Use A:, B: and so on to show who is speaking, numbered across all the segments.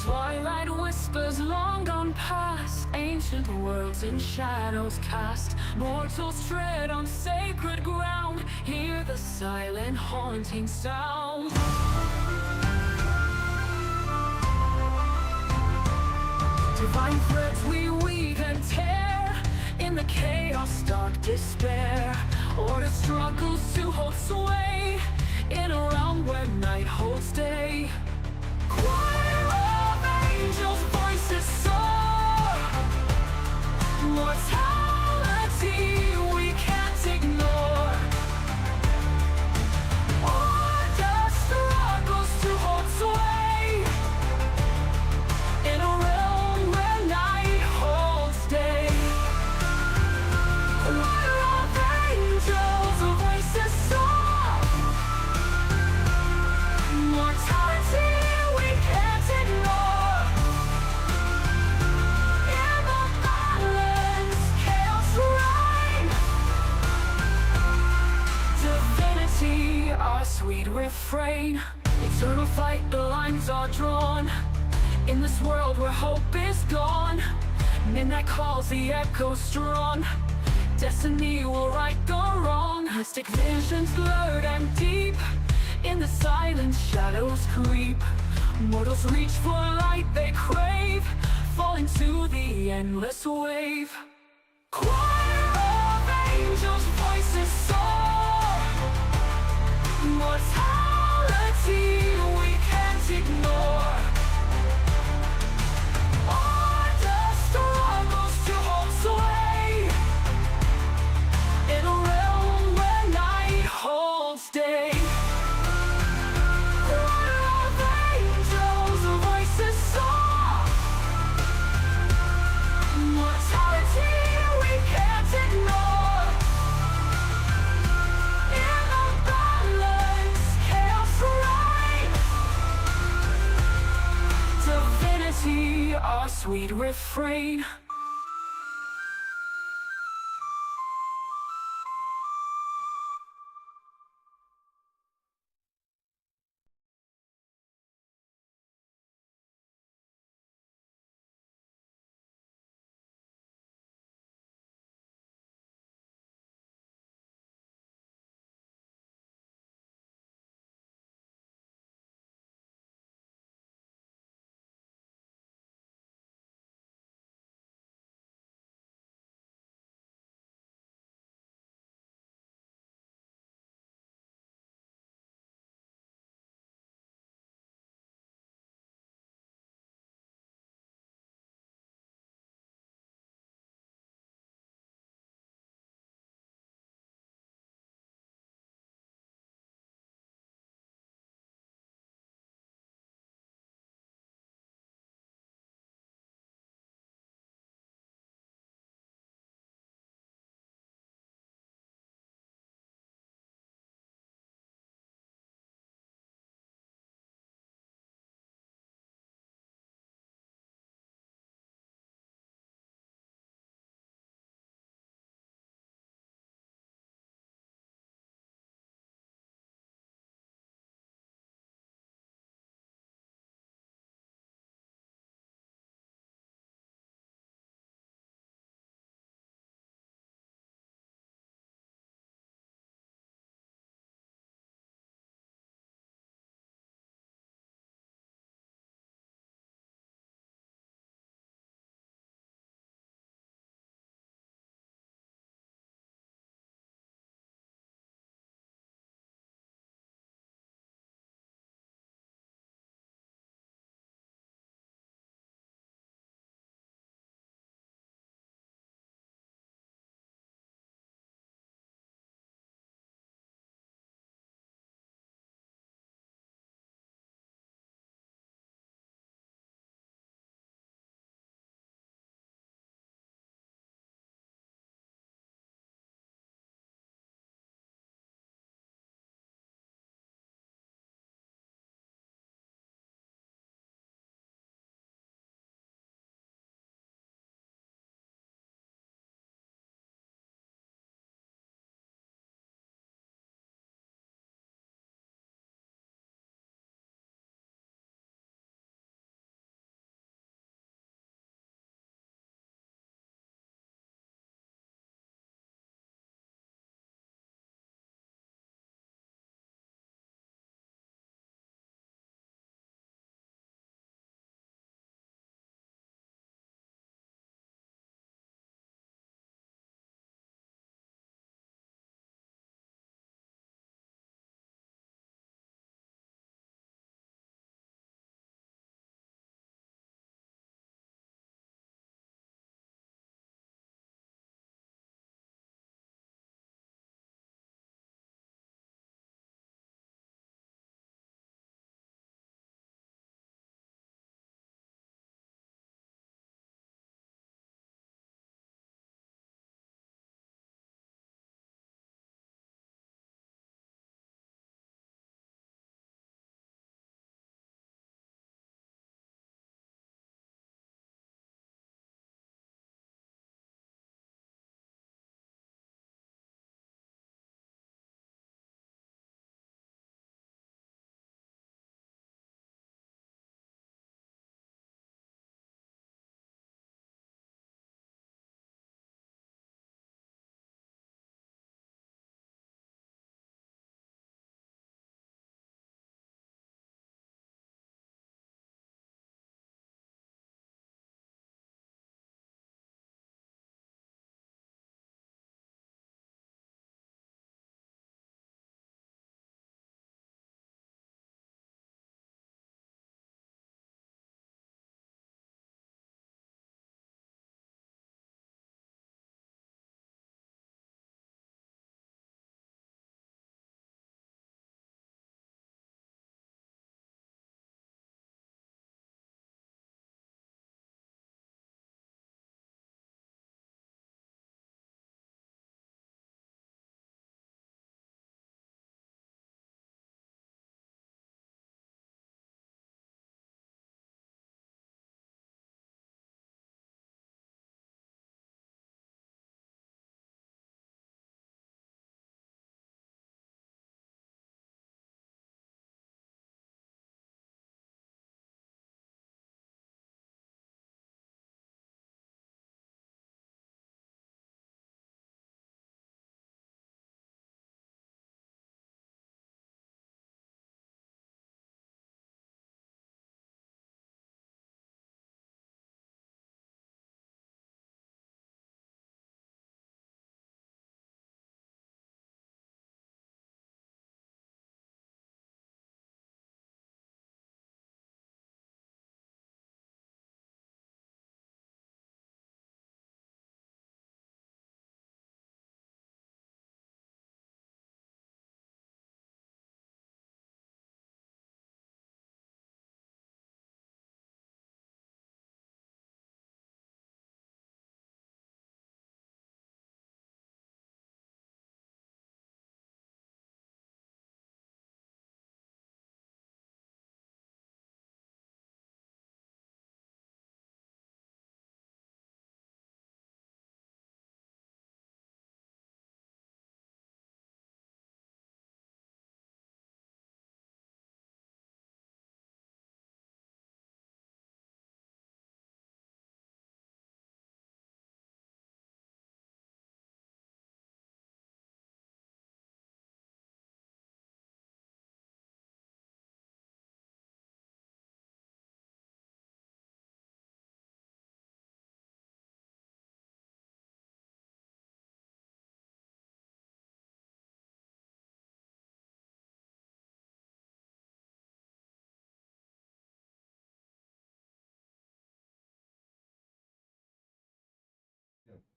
A: Twilight whispers long gone past, ancient worlds in shadows cast. Mortals tread on sacred ground, hear the silent haunting sound. Divine threads we weave and tear, in the chaos dark despair. Order struggles to hold sway, in a realm where night holds day. Choir of angels' voices soar, mortality we can't ignore. Order struggles to hold sway, in a realm where night holds day. Choir of angels' voices soar, mortality we can't ignore. In the balance, chaos reign. Divinity, our sweet refrain. Eternal fight, the lines are drawn. In this world where hope is gone, midnight calls, the echo strong. Destiny will right the wrong. Mystic visions blurred and deep, in the silent shadows creep. Mortals reach for light they crave, fall into the endless wave. Choir of angels' voices soar, mortality we can't ignore. Order struggles to hold sway, in a realm where night holds day. Choir of angels' voices soar, mortality we can't ignore. In the balance, chaos reign. Divinity, our sweet refrain.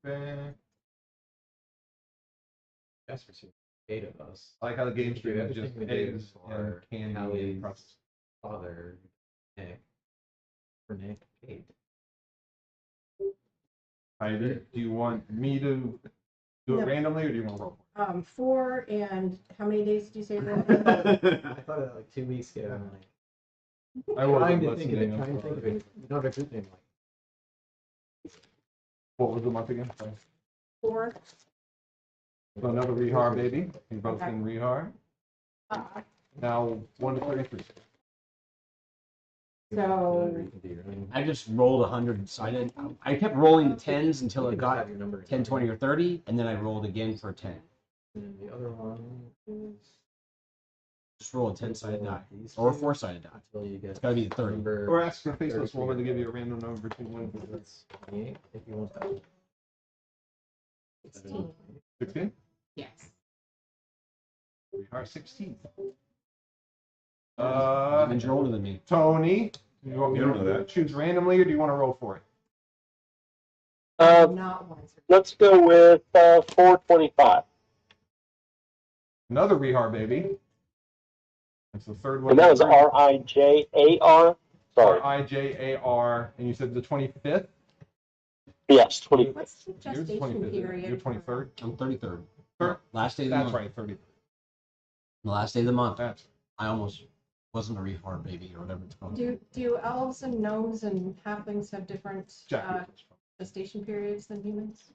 B: Perfect.
C: Yes, for 8 of us.
B: I like how the game's
C: Do
B: treated just
C: everything we do
B: eggs and
C: for
B: candy and
C: Hallie's
B: pretzels.
C: father, Nick. For Nick, 8.
B: Heidi, do you want me to do it randomly, or do you want to roll?
D: 4 and how many days did you say?
C: I thought of that like 2 weeks ago. I'm like,
B: I wasn't
C: trying to think of it.
B: listening.
C: Trying to think of it. You don't have a group name like.
B: What was the month again?
D: 4.
B: So another rehar, baby. You both
D: Okay.
B: in rehar.
D: Uh,
B: Now 1 to 33.
D: So
E: I just rolled 100 sided. I kept rolling the 10s until it got
C: your number
E: 10, 20, or 30, and then I rolled again for a 10.
C: And the other one is
E: Just roll a 10 sided die.
C: these
E: Or a
C: two
E: 4 sided die.
C: until you get.
E: It's gotta be the 30.
C: Number
B: Or ask your faceless
C: 33.
B: woman to give you a random number between 1 and 30.
C: That's 28 if you want that.
D: 16.
B: 16?
D: Yes.
B: Rehar 16.
E: And you're older than me.
B: Tony, do you want me
F: You don't know
B: to
F: that.
B: choose randomly, or do you want to roll for it?
D: Not once.
G: Let's go with 425.
B: Another rehar, baby. That's the third one.
G: And that was R-I-J-A-R. Sorry.
B: R-I-J-A-R, and you said the 25th?
G: Yes, 20.
D: What's the
B: Yours is
D: gestation
B: 25th.
D: period?
B: You're 23rd?
E: I'm 33rd.
B: Third?
E: Last day of the
B: That's
E: month.
B: right, 30.
E: The last day of the month.
B: That's
E: I almost wasn't a rehard baby or whatever it's called.
D: Do elves and gnomes and halflings have different
B: Jackie.
D: gestation periods than humans?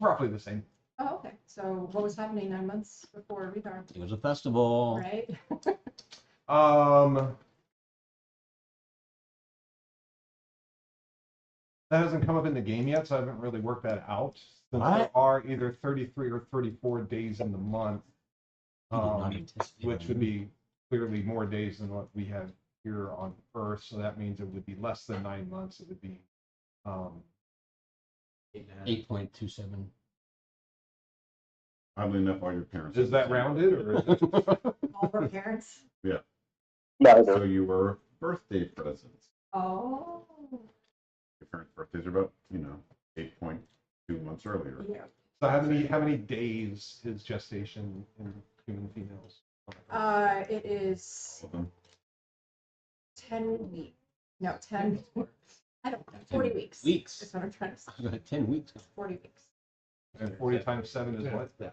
B: Roughly the same.
D: Oh, okay. So what was happening 9 months before Rethar?
E: It was a festival.
D: Right?
B: That hasn't come up in the game yet, so I haven't really worked that out. Since
E: What?
B: there are either 33 or 34 days in the month,
E: You did not anticipate
B: which
E: that.
B: would be clearly more days than what we have here on Earth. So that means it would be less than 9 months. It would be
E: 8.27.
F: Oddly enough, all your parents.
B: is that rounded, or is it
D: All of our parents?
G: No,
F: So you were birthday presents.
D: Oh.
F: Your parents' birthdays are about, 8.2 months earlier.
D: Yeah.
B: so how many days is gestation in human females?
D: It is
F: Well, then,
D: 10 weeks. No, 10. I don't know. 40 weeks.
E: Weeks.
D: That's what I'm trying to say.
E: I was like 10 weeks.
D: 40 weeks.
B: And 40 times 7 is what?
C: Yeah.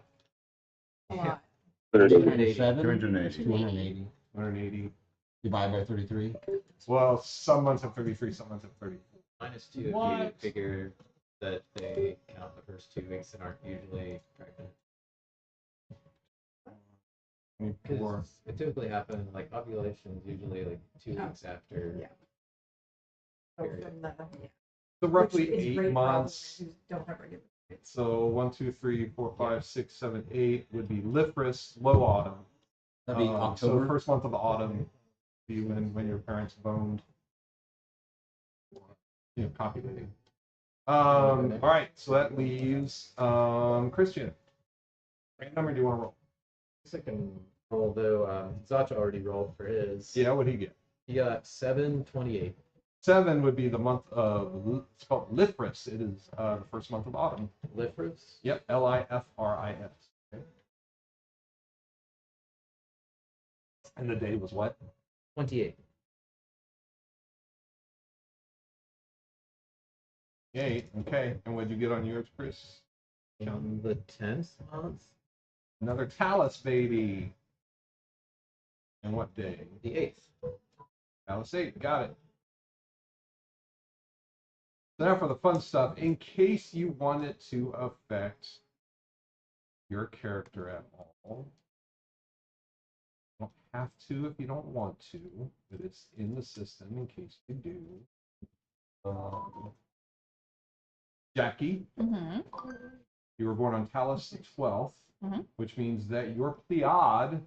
D: A lot.
C: 280.
F: 280.
E: 280.
B: 180.
E: Divide by 33.
B: Well, some months have 33, some months have 30.
C: -2 if you
B: What?
C: figure that they count the first 2 weeks and aren't usually pregnant.
B: 24.
C: Because it typically happens, like ovulation is usually like 2
D: Yeah.
C: weeks after.
D: Yeah. So from the,
B: So roughly
D: which is
B: 8
D: great for
B: months.
D: all who don't have regular periods.
B: So 1, 2, 3, 4, 5, 6, 7, 8 would be Lithris, low autumn.
E: That'd be
B: So
E: October.
B: first month of autumn would be when your parents boned. Copulating. All right, so that leaves Christian. What number do you want to roll?
C: Second, although Zacha already rolled for his.
B: Yeah, what'd he get?
C: He got 728.
B: 7 would be the month of, it's called Lithris. It is the first month of autumn.
C: Lifrus.
B: Yep, Lifris. Okay. And the day was what?
C: 28.
B: Eight. Okay. And what'd you get on yours, Chris?
C: On the 10th month,
B: Another Talus baby. And what day?
C: the 8th.
B: Talus 8. Got it. So now for the fun stuff. In case you want it to affect your character at all, you don't have to if you don't want to, but it's in the system in case you do. Jackie, you were born on Talus 12th, which means that your Pleiad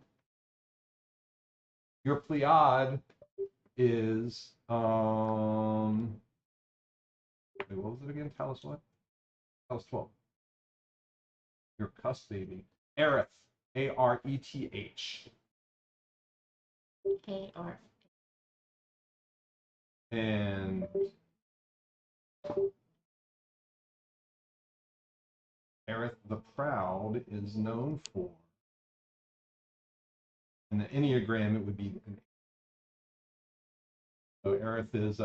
B: is wait, what was it again? Talus what? Talus 12. Your cusp baby. Areth. A-R-E-T-H.
D: A-R.
B: And Aerith the Proud is known for. In the Enneagram, it would be. So Aerith is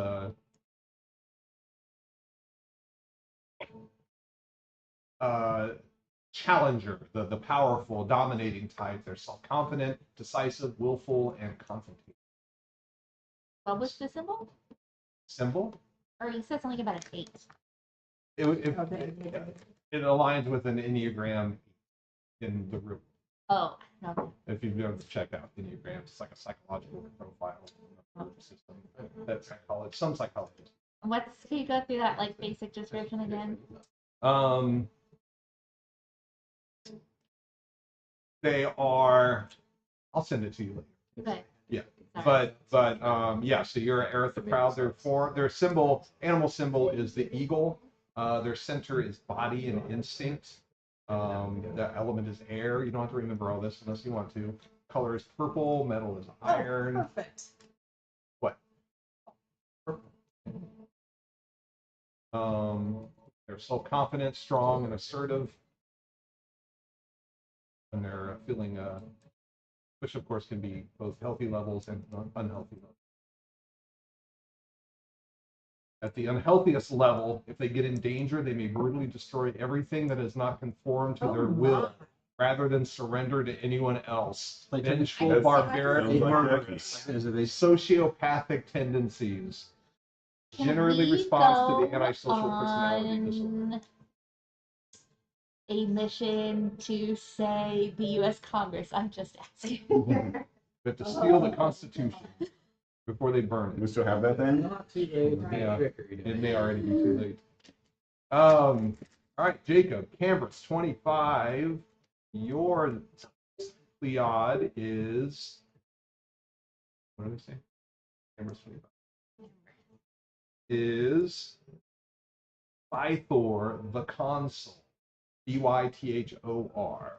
B: challenger, the powerful, dominating type. They're self-confident, decisive, willful, and confrontational.
H: What was the symbol?
B: Symbol?
H: Or you said something about an 8.
B: It aligns with an Enneagram in the room.
H: Oh, no.
B: If you've ever checked out Enneagrams, it's like a psychological profile system. That's psychology. Some psychologists.
H: Can you go through that like basic description again?
B: They are. I'll send it to you later.
H: Okay.
B: Yeah.
H: Sorry.
B: But yeah. So you're Aerith the Proud. Their symbol, animal symbol, is the eagle. Their center is body and instinct. The element is air. You don't have to remember all this unless you want to. Color is purple. Metal is iron.
D: Oh, perfect.
B: What? Purple. They're self-confident, strong, and assertive. And they're feeling, which of course can be both healthy levels and unhealthy levels. At the unhealthiest level, if they get in danger, they may brutally destroy everything that has not conformed to their will, rather than surrender to anyone else.
E: Like
B: Vengeful,
F: That's-
B: barbaric,
F: sounds like
B: murderous,
E: Is it a
B: sociopathic tendencies. Generally responds to the antisocial personality disorder.
H: A mission to say the U.S. Congress. I'm just asking.
B: We have to steal the Constitution before they burn
F: We
B: it.
F: still have that then?
C: Not too late.
B: Yeah.
C: Trickery.
B: It may already be too late. All right, Jacob, Cambridge 25. Your Pleiad is. What do we say? Cambridge 25. Is Bythor the Consul. Bythor.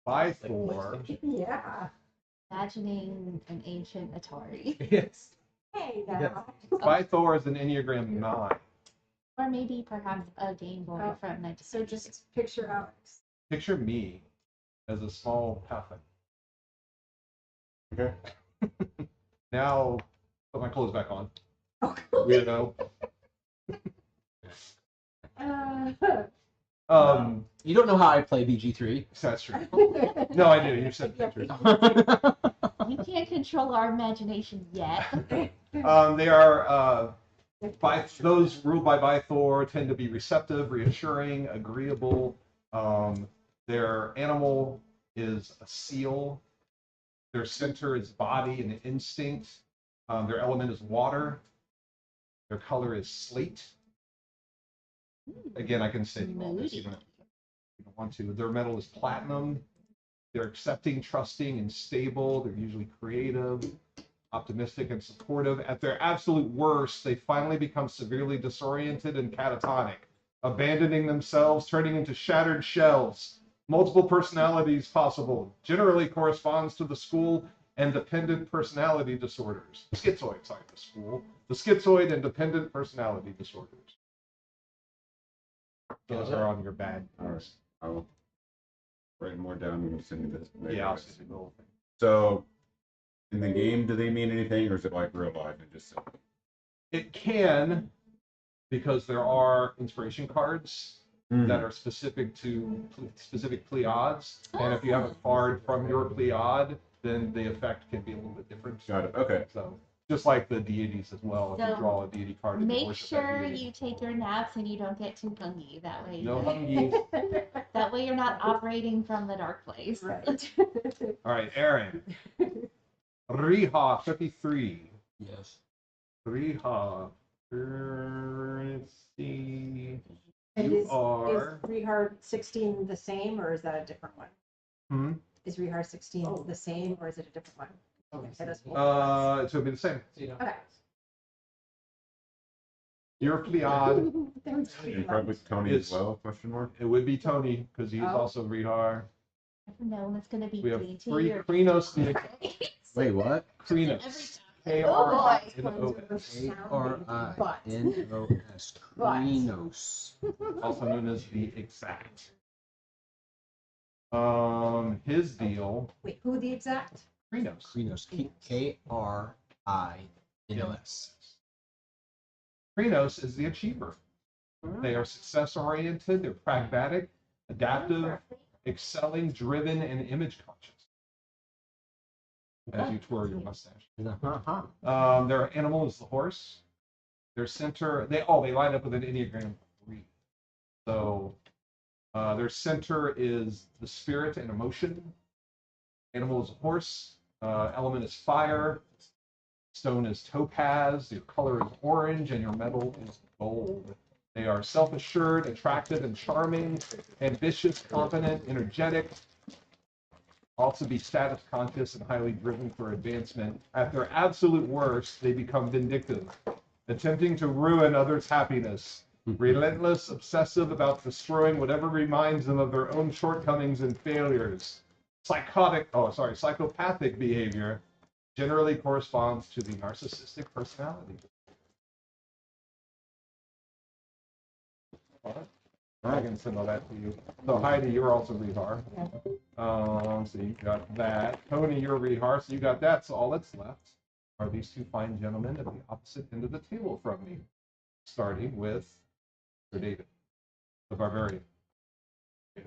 B: Bythor.
D: Yeah.
H: Imagining an ancient Atari.
C: Yes.
D: Hey, now.
B: Bythor is an Enneagram 9.
H: Or maybe perhaps a Game Boy
D: Oh,
H: from 19.
D: So just picture Alex.
B: Picture me as a small halfling.
F: Okay.
B: Now, put my clothes back on.
D: Oh.
B: Weirdo.
E: You don't know how I play BG3.
B: That's true. No, I do. You said pictures.
H: You can't control our imagination yet.
B: They are those ruled by Bythor tend to be receptive, reassuring, agreeable. Their animal is a seal. Their center is body and instinct. Their element is water. Their color is slate. Again, I can send you all this. You don't want to. Their metal is platinum. They're accepting, trusting, and stable. They're usually creative, optimistic, and supportive. At their absolute worst, they finally become severely disoriented and catatonic, abandoning themselves, turning into shattered shells. Multiple personalities possible. Generally corresponds to the school and dependent personality disorders. Schizoid, sorry, the school. The schizoid and dependent personality disorders. Those are on your bad list.
F: I'll write more down when you send me this.
B: Yeah, I'll send you the whole thing.
F: So, in the game, do they mean anything, or is it like real life and just simple?
B: It can, because there are inspiration cards that are specific to specific Pleiads, and if you have a card from your Pleiad, then the effect can be a little bit different.
F: Got it. Okay.
B: So, just like the deities as well, if you
H: So,
B: draw a deity card, you can
H: Make
B: worship that
H: sure
B: deity.
H: you take your naps and you don't get too hungry. That way,
B: No hungies.
H: that way you're not operating from the dark place.
D: Right.
B: All right, Aaron. Riha 53.
E: Yes.
B: Riha. Let's see.
D: And
B: You
D: is
B: are.
D: Rehard 16 the same, or is that a different one?
B: Hmm?
D: Is Rehard 16 the same, or is it a different one? Okay, that's cool.
B: It would be the same.
D: Okay.
B: Your Pleiad.
F: And probably Tony
B: It's-
F: as well? Question mark.
B: It would be Tony, because he's
D: Oh.
B: also Rihar.
H: No, it's gonna be
B: We have
H: DT
B: three
H: or
B: Krinos.
E: Wait, what?
B: Krinos. K-R-I-N-O-S.
E: K-R-I-N-O-S. Krinos.
B: Also known as the exact. His deal.
D: Wait, who the exact?
B: Krinos.
E: Krinos. K-R-I-N-O-S.
B: Krinos is the achiever. They are success oriented, they're pragmatic, adaptive, excelling, driven, and image conscious. As you twirl your mustache. Their animal is the horse. Their center, they line up with an Enneagram 3. So their center is the spirit and emotion. Animal is a horse. Element is fire. Stone is topaz. Your color is orange, and your metal is gold. They are self-assured, attractive, and charming, ambitious, confident, energetic. Also be status conscious and highly driven for advancement. At their absolute worst, they become vindictive, attempting to ruin others' happiness. Relentless, obsessive about destroying whatever reminds them of their own shortcomings and failures. Psychopathic behavior generally corresponds to the narcissistic personality. All right. I can send all that to you. So Heidi, you're also Rehar. So you got that. Tony, you're Rehar. So you got that. So all that's left are these two fine gentlemen at the opposite end of the table from me. Starting with Sir David, the barbarian.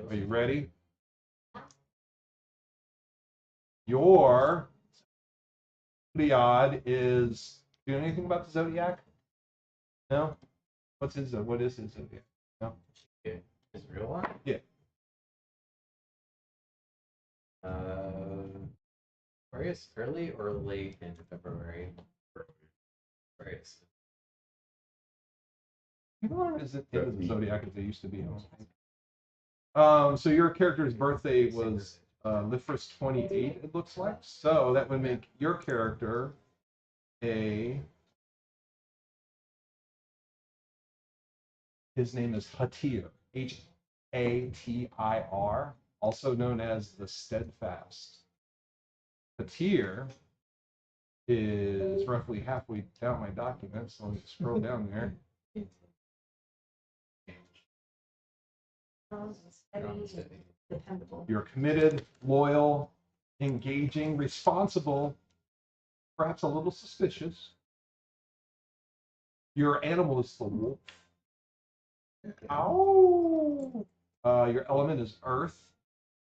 B: Are you ready? Your Zodiac is. Do you know anything about the Zodiac? No. What is his Zodiac? No.
C: Okay. His real one?
B: Yeah.
C: Aquarius, early or late in February? Aquarius.
B: People aren't as into the Zodiac as they used to be. I don't think. So your character's birthday was Lifris 28, it looks like. So that would make your character his name is Hatir, Hatir, also known as the Steadfast. Hatir is roughly halfway down my document, so let me scroll down there.
D: Steady, dependable.
B: You're committed, loyal, engaging, responsible, perhaps a little suspicious. Your animal is the wolf. Ow! Your element is earth.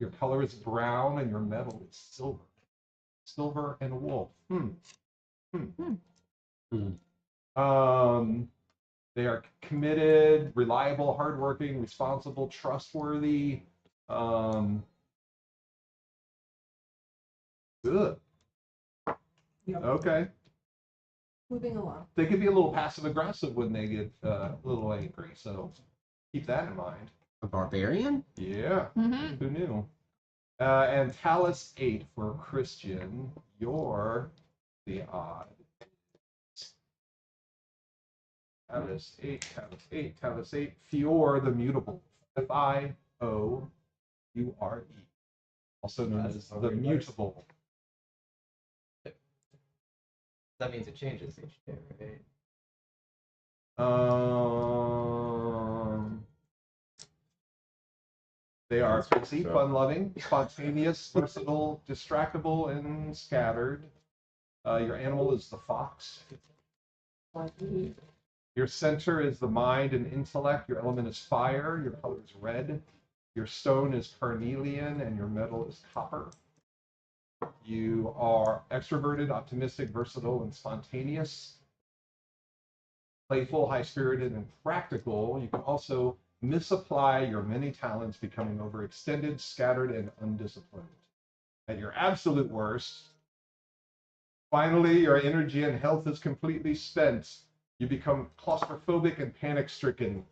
B: Your color is brown, and your metal is silver. Silver and wolf. They are committed, reliable, hardworking, responsible, trustworthy. Good. Okay.
D: Moving along.
B: They can be a little passive aggressive when they get a little angry, so keep that in mind.
E: A barbarian?
B: Yeah.
H: Mm-hmm.
B: Who knew? And Talus 8 for Christian. You're the odd. Talus 8, Talus 8, Talus 8. Fior the mutable. F-I-O-U-R-E. Also known as the mutable.
C: That means it changes each day, right?
B: They are busy, fun-loving, spontaneous, versatile, distractible, and scattered. Your animal is the fox. Your center is the mind and intellect. Your element is fire. Your color is red. Your stone is carnelian, and your metal is copper. You are extroverted, optimistic, versatile, and spontaneous. Playful, high-spirited, and practical. You can also misapply your many talents, becoming overextended, scattered, and undisciplined. At your absolute worst, finally, your energy and health is completely spent. You become claustrophobic and panic-stricken,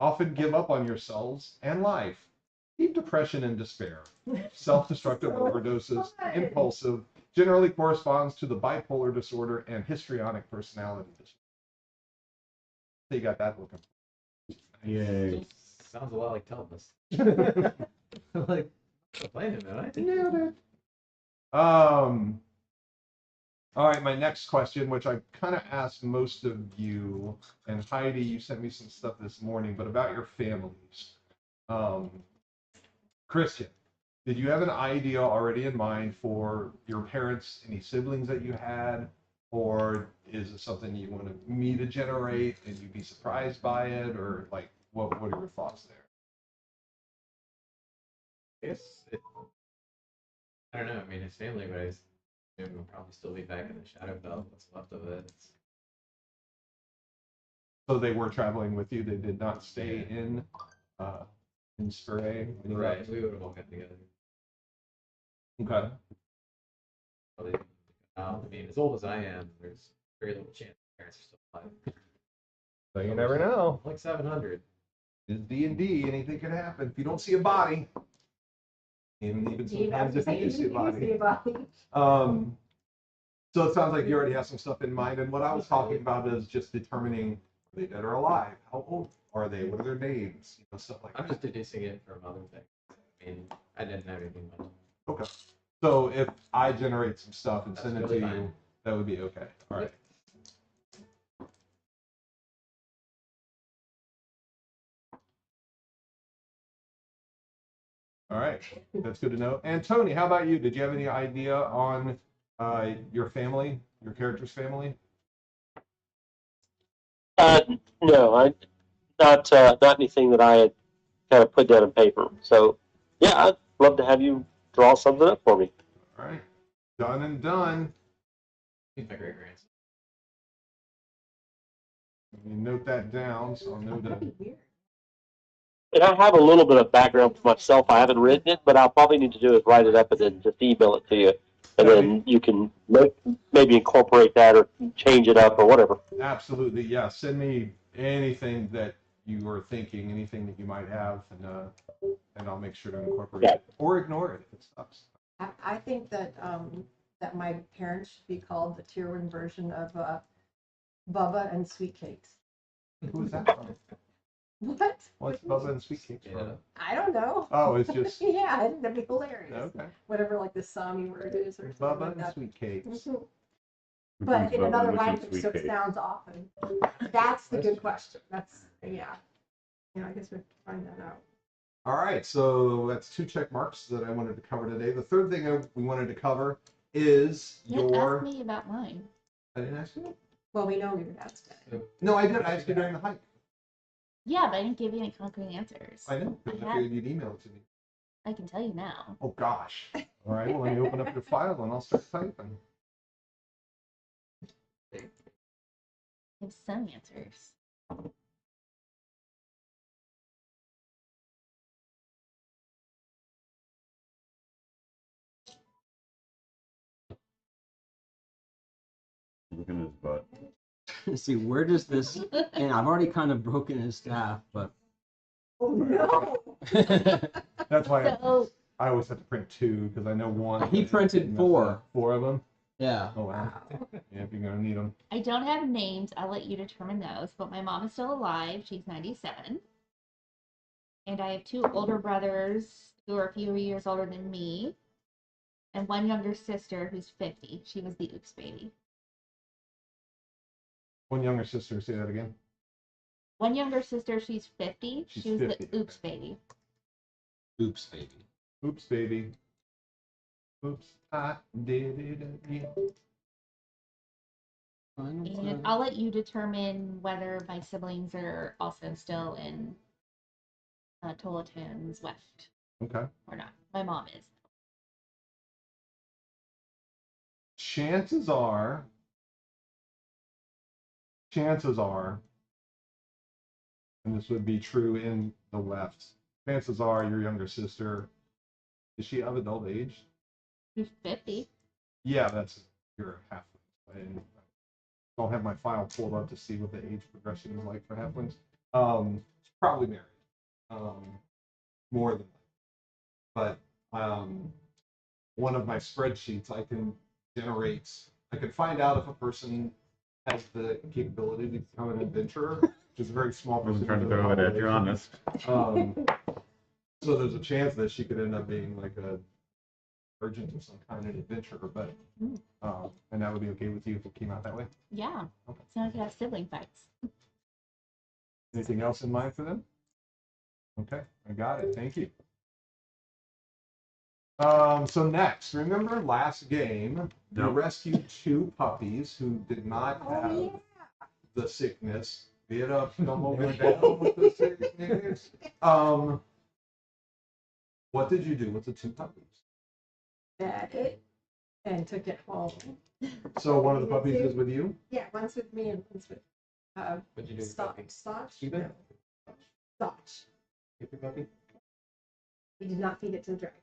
B: often give up on yourselves and life. Deep depression and despair. Self-destructive overdoses, impulsive, generally corresponds to the bipolar disorder and histrionic personality disorder. So you got that looking.
F: Yay.
C: Sounds a lot like Telbus. Like, playing him, right?
B: Nailed it. All right, my next question, which I kind of asked most of you, and Heidi, you sent me some stuff this morning, but about your families. Christian, did you have an idea already in mind for your parents, any siblings that you had, or is it something you want me to generate and you'd be surprised by it, or like, what are your thoughts there?
C: I don't know. I mean, his family, but I assume will probably still be back in the shadow belt. What's left of it?
B: So they were traveling with you. They did not stay in Spray.
C: Right. We would have all got together.
B: Okay.
C: Probably, I mean, as old as I am, there's very little chance parents are still alive.
B: So you never know.
C: Like 700.
B: It's D&D. Anything can happen. If you don't see a body, even sometimes if you do see a body. So it sounds like you already have some stuff in mind. And what I was talking about is just determining are they dead or alive? How old are they? What are their names? You know, stuff like
C: I'm
B: that.
C: just deducing it from other things. I mean, I didn't have anything much.
B: Okay. So if I generate some stuff and
C: That's
B: send it
C: really
B: to
C: fine.
B: you, that would be okay. All right. All right. That's good to know. And Tony, how about you? Did you have any idea on your family, your character's family?
G: No, not anything that I had kind of put down on paper. So, yeah, I'd love to have you draw something up for me.
B: All right. Done and done.
C: He's my great grandson.
B: You note that down, so I'll know
D: That'd
B: that.
D: be weird.
G: And I have a little bit of background for myself. I haven't written it, but I'll probably need to do is write it up and then just email it to you. And then you can maybe incorporate that or change it up or whatever.
B: Absolutely, yeah. Send me anything that you are thinking, anything that you might have, and I'll make sure to incorporate it or ignore it if it sucks.
D: I think that that my parents should be called the tier 1 version of Bubba and Sweet Cakes.
B: Who is that from?
D: What?
B: What's Bubba and Sweet Cakes from?
C: Yeah.
D: I don't know.
B: Oh, it's just
D: Yeah, I think that'd be hilarious.
B: okay.
D: Whatever like the Sami word is or something
B: Bubba
D: like
B: and
D: that.
B: Sweet Cakes.
D: Mhm.
F: Which
D: But
F: one's
D: in
F: Bubba
D: another
F: and which one's
D: language,
F: Sweet
D: so it
F: Cake?
D: sounds often. That's the good question. That's yeah. I guess we have to find that out.
B: All right, so that's 2 check marks that I wanted to cover today. The third thing we wanted to cover is
H: You didn't
B: your.
H: ask me about mine.
B: I didn't ask you.
D: Well, we know your dad's dead.
B: No, I did. I asked you during the hike.
H: Yeah, but I didn't give you any concrete answers.
B: I know. Because I figured you'd email it to me.
H: I can tell you now.
B: Oh gosh. All right. Well, let me open up your file and I'll start typing.
H: I have some answers.
F: Look at his butt.
E: See, where does this, and I've already kind of broken his staff, but
D: Oh no!
B: That's why
H: So,
B: I always have to print 2 because I know one.
E: He printed 4.
B: 4 of them.
E: Yeah.
B: Oh wow. Yeah, if you're gonna need them.
H: I don't have names. I'll let you determine those. But my mom is still alive. She's 97. And I have 2 older brothers who are a few years older than me. And 1 younger sister who's 50. She was the oops baby.
B: One younger sister. Say that again.
H: 1 younger sister, she's 50.
B: She's
H: She was
B: 50,
H: the oops baby.
E: Oops, baby.
B: Oops, baby. Oops, I did it again.
H: And I'll let you determine whether my siblings are also still in Tolatan's West
B: Okay.
H: or not. My mom is.
B: Chances are, and this would be true in the left, chances are your younger sister, is she of adult age?
H: She's 50.
B: Yeah, that's your halflings. I don't have my file pulled up to see what the age progression is like for halflings. She's probably married. More than that. But one of my spreadsheets, I can find out if a person has the capability to become an adventurer, which is a very small
F: I wasn't
B: percentage
F: trying to
B: of the
F: throw it at you on
B: population.
F: this.
B: So there's a chance that she could end up being like a urgent of some kind of adventure, but and that would be okay with you if it came out that way.
H: Yeah.
B: Okay.
H: So I could have sibling fights.
B: Anything else in mind for them? Okay, I got it. Thank you. So next, remember last game, you
F: No.
B: rescued 2 puppies who did not have the sickness. Get up, come over down with the sickness. What did you do with the 2 puppies?
D: Fed it and took it home.
B: So one of the puppies is with you?
D: Yeah, one's with me and one's with
C: What'd you do?
D: Stotch.
C: Keep it?
D: Stotch.
C: Keep your puppy?
D: We did not feed it to the dragon.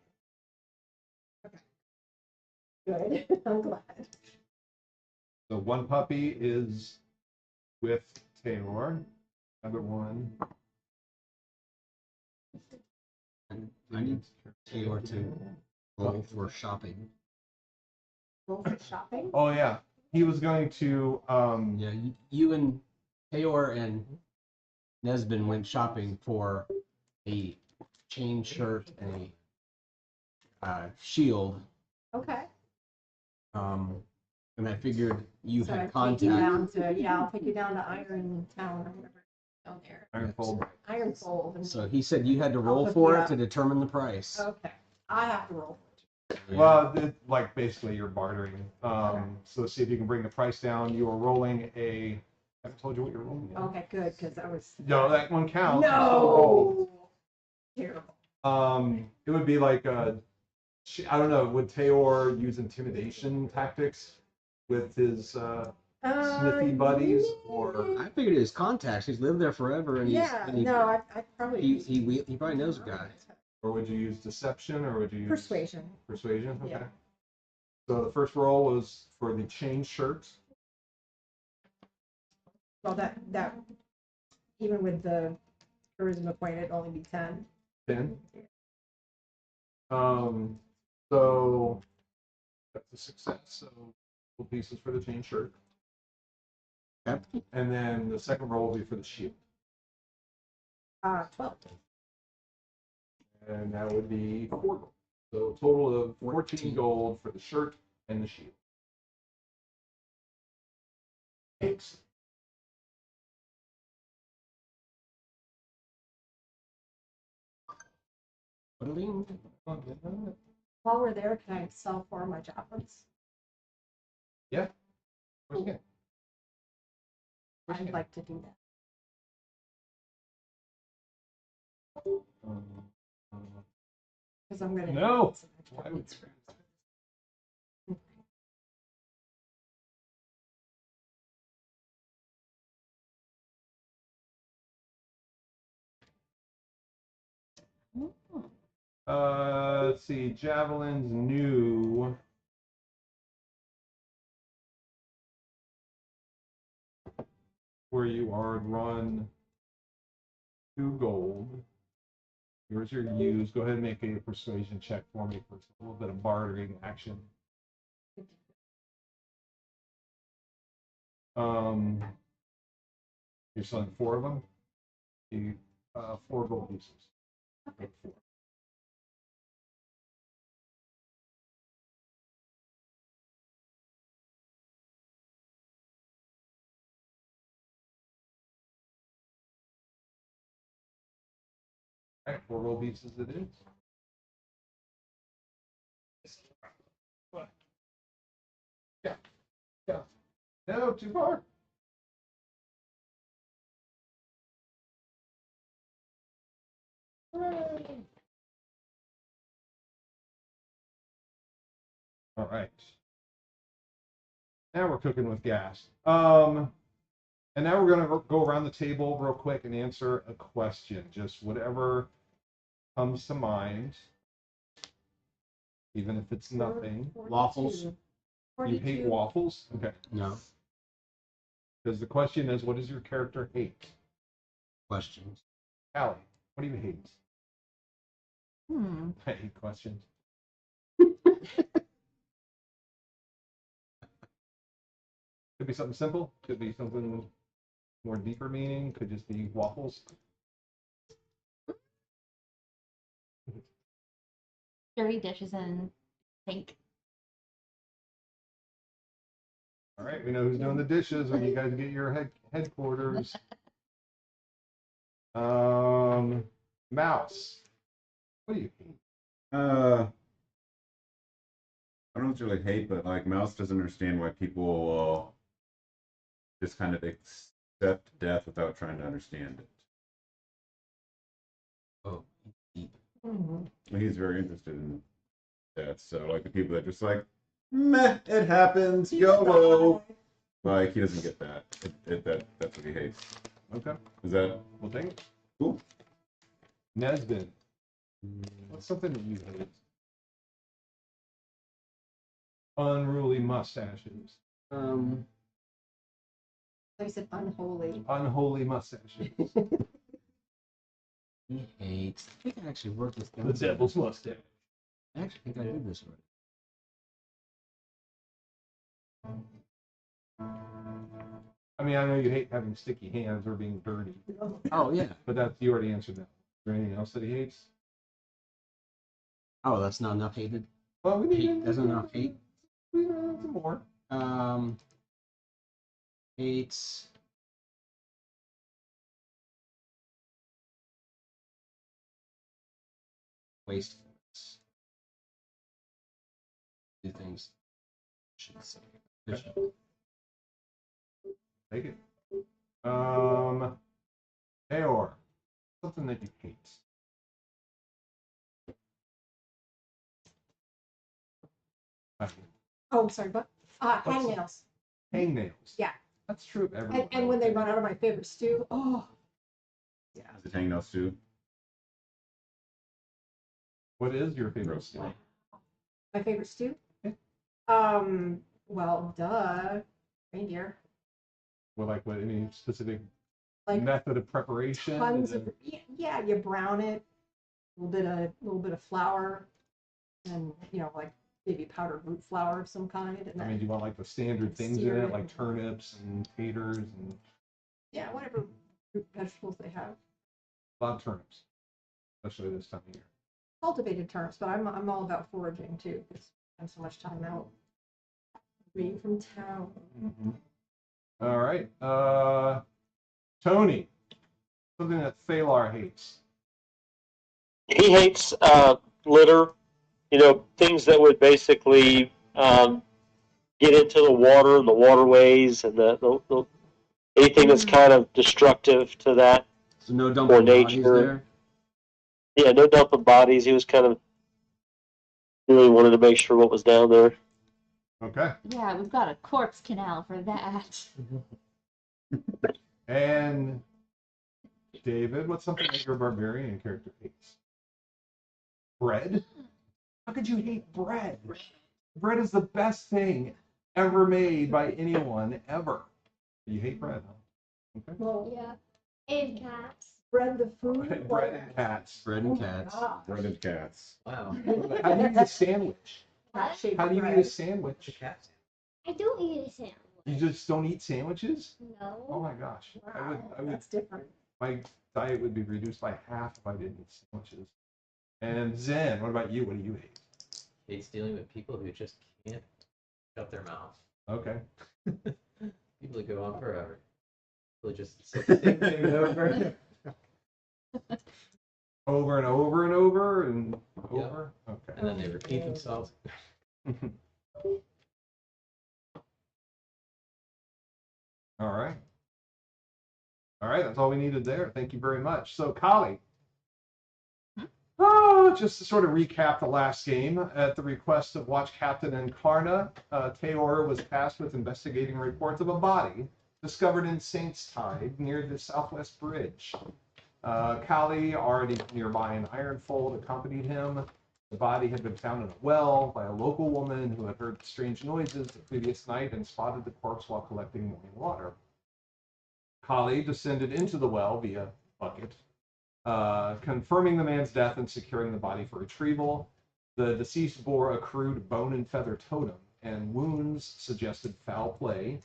D: Okay. Good. I'm glad.
B: So one puppy is with Taylor. Other one.
E: I need Taylor to roll for shopping.
D: Go for shopping.
B: Oh yeah, he was going to.
E: Yeah, you and Taylor and Nesbin went shopping for a chain shirt and a shield.
D: Okay.
E: And I figured you
D: So
E: had
D: I'll take you
E: contact.
D: down to, yeah, I'll take you down to Iron Town or whatever down there.
B: Ironfold.
D: Ironfold. And,
E: So he said you had to roll
D: hook
E: for
D: you
E: it
D: up.
E: to determine the price.
D: okay. I have to roll for it.
E: Yeah.
B: Well, like basically you're bartering. So see if you can bring the price down. You are rolling a. I haven't told you what you're rolling yet.
D: Okay, good, because I was.
B: No, that one counts.
D: No. Terrible.
B: It would be like I don't know. Would Taylor use intimidation tactics with his sniffy buddies, or
E: I figured his contacts. He's lived there forever, and
D: Yeah,
E: he's, and
D: no, I probably.
E: he probably knows a guy.
B: or would you use deception, or would you use
D: Persuasion.
B: Persuasion. Okay.
D: Yeah.
B: So the first roll was for the chain shirt.
D: Well, that even with the charisma point, it'd only be 10.
B: 10. So that's a success. So couple pieces for the chain shirt.
E: Yep.
B: And then the second roll will be for the shield.
D: 12.
B: And that would be 4 gold. So a total of 14 gold for the shirt and the shield. Excellent.
D: While we're there, can I sell 4 of my javelins?
B: Yeah. Of course you can.
D: I'd like to do that because I'm gonna.
B: No.
D: need some extra
B: Why would
D: points for it.
B: Let's see. Javelins new. Where you are run 2 gold. Yours are used. Go ahead and make a persuasion check for me for a little bit of bartering action. You're selling 4 of them. 4 gold pieces.
D: Okay.
B: All right, 4 gold pieces it is. Yeah. Yeah. No, too far. Hooray. All right. Now we're cooking with gas. And now we're going to go around the table real quick and answer a question. Just whatever comes to mind, even if it's nothing.
D: 42.
E: Waffles?
B: You
D: 42.
B: hate waffles? Okay.
E: No
B: Because the question is, what does your character hate?
E: questions.
B: Allie, what do you hate?
H: Hmm.
B: I hate questions. Could be something simple. Could be something more deeper meaning. Could just be waffles.
H: Dirty dishes and Think.
B: All right, we know who's doing the dishes when you guys get your headquarters. Mouse. What do you hate?
F: I don't necessarily hate, but like Mouse doesn't understand why people just kind of accept death without trying to understand it.
E: Oh,
D: Mhm.
F: He's very interested in death, so like the people that just like, meh, it happens, YOLO. Like he doesn't get that. That's what he hates.
B: Okay,
F: Is that
B: well, thank you.
F: cool?
B: Nesbin. What's something that you hate? Unruly mustaches.
D: I said unholy.
B: Unholy mustaches.
E: he hates. I think I actually worked this down.
B: The devil's mustache.
E: I actually think I did this already.
B: I mean, I know you hate having sticky hands or being dirty,
E: Oh yeah.
B: but that's you already answered that. Is there anything else that he hates?
E: Oh, that's not enough hated.
B: Well, we need
E: Hate. That's not enough hate.
B: We need some more.
E: Hates. Wastefulness. Do things. Should say.
B: Take it. Eeyore. Something that you hate.
D: Oh, sorry, what? Hangnails.
B: Hangnails.
D: Yeah.
B: That's true of everyone.
D: And when they run out of my favorite stew, oh. Yeah.
F: Is it hangnails too?
B: What is your favorite
F: Roast.
B: stew?
D: My favorite stew?
B: Yeah.
D: Well, duh. Reindeer.
B: Well, like what? Any specific
D: Like
B: method of preparation?
D: tons of yeah, you brown it, a little bit of flour, and like maybe powdered root flour of some kind, and
B: I
D: then
B: mean, do you want like the standard things in
D: sear
B: it,
D: it.
B: like turnips and taters and
D: yeah, whatever root vegetables they have.
B: a lot of turnips, especially this time of year.
D: Cultivated turnips, but I'm all about foraging too, because I have so much time out being from town.
B: All right, Tony. Something that Thalar hates.
G: He hates litter. Things that would basically get into the water and the waterways and the anything that's kind of destructive to that.
E: So no dumping
G: Or
E: bodies
G: nature.
E: there.
G: Yeah, no dumping bodies. He was kind of really wanted to make sure what was down there.
B: Okay.
H: Yeah, we've got a corpse canal for that.
B: And David, what's something that your barbarian character hates? Bread? How could you hate bread? Bread is the best thing ever made by anyone ever. You hate bread, huh? Okay.
D: Well,
I: Yeah. And cats.
D: bread the food.
B: Bread and cats.
E: Bread and cats.
F: Breaded cats.
C: Wow.
B: How do you eat a sandwich?
I: What?
B: How do you eat a sandwich?
C: The cat.
I: I don't eat a sandwich.
B: You just don't eat sandwiches? Oh
I: No.
B: my gosh. I would
D: That's different.
B: my diet would be reduced by half if I didn't eat sandwiches. And Zen, what about you? What do you hate?
C: Hates dealing with people who just can't shut their mouth.
B: Okay.
C: People that go on forever. People just say the same thing over.
B: Over and over and over and
C: Yep.
B: over? Okay.
C: And then they repeat themselves.
B: All right. All right, that's all we needed there. Thank you very much. So, Kali. Oh, just to sort of recap the last game, at the request of Watch Captain Encarna, Teor was tasked with investigating reports of a body discovered in Saints Tide near the Southwest Bridge. Kali, already nearby in Ironfold, accompanied him. The body had been found in a well by a local woman who had heard strange noises the previous night and spotted the corpse while collecting morning water. Kali descended into the well via bucket, confirming the man's death and securing the body for retrieval. The deceased bore a crude bone and feather totem, and wounds suggested foul play,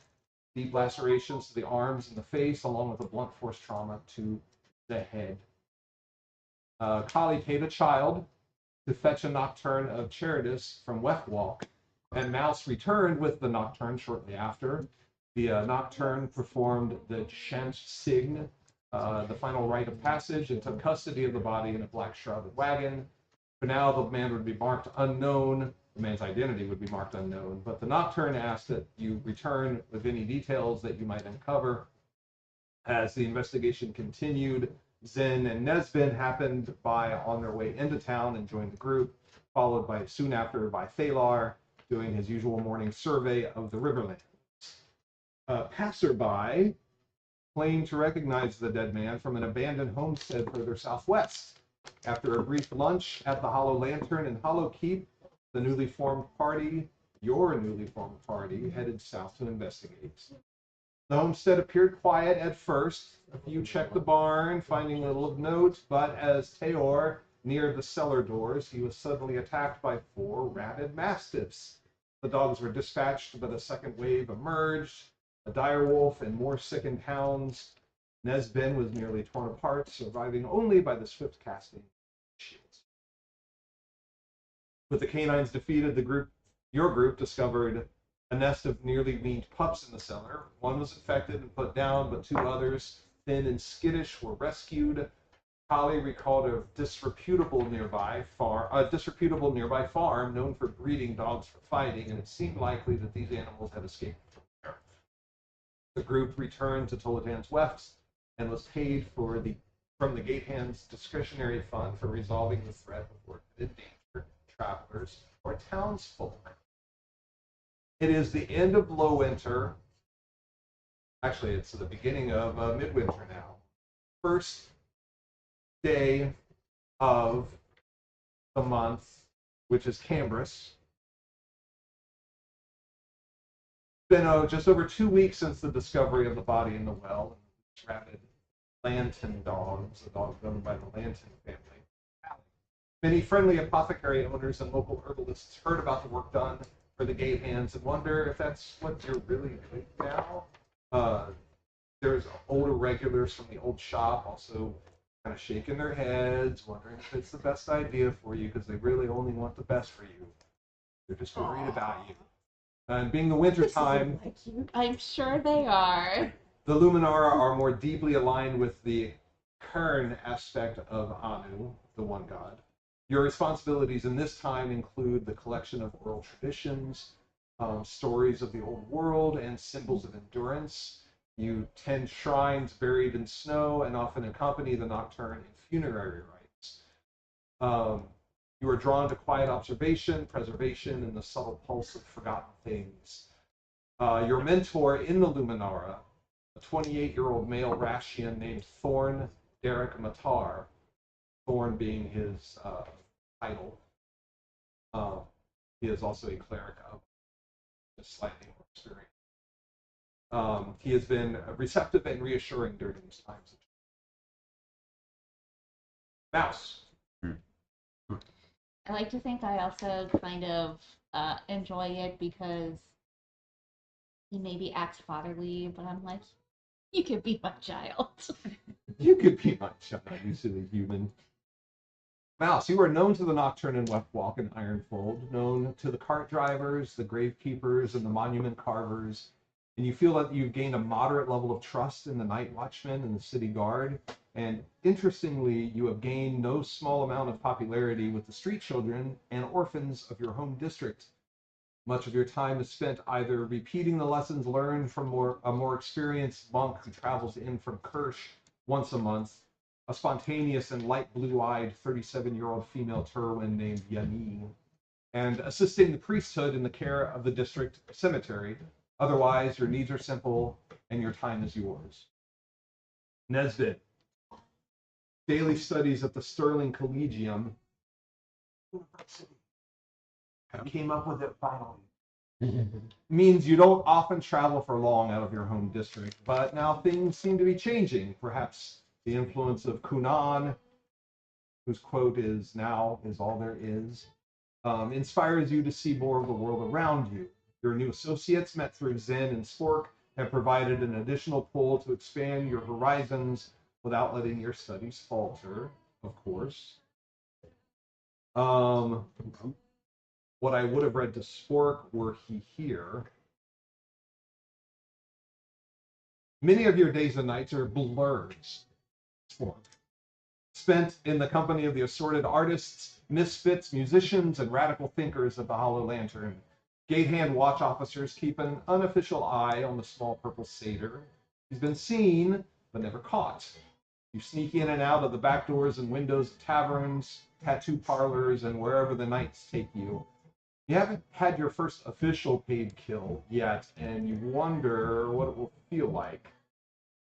B: deep lacerations to the arms and the face, along with a blunt force trauma to the head. Kali paid a child to fetch a nocturne of Charitus from Wethwalk, and Mouse returned with the nocturne shortly after. The nocturne performed the chant signe, the final rite of passage, and took custody of the body in a black shrouded wagon. For now, the man would be marked unknown. The man's identity would be marked unknown, but the nocturne asked that you return with any details that you might uncover. As the investigation continued, Zen and Nesbin happened by on their way into town and joined the group, followed by soon after by Thalar doing his usual morning survey of the Riverlands. A passerby claimed to recognize the dead man from an abandoned homestead further southwest. After a brief lunch at the Hollow Lantern in Hollow Keep, the newly formed party, headed south to investigate. The homestead appeared quiet at first. A few checked the barn, finding little of note, but as Teor neared the cellar doors, he was suddenly attacked by 4 rabid mastiffs. The dogs were dispatched, but a second wave emerged, a direwolf and more sickened hounds. Nesbin was nearly torn apart, surviving only by the swift casting of shields. With the canines defeated, your group discovered a nest of nearly weaned pups in the cellar. One was infected and put down, but 2 others, thin and skittish, were rescued. Kali recalled a disreputable nearby farm known for breeding dogs for fighting, and it seemed likely that these animals had escaped from there. The group returned to Tolatan's West and was paid from the Gatehand's discretionary fund for resolving the threat before it endangered travelers or townsfolk. It is the end of low winter. Actually, it's the beginning of midwinter now. First day of the month, which is Cambris. It's been just over 2 weeks since the discovery of the body in the well. Rabid Lantern dogs, a dog owned by the Lantern family. Many friendly apothecary owners and local herbalists heard about the work done for the Gate Hands and wonder if that's what you're really doing now. There's older regulars from the old shop also kind of shaking their heads, wondering if it's the best idea for you because they really only want the best for you. They're just worried about you. And being the winter time,
H: I'm sure they are.
B: the Luminara are more deeply aligned with the Kern aspect of Anu, the one god. Your responsibilities in this time include the collection of oral traditions, stories of the old world, and symbols of endurance. You tend shrines buried in snow and often accompany the nocturne in funerary rites. You are drawn to quiet observation, preservation, and the subtle pulse of forgotten things. Your mentor in the Luminara, a 28-year-old male Rashian named Thorn Derek Matar, Thorn being his title. He is also a cleric of just slightly more experience. He has been receptive and reassuring during these times. Mouse.
H: I like to think I also kind of enjoy it because he maybe acts fatherly, but I'm like, you could be my child.
B: You could be my child, you silly human. Mouse, you are known to the Nocturne and Wethwalk and Ironfold, known to the cart drivers, the gravekeepers, and the monument carvers, and you feel that you've gained a moderate level of trust in the night watchmen and the city guard. And interestingly, you have gained no small amount of popularity with the street children and orphans of your home district. Much of your time is spent either repeating the lessons learned from a more experienced monk who travels in from Kirsch once a month, a spontaneous and light blue-eyed 37-year-old female Terwin named Yani, and assisting the priesthood in the care of the district cemetery. Otherwise, your needs are simple and your time is yours. Nesbit. Daily studies at the Sterling Collegium. I came up with it finally. Means you don't often travel for long out of your home district, but now things seem to be changing. Perhaps the influence of Kunan, whose quote is "now is all there is," inspires you to see more of the world around you. Your new associates, met through Zen and Spork, have provided an additional pull to expand your horizons without letting your studies falter, of course. What I would have read to Spork were he here. Many of your days and nights are blurred, Spork, spent in the company of the assorted artists, misfits, musicians, and radical thinkers of the Hollow Lantern. Gate hand watch officers keep an unofficial eye on the small purple satyr. He's been seen, but never caught. You sneak in and out of the back doors and windows of taverns, tattoo parlors, and wherever the nights take you. You haven't had your first official paid kill yet, and you wonder what it will feel like.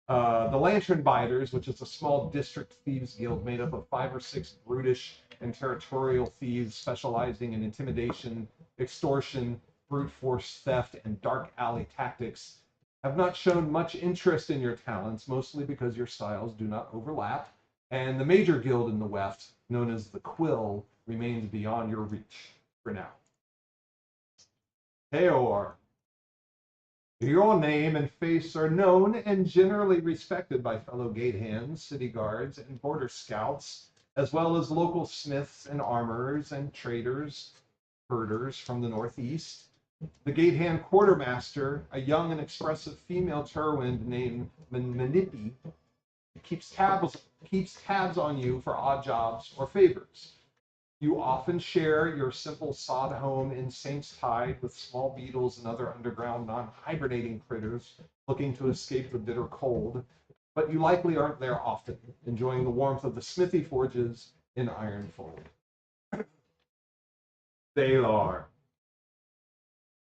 B: The Lantern Biters, which is a small district thieves guild made up of 5 or 6 brutish and territorial thieves specializing in intimidation, extortion, brute force theft, and dark alley tactics, have not shown much interest in your talents, mostly because your styles do not overlap, and the major guild in the West, known as the Quill, remains beyond your reach for now. Heor. Your name and face are known and generally respected by fellow gate hands, city guards, and border scouts, as well as local smiths and armorers and traders, herders from the northeast. The gate hand quartermaster, a young and expressive female Terwind named Manipi, keeps tabs on you for odd jobs or favors. You often share your simple sod home in Saint's Tide with small beetles and other underground non-hibernating critters looking to escape the bitter cold, but you likely aren't there often, enjoying the warmth of the smithy forges in Ironfold. Thalar.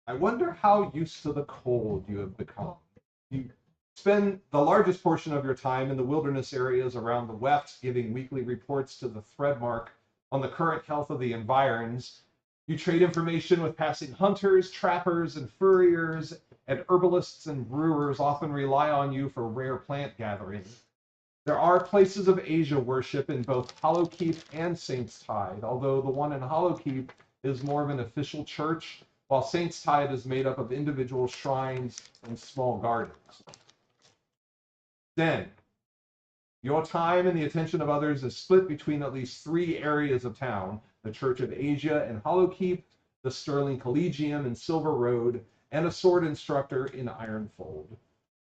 B: I wonder how used to the cold you have become. You spend the largest portion of your time in the wilderness areas around the weft, giving weekly reports to the Threadmark on the current health of the environs. You trade information with passing hunters, trappers, and furriers, and herbalists and brewers often rely on you for rare plant gathering. There are places of Asia worship in both Hollowkeep and Saint's Tide, although the one in Hollowkeep is more of an official church, while Saint's Tide is made up of individual shrines and small gardens. Then, your time and the attention of others is split between at least 3 areas of town: the Church of Asia in Hollowkeep, the Sterling Collegium in Silver Road, and a sword instructor in Ironfold.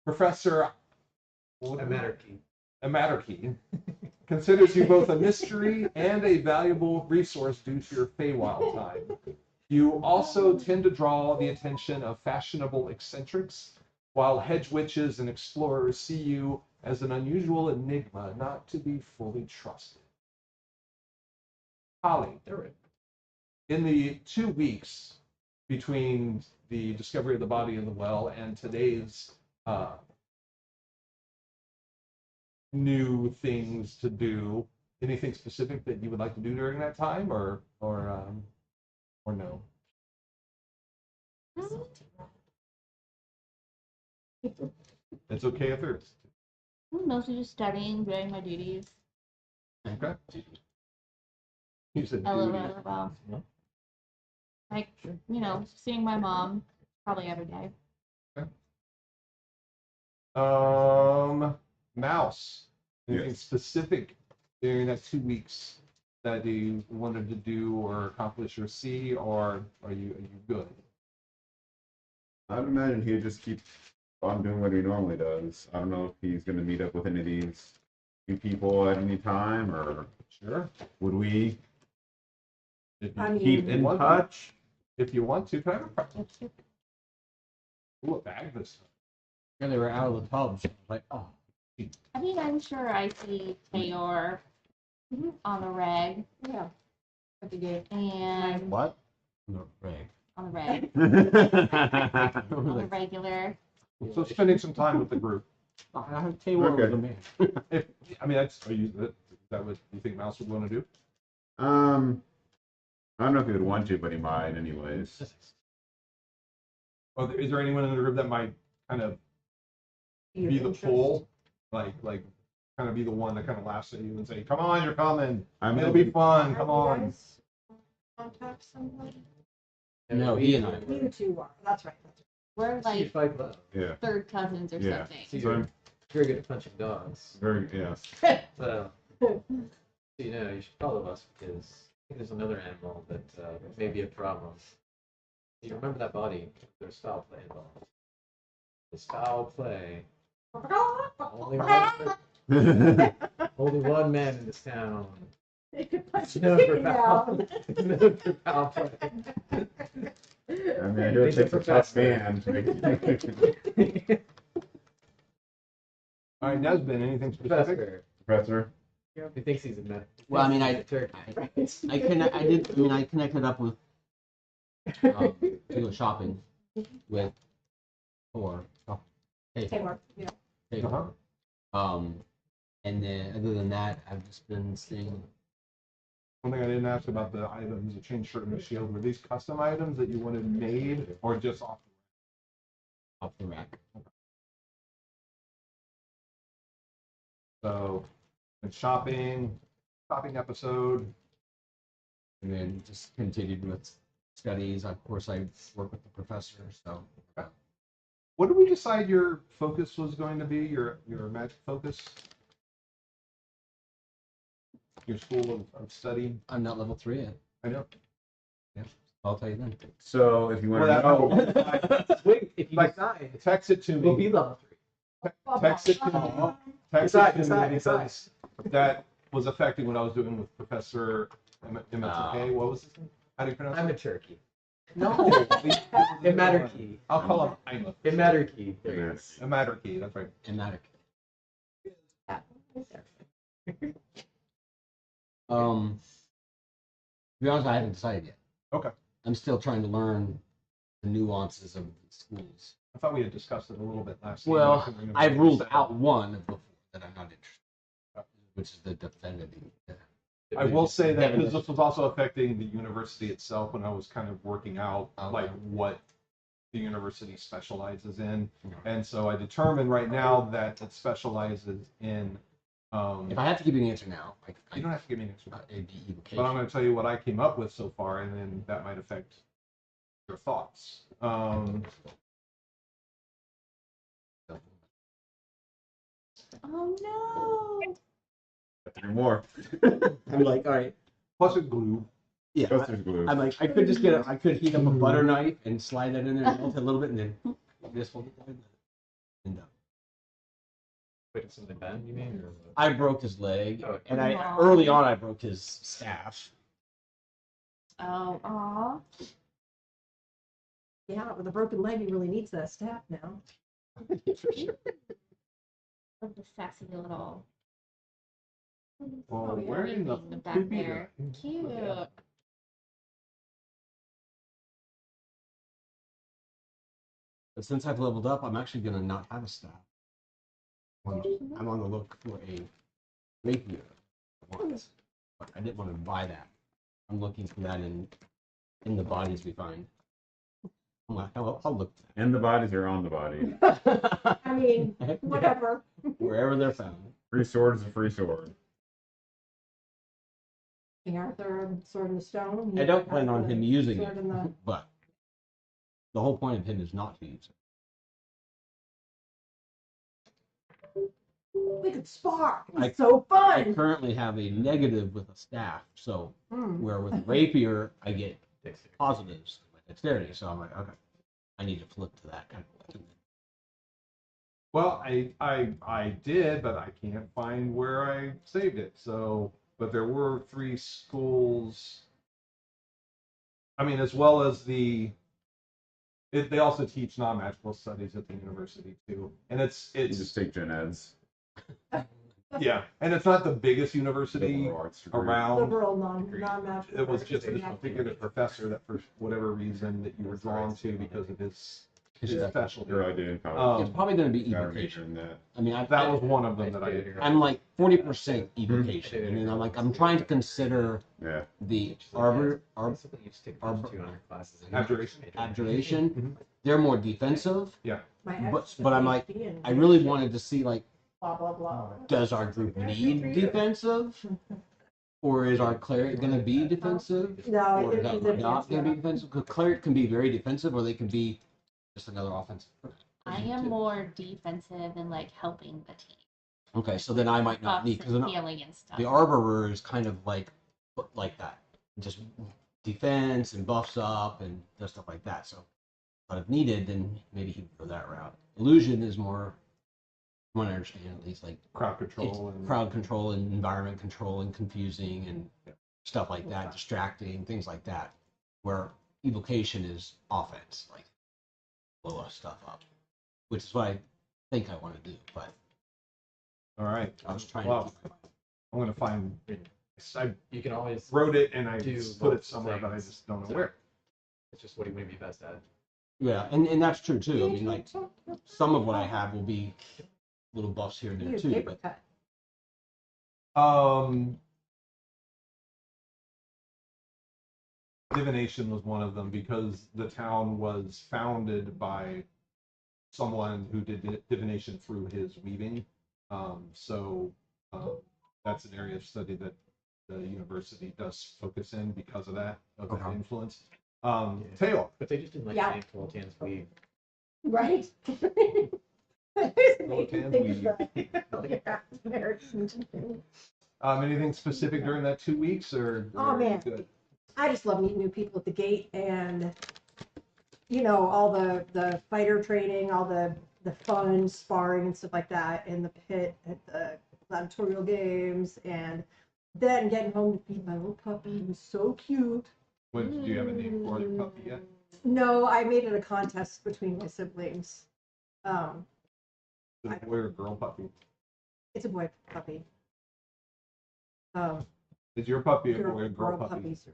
B: Professor Amaterkey considers you both a mystery and a valuable resource due to your Feywild time. You also tend to draw the attention of fashionable eccentrics, while hedge witches and explorers see you as an unusual enigma not to be fully trusted. Holly, in the 2 weeks between the discovery of the body in the well and today's new things to do, anything specific that you would like to do during that time, or no? It's okay if there's.
H: Mostly just studying, doing my duties.
B: Okay. You said
H: I live
B: duties.
H: out well.
B: Yeah.
H: Like, seeing my mom probably every day.
B: Mouse. Anything
F: Yes.
B: specific during that 2 weeks that you wanted to do or accomplish or see, or are you good?
F: I'd imagine he'd just keep on doing what he normally does. I don't know if he's going to meet up with any of these new people at any time, or
B: Sure.
F: would we
B: If you,
D: I mean,
F: keep in
B: want to.
F: touch?
B: if you want to, can I have a bag this time?
E: Yeah, they were out of the pubs. Like, oh,
H: I mean, I'm sure I see Tayor on the reg
D: Yeah. At the gate.
H: and
E: what? No, right.
H: on the reg, on the
E: Like,
H: regular.
B: So spending some time with the group.
E: I'll tell you what
F: Okay.
E: was a man.
B: Is that what you think Mouse would want to do?
F: I don't know if he would want to, but he might anyways.
B: Or is there anyone in the group that might kind of be the pull, like kind of be the one that kind of laughs at you and say, "Come on, you're coming. It'll be fun. Come on."
D: Contact somebody?
E: No, he and I.
D: You two are. That's right. That's right.
H: We're
C: So you
H: like
C: fight love.
F: Yeah,
H: third cousins or
F: Yeah.
H: something.
C: So
F: So
C: you're
F: I'm
C: very good at punching dogs.
F: very, yeah.
C: So, you should follow us because There's another animal that may be a problem. You remember that body? There's foul play involved. There's foul play. Only one man in this town.
D: They could punch a
C: Known for
D: chicken
C: foul-
D: down.
C: known for foul play.
F: I mean, I know it takes a tough man to make
B: All right, Nesbin, anything specific?
C: Professor.
F: Professor.
C: He thinks he's a man.
E: Well, I mean, I
C: Turkey.
E: I connected up with to go shopping with Thor. Oh, hey,
D: Taylor, yeah.
E: hey. And then other than that, I've just been seeing.
B: One thing I didn't ask about the items you changed shirt and the shield. Were these custom items that you wanted made or just off?
E: Off the rack.
B: So, and shopping episode.
E: And then just continued with studies. Of course, I work with the professor, so.
B: What did we decide your focus was going to be? Your magic focus? Your school of study?
E: I'm not level 3 yet.
B: I know.
E: Yeah, I'll tell you then.
F: So if you want
B: Well,
F: to know,
C: Wait, if you
B: Like-
C: decide,
B: Text it to
C: we'll be
B: me.
C: level 3.
B: Text it to me. Text it to me
C: Decide.
B: because that was affecting what I was doing with Professor Imatuke. What was his name? How do you pronounce
C: I'm
B: it?
C: a turkey.
B: No.
C: Imaturkey.
B: I'll call him Ima.
C: Imaturkey. There you go.
F: yes.
B: Imaturkey, that's right.
E: Ematic.
D: Yeah.
E: To be honest, I haven't decided yet.
B: Okay.
E: I'm still trying to learn the nuances of the schools.
B: I thought we had discussed it a little bit last time.
E: Well,
B: couldn't remember
E: I
B: what you
E: ruled
B: said.
E: out one of the four that I'm not interested in, which is the defending.
B: I will say that
E: Devin
B: because this was also affecting the university itself when I was kind of working out
E: Okay.
B: like what the university specializes in.
E: Okay.
B: And so I determined right now that it specializes in
E: If I have to give you an answer now,
B: you don't have to give me an answer.
E: it'd be evocation.
B: But I'm going to tell you what I came up with so far, and then that might affect your thoughts.
H: Oh no!
F: 3 more.
E: I'm like, all right.
B: Plus a glue.
E: Yeah.
F: Plus there's glue.
E: I'm like, I could just I could heat up a butter knife and slide that in there and melt it a little bit, and then this will get there. And done.
C: Wait, something bad, you mean? Or what?
E: I broke his leg,
C: Oh,
E: and I
H: Aw.
E: early on I broke his staff.
H: Oh, aw.
D: Yeah, with a broken leg, he really needs that staff now.
E: For sure.
H: Love the sassy little
B: Well,
D: Oh, yeah.
B: where in the
H: thing back
B: poopy
H: there. Cute.
E: But since I've leveled up, I'm actually gonna not have a staff. I'm on the look for a rapier. But I didn't want to buy that. I'm looking for that in the bodies we find. I'm like, I'll look
F: And the bodies are on the body.
E: for that.
D: I mean, whatever.
E: Wherever they're found.
F: Free sword is a free sword.
D: King Arthur, Sword in the Stone.
E: I don't plan on him using
D: Sword in the-
E: it, but the whole point of him is not to use it.
D: We could spar. It was
E: I-
D: so
E: I
D: fun.
E: currently have a negative with a staff, so
D: Hmm.
E: where with a rapier I get
C: Dexterity.
E: positives with dexterity. So I'm like, okay, I need to flip to that kind of weapon.
B: Well, I did, but I can't find where I saved it. So, but there were 3 schools. I mean, as well as they also teach non-magical studies at the university too, and
F: You just
B: it's
F: take gen eds.
B: yeah, and it's not the biggest university
F: Liberal arts degree.
B: around.
D: Liberal, non-magical.
B: It was just this particular professor that, for whatever reason, that you were drawn to because of his specialty.
F: Your idea in college.
E: It's probably going to be
F: Got a major
E: evocation.
F: in that.
E: I mean,
B: That was one of them that I did.
E: I'm like 40% evocation, and then I'm trying to consider
F: Yeah.
E: the
C: Basically, you just take
E: arbor-
C: 200 classes. in
B: Abjuration.
E: abjuration.
B: Mhm.
E: They're more defensive,
D: My ex
E: but I'm like,
D: PhD in
E: I really wanted to see like,
D: blah blah blah.
E: does our group need defensive, or is our cleric going to be defensive,
D: No,
E: or is
D: it
E: that
D: is
E: not going to be defensive? Because cleric can be very defensive, or they can be just another offensive.
H: I am more defensive and like helping the team.
E: Okay, so then I might not
H: Buffs
E: need, because
H: and healing and stuff.
E: the arborer is kind of like that. just defense and buffs up and does stuff like that. So, but if needed, then maybe he would go that route. Illusion is more, from what I understand, at least like
B: Crowd control and
E: crowd control and environment control and confusing and stuff like that, distracting, things like that. Where evocation is offense, like blow stuff up, which is what I think I want to do. But
B: all right.
E: I was trying
B: Well,
E: to keep
B: I'm gonna find. I
C: You can always
B: wrote it and I
C: do
B: just put it
C: multiple
B: somewhere, but I
C: things.
B: just don't know
C: So-
B: where.
C: It's just what he would be best at.
E: yeah, and that's true too. I mean, like some of what I have will be little buffs here and
D: You
E: there
D: use
E: too.
D: paper
E: But
D: cut.
B: Divination was one of them because the town was founded by someone who did divination through his weaving. So that's an area of study that the university does focus in because of that
E: Okay.
B: influence. Taylor,
C: But they just didn't like
D: Yeah.
C: name Toltan's weave.
D: Right?
B: Rotan's weave.
D: Yeah, very interesting.
B: Anything specific during that 2 weeks or
D: Oh, man.
B: good?
D: I just love meeting new people at the gate and, you know, all the fighter training, all the fun sparring and stuff like that in the pit at the gladiatorial games, and then getting home to feed my little puppy who's so cute.
B: What, do you have a name for your puppy yet?
D: No, I made it a contest between my siblings.
B: Is it a boy or girl puppy?
D: It's a boy puppy.
B: Is your puppy a boy or girl puppy?
D: puppies.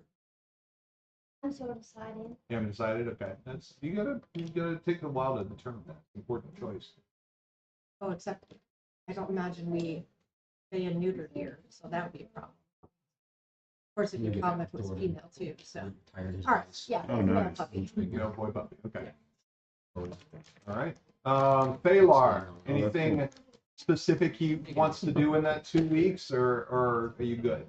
I: I'm so excited.
B: You haven't decided? Okay. That's you gotta take a while to determine that. Important choice.
D: Oh, except I don't imagine we spay and neuter here, so that would be a problem. Of course, if
E: Maybe
D: you come,
E: that
D: it was
E: door.
D: female too, so.
E: tired as
D: All right,
E: ice.
D: yeah.
F: Oh,
D: male
F: nice.
D: puppy.
B: You know, boy puppy. Okay. All right. Thalar, anything specific he wants to do in that 2 weeks, or are you good?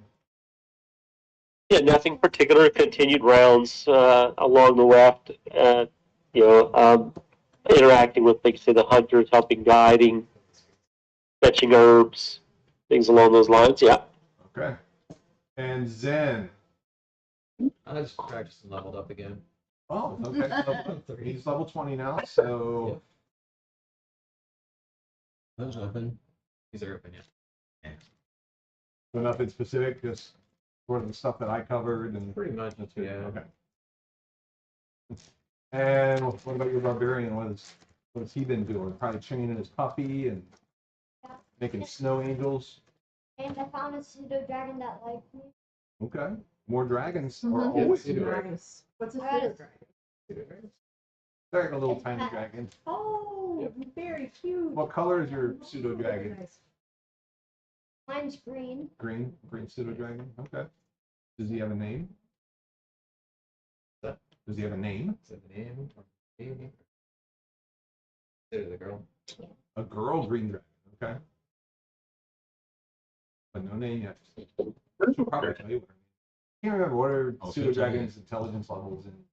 G: Yeah, nothing particular. Continued rounds along the left. Interacting with, like you say, the hunters, helping guiding, fetching herbs, things along those lines. Yeah.
B: Okay. And Zen.
C: I just practiced and leveled up again.
B: Oh, okay. He's level 20 now, so
E: Those open.
C: These are open, yeah.
B: nothing specific, just sort of the stuff that I covered and
C: Pretty much,
B: that's good.
C: yeah.
B: Okay. And what about your barbarian? What has he been doing? Probably training his puppy and
I: Yeah.
B: making snow angels.
I: And I found a pseudo dragon that liked me.
B: Okay. More dragons are
D: Mhm.
B: always
C: Pseudo
B: good.
D: Nice. What's a
I: Alright.
D: pseudo dragon?
B: They're like a little
I: It's
B: tiny
I: pet.
B: dragon.
D: Oh, very cute.
B: What color is your pseudo dragon?
D: Nice.
I: Mine's green.
B: Green pseudo dragon. Okay. Does he have a name?
C: What?
B: Does he have a name?
C: Is that the name? Or baby? Consider the girl.
B: A girl green dragon. Okay. But no name yet. She'll probably tell you what her name is. I can't remember what are
E: Oh,
B: pseudo
E: 15.
B: dragon's intelligence levels in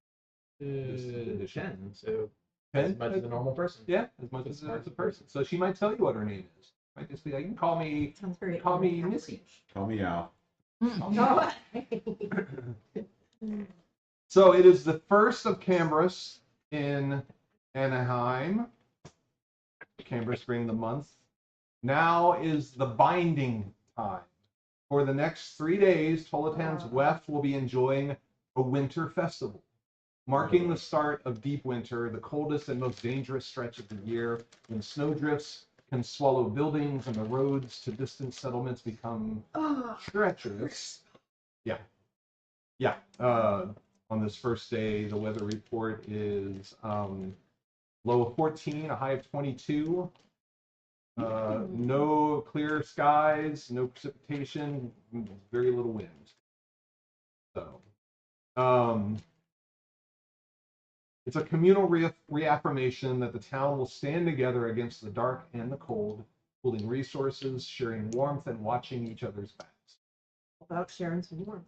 B: edition.
C: 10, so
B: 10?
C: as much as a normal person.
B: Yeah, as much as a person. So she might tell you what her name is. Might just be like, you can call me
D: Sounds very.
B: Call me Missy.
F: Call me out.
D: Oh.
B: So it is the first of Cambris in Anaheim. Cambris being the month. Now is the binding time. For the next 3 days, Tolatan's Weft will be enjoying a winter festival, marking the start of deep winter, the coldest and most dangerous stretch of the year, when snowdrifts can swallow buildings and the roads to distant settlements become
D: Oh,
B: treacherous. Yeah. On this first day, the weather report is low of 14, a high of 22. No clear skies, no precipitation, very little wind. So, it's a communal reaffirmation that the town will stand together against the dark and the cold, pooling resources, sharing warmth, and watching each other's backs.
D: about sharing some warmth.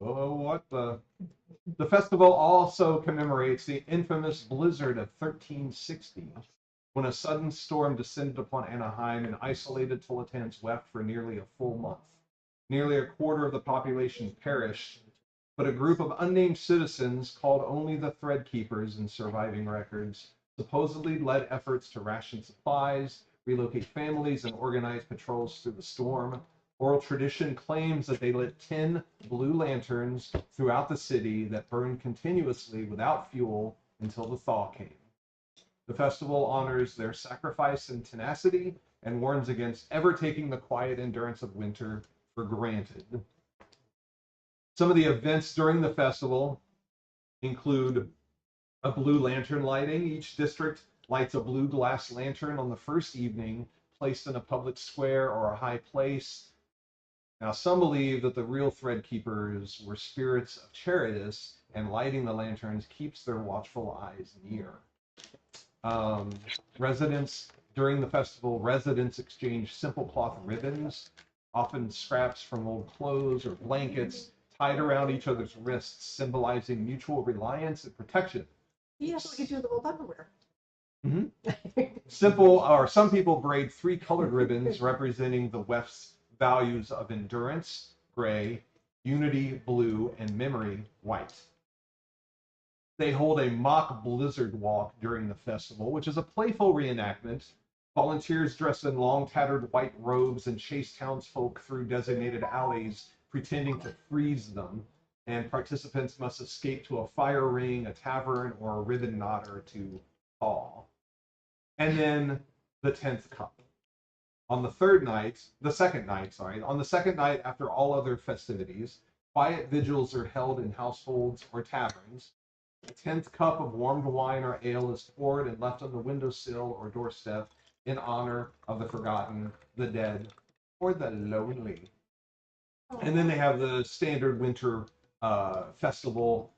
B: Oh, what the festival also commemorates the infamous blizzard of 1360, when a sudden storm descended upon Anaheim and isolated Tolatan's Weft for nearly a full month. Nearly a quarter of the population perished, but a group of unnamed citizens called only the Threadkeepers in surviving records supposedly led efforts to ration supplies, relocate families, and organize patrols through the storm. Oral tradition claims that they lit 10 blue lanterns throughout the city that burned continuously without fuel until the thaw came. The festival honors their sacrifice and tenacity and warns against ever taking the quiet endurance of winter for granted. Some of the events during the festival include a blue lantern lighting. Each district lights a blue glass lantern on the first evening, placed in a public square or a high place. Now, some believe that the real Threadkeepers were spirits of Charybdis, and lighting the lanterns keeps their watchful eyes near. During the festival, residents exchange simple cloth ribbons, often scraps from old clothes or blankets, tied around each other's wrists, symbolizing mutual reliance and protection.
D: Yeah, that's what you do with old underwear.
B: Some people braid 3 colored ribbons representing the West's values of endurance, gray, unity, blue, and memory, white. They hold a mock blizzard walk during the festival, which is a playful reenactment. Volunteers dress in long, tattered white robes and chase townsfolk through designated alleys, pretending to freeze them, and participants must escape to a fire ring, a tavern, or a ribbon knotter to thaw. And then the 10th cup. On the second night after all other festivities, quiet vigils are held in households or taverns. The 10th cup of warmed wine or ale is poured and left on the windowsill or doorstep in honor of the forgotten, the dead, or the lonely. And then they have the standard winter festival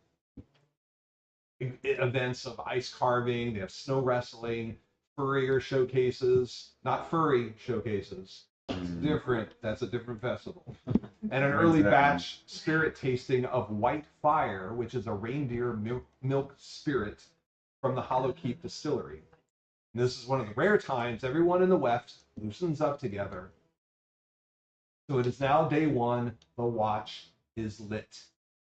B: events of ice carving. They have snow wrestling, furrier showcases, not furry showcases. It's different. That's a different festival. And an early batch spirit tasting of White Fire, which is a reindeer milk spirit from the Hollow Keep distillery. And this is one of the rare times everyone in the West loosens up together. So it is now day 1. The watch is lit.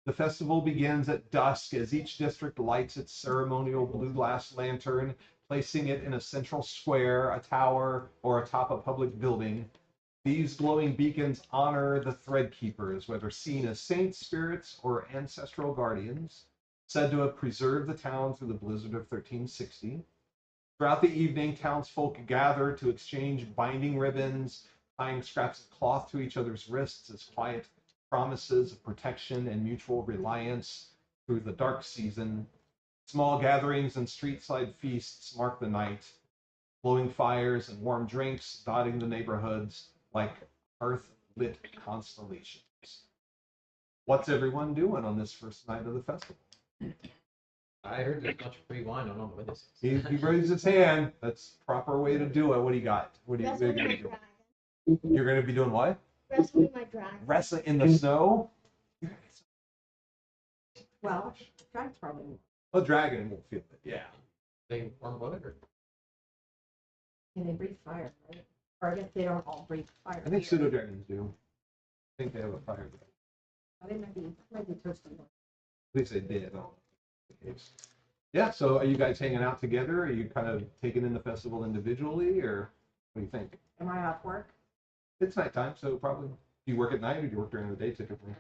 B: The festival begins at dusk as each district lights its ceremonial blue glass lantern, placing it in a central square, a tower, or atop a public building. These glowing beacons honor the Threadkeepers, whether seen as saints, spirits, or ancestral guardians, said to have preserved the town through the blizzard of 1360. Throughout the evening, townsfolk gather to exchange binding ribbons, tying scraps of cloth to each other's wrists as quiet promises of protection and mutual reliance through the dark season. Small gatherings and street-side feasts mark the night, glowing fires and warm drinks dotting the neighborhoods like hearth-lit constellations. What's everyone doing on this first night of the festival?
C: I heard there's much free wine on all the windows.
B: He raises his hand. That's the proper way to do it. What do you got? What are you
I: Wrestling
B: going
I: my
B: to do?
I: dragon.
B: You're going to be doing what?
I: Wrestling my dragon.
B: Wrestling in the snow?
D: Well, dragons probably won't.
B: A dragon won't feel it. Yeah.
C: They warm blooded or
D: And they breathe fire, right? Or I guess they don't all breathe fire.
B: I think
D: here.
B: pseudo dragons do. I think they have a fire dragon.
D: They might be toasty.
B: At least they did. Yeah, so are you guys hanging out together? Are you kind of taking in the festival individually, or what do you think?
D: Am I off work?
B: It's nighttime, so probably. Do you work at night or do you work during the day typically?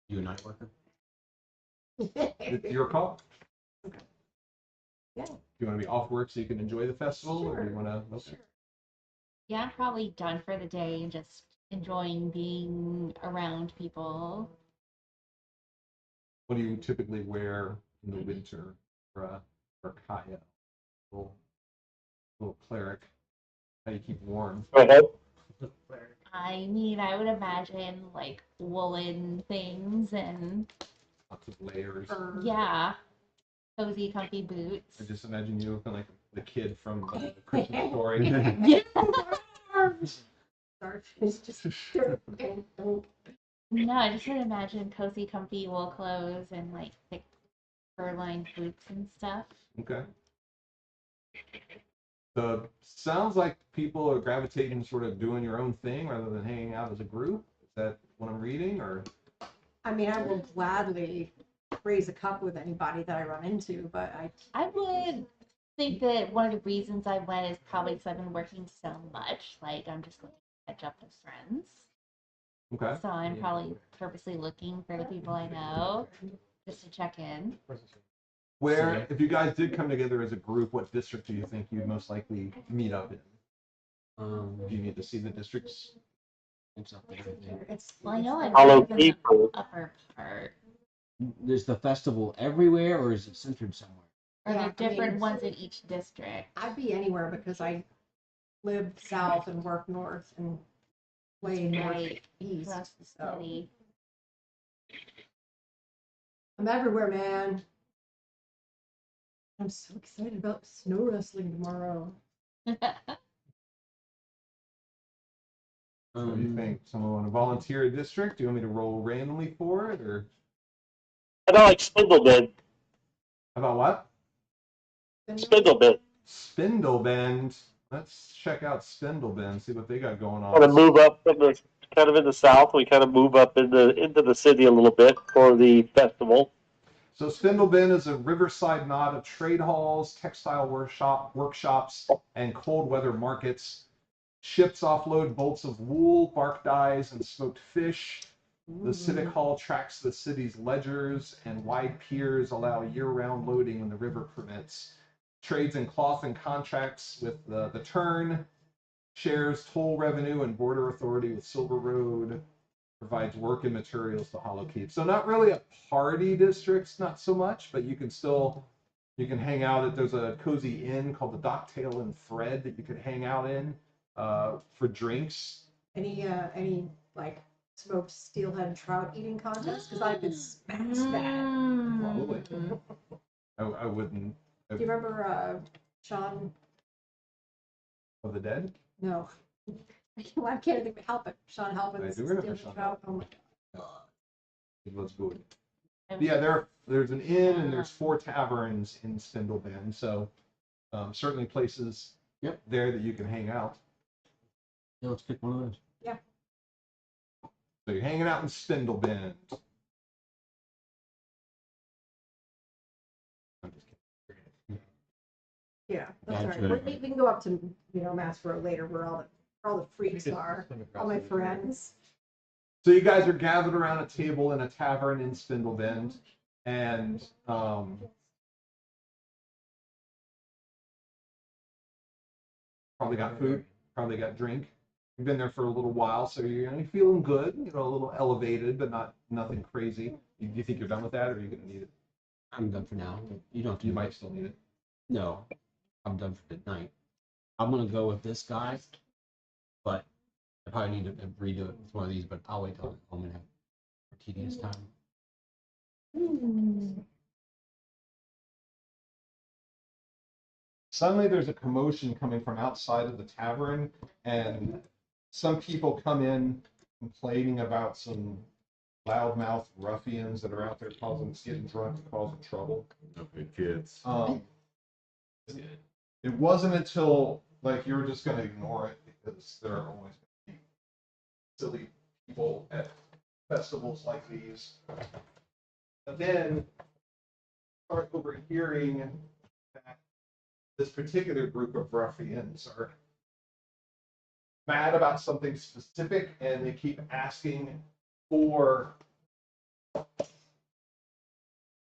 E: You a night worker?
B: It's your call.
D: Okay. Yeah.
B: Do you want to be off work so you can enjoy the festival, or do you want to? Okay.
H: Yeah, I'm probably done for the day and just enjoying being around people.
B: What do you typically wear in the winter for Kaya? Little cleric. How do you keep warm?
H: I mean, I would imagine like woolen things and
B: Lots of layers.
H: yeah, cozy, comfy boots.
B: I just imagine you looking like the kid from the Christmas Story.
H: Yeah.
D: It's just
H: No, I just would imagine cozy, comfy wool clothes and like thick fur-lined boots and stuff.
B: Okay. Sounds like people are gravitating sort of doing your own thing rather than hanging out as a group. Is that what I'm reading, or?
D: I mean, I will gladly raise a cup with anybody that I run into, but
H: I would think that one of the reasons I went is probably because I've been working so much. Like, I'm just looking to catch up with friends.
B: Okay.
H: So I'm probably purposely looking for the people I know just to check in.
B: Where, if you guys did come together as a group, what district do you think you'd most likely meet up in? Do you need to see the districts?
E: It's up there. I think.
D: it's
H: Well, I know I
G: Hollow
H: live in the
G: Keeper.
H: upper part.
E: Is the festival everywhere or is it centered somewhere?
H: Are
D: Yeah,
H: there
D: I mean,
H: different ones in each district?
D: I'd be anywhere because I live south and work north and way
H: Right
D: northeast.
H: across the
D: So
H: city.
D: I'm everywhere, man. I'm so excited about snow wrestling tomorrow.
B: What do you think? Someone want to volunteer a district? Do you want me to roll randomly for it, or
G: I like Spindlebend.
B: about what?
G: Spindlebend.
B: Spindlebend. Let's check out Spindlebend. See what they got going
G: Kind of
B: on.
G: move up from the kind of in the south. We kind of move up into the city a little bit for the festival.
B: So Spindlebend is a riverside knot of trade halls, textile workshops, and cold weather markets. Ships offload bolts of wool, bark dyes, and smoked fish. The Civic Hall tracks the city's ledgers, and wide piers allow year-round loading when the river permits. Trades in cloth and contracts with the Turn, shares toll revenue and border authority with Silver Road, provides work and materials to Hollow Keep. So not really a party district, not so much, but you can hang out there's a cozy inn called the Docktail and Thread that you could hang out in for drinks.
D: Any like smoked steelhead trout eating contest? Because I could smash that.
B: Probably. I wouldn't.
D: Do you remember Sean?
B: Of the Dead?
D: No. I can't think of help it. Sean
B: I
D: Helpin's
B: do remember
D: steelhead
B: Sean
D: trout. Oh my god.
B: It was good. Yeah, there's an inn and there's 4 taverns in Spindlebend, so certainly places there that you can hang out.
E: Yeah, let's pick one of those.
D: Yeah.
B: So you're hanging out in Spindlebend. I'm just kidding.
D: Yeah, that's all
E: Gotcha.
D: right. We can go up to Mass Road later where all the freaks are. All my friends.
B: So you guys are gathered around a table in a tavern in Spindlebend, and probably got food, probably got drink. You've been there for a little while, so you're feeling good. A little elevated, but nothing crazy. Do you think you're done with that, or are you going to need it?
E: I'm done for now. You don't have to.
B: You might still need it.
E: No, I'm done for the night. I'm gonna go with this guy, but I probably need to redo it with one of these. But I'll wait till I'm home and have a tedious time.
B: Suddenly there's a commotion coming from outside of the tavern, and some people come in complaining about some loudmouth ruffians that are out there getting drunk and causing trouble.
F: Okay, kids.
B: It wasn't until you were just going to ignore it because there are always going to be silly people at festivals like these. But then start overhearing that this particular group of ruffians are mad about something specific, and they keep asking for.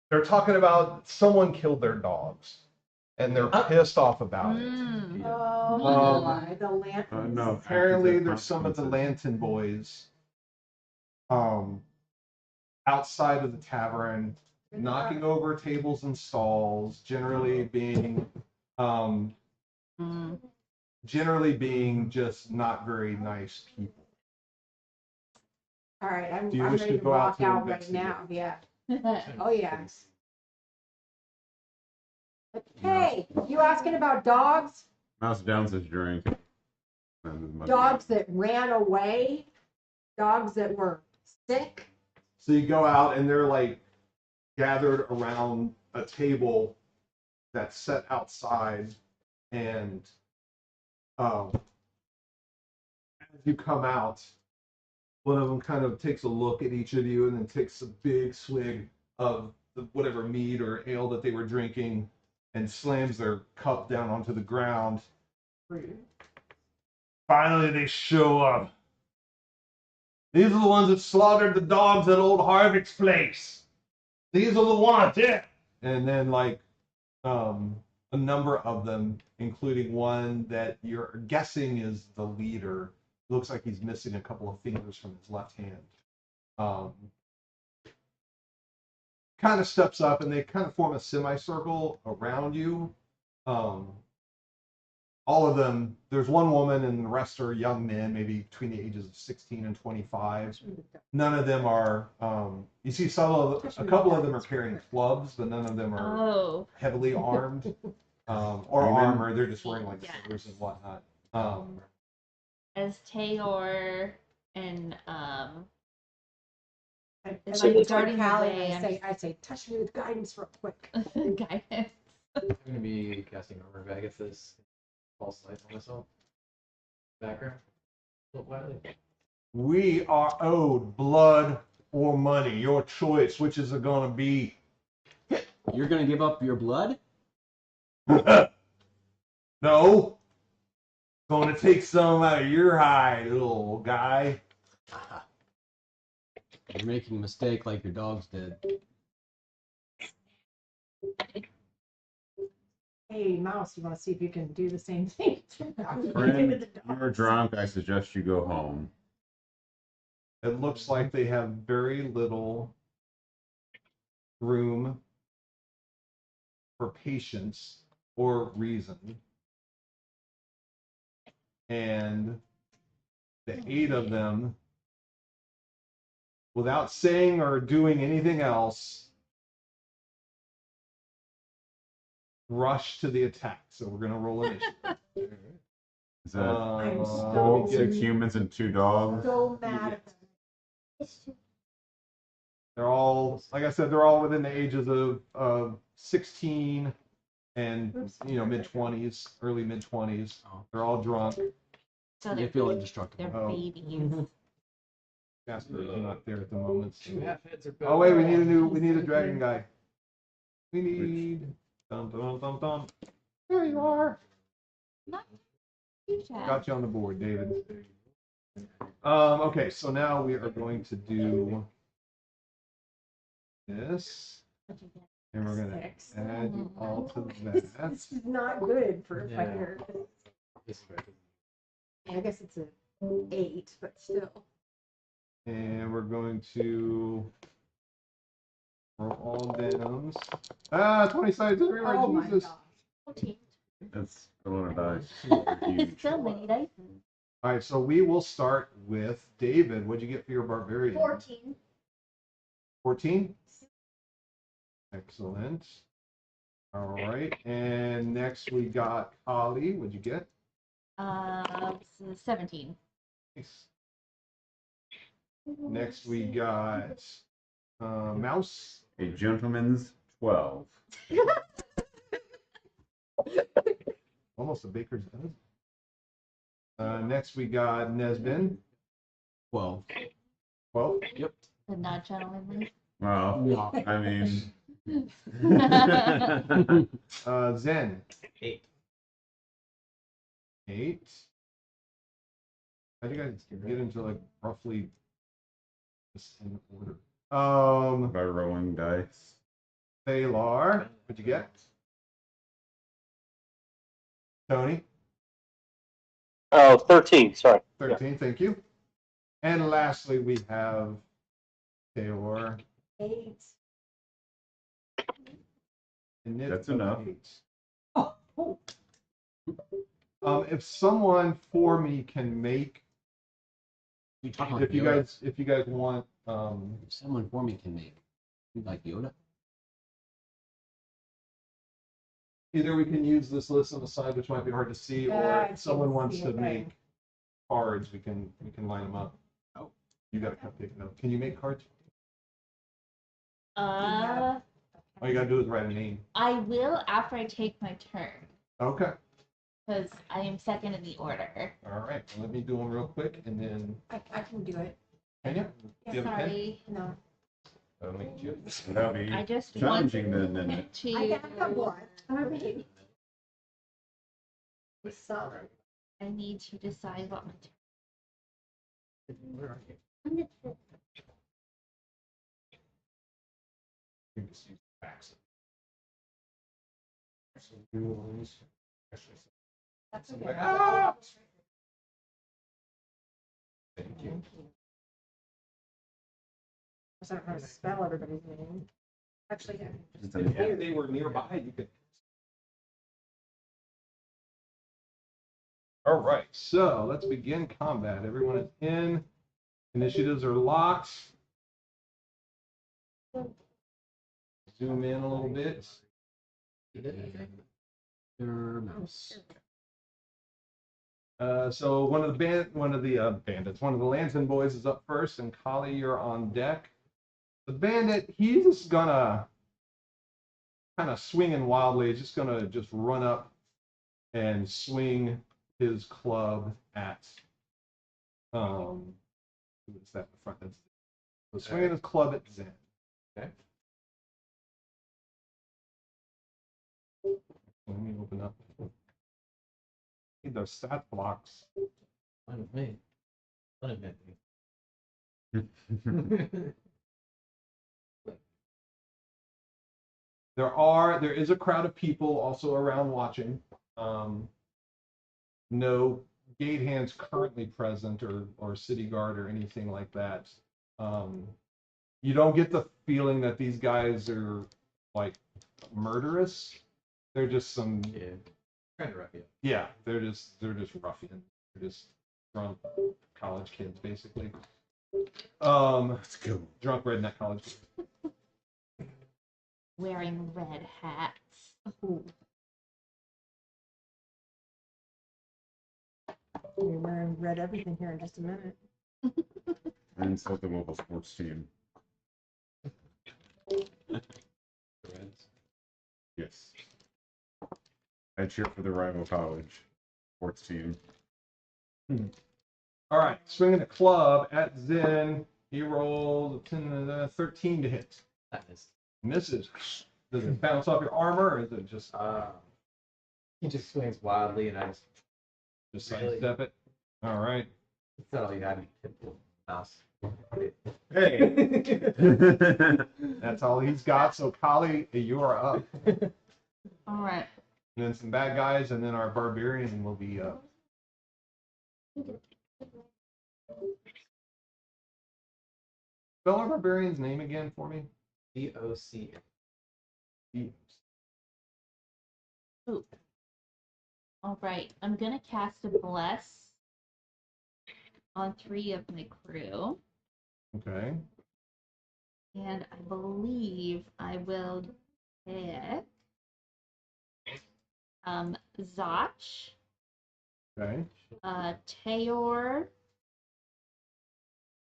B: They're talking about someone killed their dogs, and they're pissed off about it.
D: Oh, the lantern.
F: No,
B: Apparently,
F: actually,
B: there's some of the
F: consequences.
B: Lantern boys outside of the tavern, knocking over tables and stalls, generally being just not very nice people.
D: All right, I'm
B: Do you wish
D: ready
B: to
D: to
B: go out
D: walk
B: to
D: out right
B: investigate?
D: now. Yeah. Oh yeah. Hey, you asking about dogs?
F: Mouse downs his drink.
D: Dogs that ran away? Dogs that were sick?
B: So you go out, and they're gathered around a table that's set outside, and as you come out, One of them kind of takes a look at each of you and then takes a big swig of whatever mead or ale that they were drinking and slams their cup down onto the ground. Finally, they show up. These are the ones that slaughtered the dogs at old Harvick's place. These are the ones, yeah. And then, like, a number of them, including one that you're guessing is the leader. Looks like he's missing a couple of fingers from his left hand. Kind of steps up and they kind of form a semicircle around you. All of them, there's one woman and the rest are young men, maybe between the ages of 16 and 25. None of them are, you see a couple of them are carrying clubs, but none of them are heavily armed or armor. They're just wearing like swords and whatnot.
H: As Taylor and
D: And
H: It's
D: I
H: like
D: look toward
H: darting
D: Callie
H: away,
D: and I say, touch me with guidance real quick.
H: guidance.
C: I'm gonna be casting armor back at this false light on myself. Background.
B: We are owed blood or money. Your choice, which is it gonna be?
E: You're gonna give up your blood?
B: No. Gonna take some out of your hide, little guy.
E: You're making a mistake like your dogs did.
D: Hey, Mouse, you want to see if you can do the same thing?
F: Friend, you're drunk. I suggest you go home.
B: It looks like they have very little room for patience or reason. And the 8 of them, without saying or doing anything else, rush to the attack. So we're going to roll initiative.
F: Is that
D: I'm
F: all
D: so
F: 6 humans and 2 dogs?
D: so mad at them.
B: They're all, like I said, they're all within the ages of 16 and, mid-20s, early mid-20s. They're all drunk.
H: So
E: They
H: they're,
E: feel indestructible.
H: they're babies.
B: Casper is not there at the moment. So.
C: 2 half heads are
B: Oh wait, we need a dragon guy. We need dun dun dun dun. There you are.
H: Not too bad.
B: Got you on the board, David. Okay, so now we are going to do this, and we're gonna add you all to that.
D: This is not good for a
C: Yeah.
D: fighter. I guess it's a 8, but still.
B: And we're going to roll all downs. 20 sides everywhere,
D: Oh my
B: Jesus.
D: gosh.
F: That's a lot of dice. Super huge.
H: So many dice.
B: All right, so we will start with David. What'd you get for your barbarian?
I: 14.
B: 14? Excellent. All right, and next we got Kali. What'd you get?
H: 17.
B: Nice. Next we got Mouse.
F: A gentleman's 12.
B: Almost a baker's dozen. Next we got Nesbin.
E: 12.
B: 12.
E: Yep.
H: The not gentlemanly.
F: Well, I mean,
B: Zen.
C: 8.
B: 8. I think I get into like roughly this in order.
F: by rolling dice.
B: Thalar. What'd you get? Tony.
G: Oh, 13, sorry.
B: 13. Thank you. And lastly, we have Taylor.
D: 8.
B: And
F: That's enough.
B: 8.
D: Oh.
B: If someone for me can make,
E: You talk like
B: if you
E: Yoda.
B: guys want,
E: If someone for me can make. You like Yoda?
B: either we can use this list on the side, which might be hard to see,
D: Yeah,
B: or
D: I
B: if someone
D: can
B: wants
D: see
B: to
D: it,
B: make cards, we can line them up.
E: Oh.
B: You got a cupcake note. Can you make cards?
H: Uh,
B: All you gotta do is write a name.
H: I will after I take my turn
B: Okay.
H: because I am second in the order.
B: All right. Let me do them real quick, and then
D: I can do it.
B: Can you? Do you have a pen?
H: Sorry.
D: No.
B: Let me get you.
F: That'll be
H: I just
F: challenging
H: want
F: then. And
H: to.
D: I got one. I mean, we saw it.
H: I need to decide what my
C: Where are you?
B: You can just use the backs. Some new ones.
D: That's
B: Like,
D: okay.
B: ah! Thank you.
D: I don't know how to spell everybody's name. Actually, yeah.
B: If they were nearby, you could. All right, so let's begin combat. Everyone is in. Initiatives are locked. Zoom in a little bit.
E: Your mouse.
B: So one of the bandits, one of the Lantern boys is up first, and Kali, you're on deck. The bandit, he's just gonna kind of swinging wildly. He's just gonna run up and swing his club at who is that in the front? That's so swinging his club at Zen.
C: Okay.
B: Let me open up. Need those stat blocks.
C: Fine with me. Fine with me.
B: There is a crowd of people also around watching. No gate hands currently present or city guard or anything like that. You don't get the feeling that these guys are like murderous. They're just some
C: Yeah. Kind of rough, yeah.
B: yeah, they're just ruffians. They're just drunk college kids basically.
F: let's go.
B: Drunk redneck college kids.
H: wearing red hats. Ooh.
D: You're wearing red everything here in just a minute.
F: And so the mobile sports team.
C: Reds.
F: Yes. I cheer for the rival college sports team.
B: All right, swinging the club at Zen. He rolled 13 to hit.
C: That is.
B: Misses. Does it bounce off your armor, or is it just
C: He just swings wildly, and I just really?
B: sidestep it? All right.
C: That's not all you had. Mouse.
F: Hey.
B: That's all he's got. So Kali, you are up.
H: All right.
B: And then some bad guys, and then our barbarian will be up. Spell our barbarian's name again for me.
C: DOC.
H: Ooh. All right. I'm gonna cast a bless on 3 of my crew,
B: Okay.
H: and I believe I will pick Zach,
B: Okay.
H: Tayor,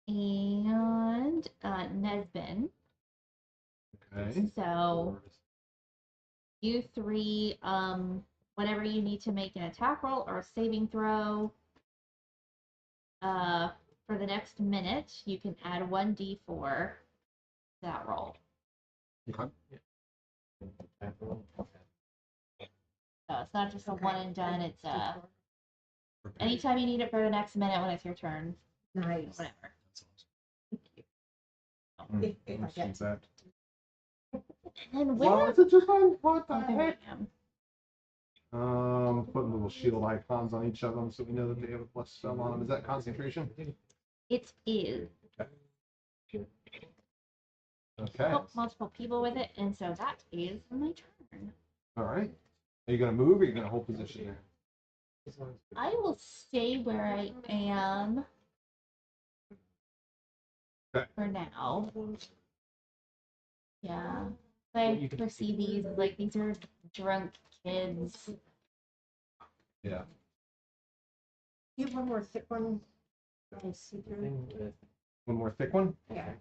H: and Nesbin.
B: Okay.
H: So you 3, whenever you need to make an attack roll or a saving throw, for the next minute, you can add 1d4 to that roll.
B: Okay.
H: So it's not just a one and done. It's anytime you need it for the next minute when it's your turn,
D: Nice.
H: whatever.
D: If I get
B: that.
H: And
B: Well,
H: where
B: is it just on what the
H: there I
B: heck?
H: am.
B: Putting little shield icons on each of them so we know that they have a plus spell on them. Is that concentration?
H: It is.
B: Okay.
H: Oh, multiple people with it, and so that is my turn.
B: All right. Are you gonna move, or are you gonna hold position there?
H: I will stay where I am
B: Okay.
H: for now. Yeah. I perceive these as like these are drunk kids.
B: Yeah.
D: you have one more thick one. Let me see through.
C: Thing with
B: One more thick one.
D: Yeah.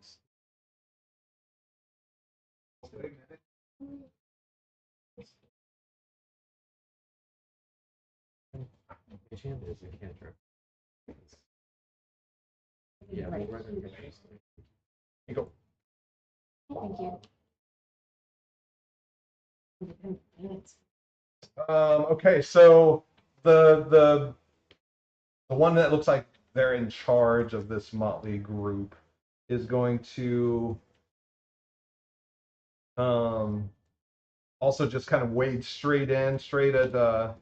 C: Enchant is a cantrip. Yeah,
D: Right.
C: we'll run it again.
B: You go.
D: Thank you. Independent payments.
B: Okay, so the one that looks like they're in charge of this motley group is going to also just kind of wade straight at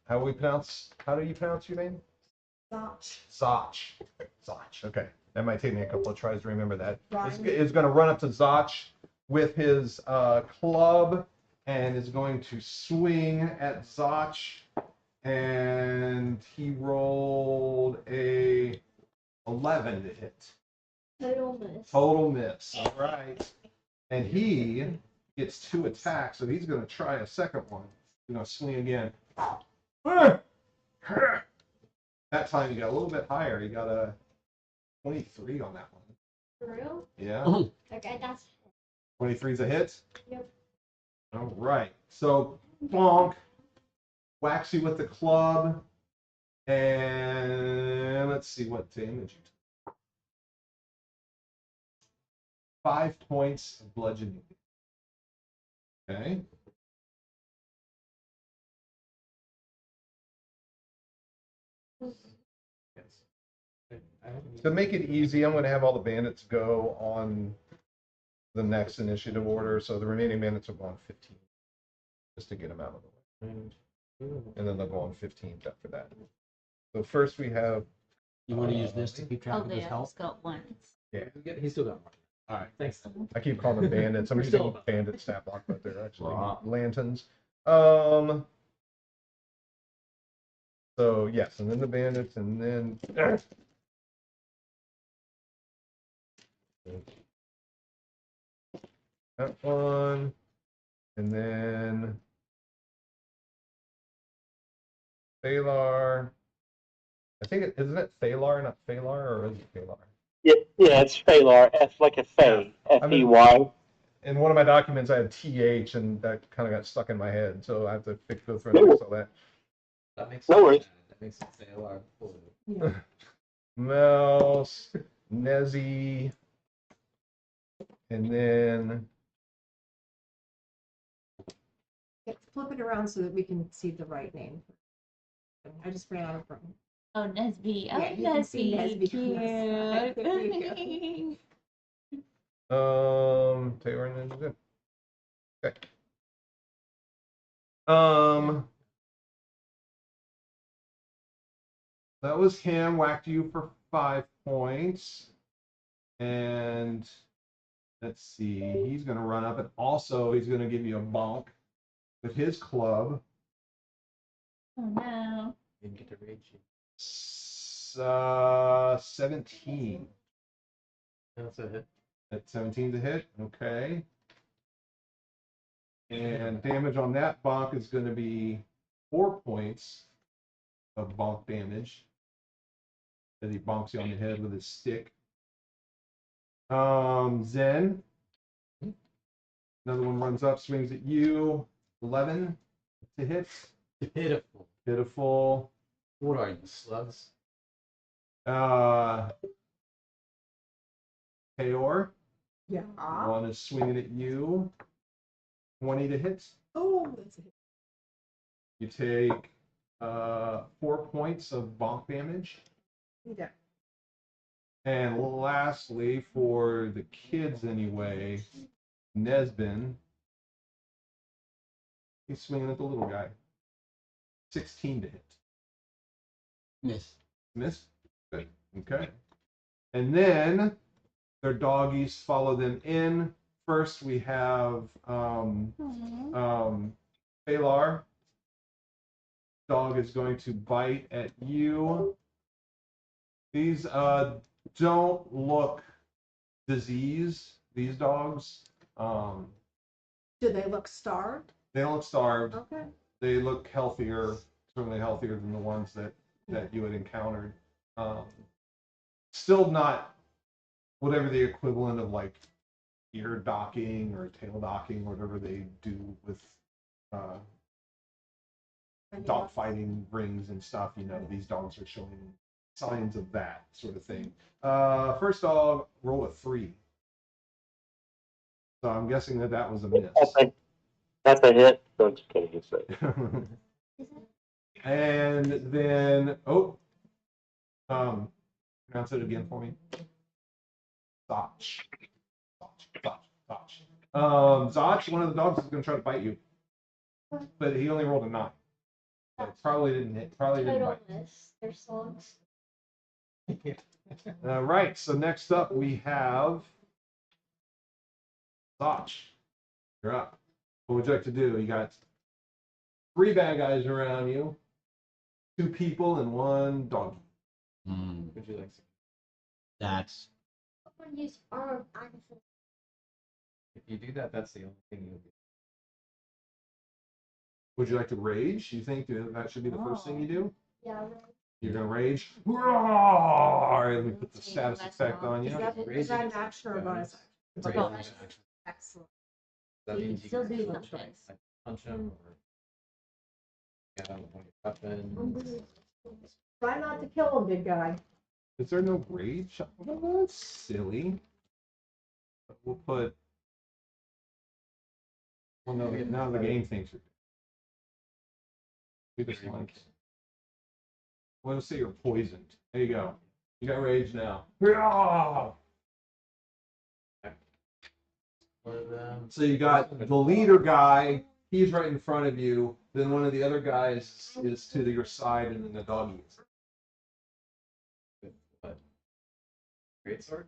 B: how do you pronounce your name? Zach. Okay. That might take me a couple of tries to remember that. Is going to run up to Zach with his club and is going to swing at Zach. And he rolled a 11 to hit. Total miss. All right. And he gets 2 attacks, so he's going to try a second one. He's going to swing again. That time he got a little bit higher. He got a 23 on that one.
I: For real?
B: Yeah.
I: Okay, that's
B: 23's a hit?
I: Yep.
B: All right. So, bonk. Whacks you with the club. And let's see what damage you took. 5 points of bludgeoning. Okay. To make it easy, I'm going to have all the bandits go on the next initiative order. So the remaining bandits will go on 15, just to get them out of the way. And then they'll go on 15th after that. So first we have.
E: You want to use this to keep track
H: Oh,
E: of
H: they
E: his health?
H: just got once.
B: Yeah,
C: He's still got one.
E: All right.
C: Thanks.
B: I keep calling them bandits. I'm
C: We're
B: using
C: still-
B: bandit stat block, but they're actually
E: Wow.
B: lanterns. So yes, and then the bandits, and then that one, and then Phalar. I think isn't it Phalar, not Phalar, or is it Phalar?
G: Yeah, it's Phalar. F like a Fey. F-E-Y.
B: In one of my documents, I had TH, and that kind of got stuck in my head, so I have to go through and fix all that.
C: That makes
G: No
C: sense.
G: worries.
C: That makes sense. They are full.
B: Mouse, Nezzy, and then
D: Yeah, flip it around so that we can see the right name. I just ran out of room.
H: Oh, Nesby. Oh,
D: Yeah, you can see
H: Nesby.
D: Nesby on the side. There you
H: Cute.
B: Taylor and then okay. That was him. Whacked you for 5 points, and let's see. He's going to run up, and also he's going to give you a bonk with his club.
H: Oh, no.
C: Didn't get to reach you.
B: 17.
C: That's a hit.
B: That 17's a hit. Okay. And damage on that bonk is going to be 4 points of bonk damage. As he bonks you on the head with his stick. Zen. Another one runs up, swings at you. 11 to hit.
C: Pitiful.
B: Pitiful.
C: What are you, slugs?
B: Peor.
D: Yeah.
B: One is swinging at you. 20 to hit.
D: Oh, that's a hit.
B: You take 4 points of bonk damage.
D: Yeah.
B: And lastly, for the kids anyway, Nesbin. He's swinging at the little guy. 16 to hit.
E: Miss.
B: Miss? Good. Okay. And then their doggies follow them in. First we have Phalar. Dog is going to bite at you. These don't look diseased, these dogs.
D: Do they look starved?
B: They don't look starved.
D: Okay.
B: They look healthier, certainly healthier than the ones that you had encountered. Still not whatever the equivalent of like ear docking or tail docking, whatever they do with dog fighting rings and stuff. You know, these dogs are showing signs of that sort of thing. First off, roll a 3. So I'm guessing that was a miss.
G: That's a hit. No, I'm just kidding. It's right.
B: And then, pronounce it again for me. Zoch. Zoch, one of the dogs is going to try to bite you, but he only rolled a 9. So it probably didn't hit. Probably didn't bite.
I: Their songs.
B: All right. So next up we have Zoch. You're up. What would you like to do? You got 3 bad guys around you, 2 people, and 1 doggy.
C: Would you like to?
E: That's
I: Someone use arm accent.
C: If you do that, that's the only thing you'll do.
B: Would you like to rage? You think that should be the first thing you do?
I: Yeah.
B: You're gonna rage. Roar! And we put the status effect on you.
D: Is that an action or a bonus?
C: It's a
H: Bonus.
C: bonus action.
D: Excellent.
C: That
H: You can
C: means you
H: still
C: can
H: do
C: punch
H: something.
C: him, punch him, or get out with one of your weapons.
D: Try not to kill him, big guy.
B: Is there no rage? Oh, that's silly. But we'll put. Well, no, now the game thinks you're. Do this one. Well, let's say you're poisoned. There you go. You got rage now. Roar!
C: One of them.
B: So you got the leader guy. He's right in front of you. Then one of the other guys is to your side, and then the doggy is.
C: With what? Greatsword?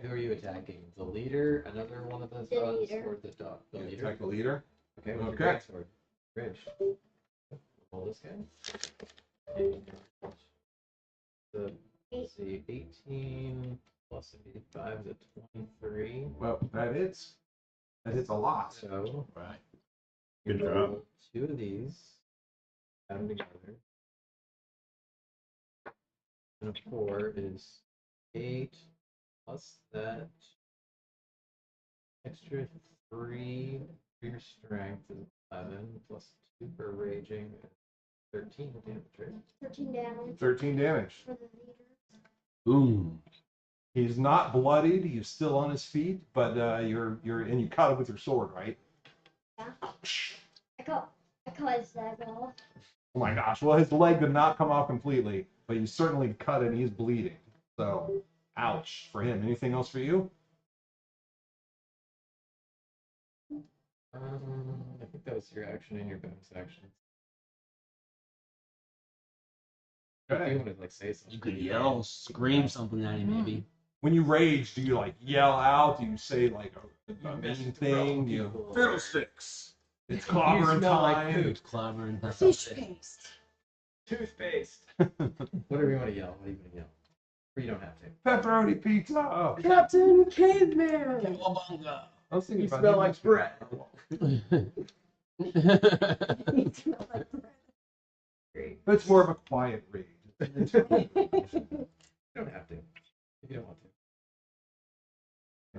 C: Who are you attacking? The leader, another one of those
I: The
C: dogs,
I: leader.
C: or the dog? The
B: You
C: leader?
B: attack the leader.
C: Okay, with
B: Okay.
C: your greatsword. Bridge. Roll this guy. The, let's see, 18 plus 85 is a 23.
B: Well, that hits. That hits a lot.
C: So,
E: right.
F: Good job.
C: roll 2 of these. Add them together. And a 4 is 8 plus that extra 3 for your strength is 11 plus 2 for raging. 13 damage, right?
I: 13 damage
B: 13 damage.
I: for the leader.
E: boom.
B: He's not bloodied. He's still on his feet, but you're and you cut him with your sword, right?
I: Yeah. I cut his leg off.
B: Oh my gosh. Well, his leg did not come off completely, but you certainly cut it and he's bleeding. So, ouch for him. Anything else for you?
C: I think that was your action and your bonus action. If you
B: Okay.
C: want to like say something,
E: You could yell, scream something at him, maybe.
B: When you rage, do you like yell out? Do you say like a mean thing? Do you fiddlesticks? It's clobbering
C: smell like
B: time.
C: poop.
E: Clever and that's
D: Fish
E: it.
D: paste.
C: Toothpaste. Whatever you want to yell. What do you want to yell? Or you don't have to.
B: Pepperoni pizza.
D: Captain Caveman.
E: Cowabunga.
B: I was thinking
C: You
B: about
C: smell
B: him
C: like
B: yesterday.
C: bread.
D: You smell like
C: Great.
B: It's more of a quiet rage.
C: You don't have to. If you don't want to.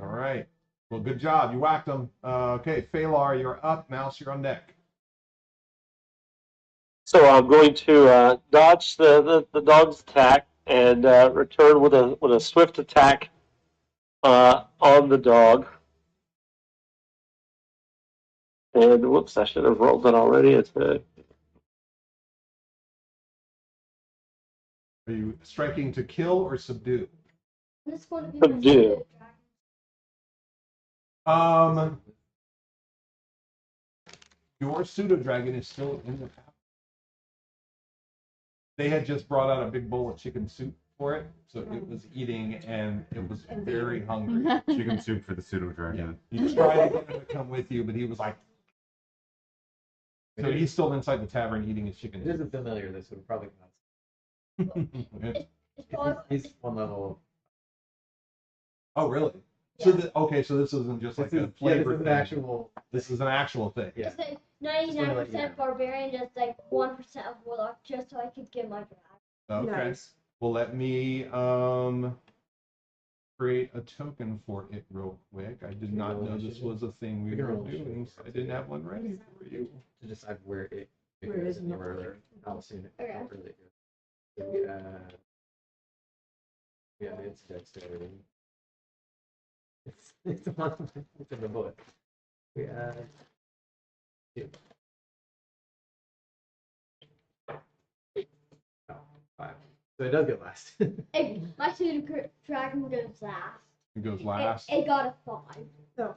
B: All right. Well, good job. You whacked him. Okay, Phalar, you're up. Mouse, you're on deck.
G: So I'm going to dodge the dog's attack and return with a swift attack on the dog. And whoops, I should have rolled that already. It's
B: Are you striking to kill or subdue?
I: This is going to be
G: Subdue.
I: my second dragon.
B: Your pseudo dragon is still in the house. They had just brought out a big bowl of chicken soup for it, so it was eating and it was very hungry.
F: Chicken soup for the pseudo dragon.
B: You tried to get him to come with you, but he was like, so he's still inside the tavern eating his chicken
C: It is a
B: soup.
C: familiar. This would probably
B: Okay.
I: It's probably,
C: He's one level.
B: Oh, really? So okay, so this isn't just like
C: This
B: a
C: is, yeah,
B: flavor
C: this is an
B: thing.
C: actual.
B: This is an actual thing.
C: Yeah.
I: it's like
C: Just wanna let you
I: 99%
C: know.
I: barbarian, just like 1% of warlock, just so I could get my dragon.
B: Okay.
D: Nice.
B: Well, let me create a token for it real quick. I did not
C: roll
B: know this
C: initiative?
B: was a thing we
C: We can
B: were
C: roll
B: doing.
C: initiative.
B: So I didn't have one ready for you.
C: To decide where it
D: Where it is in the
C: anywhere
D: order.
C: How soon it
I: Okay.
C: how early it goes. So we add Yeah, it's dexterity. It's it's in the book. We add 2. Oh, 5. So it does get last.
I: My pseudo dragon goes last.
B: It goes last.
I: It got a 5.
D: So,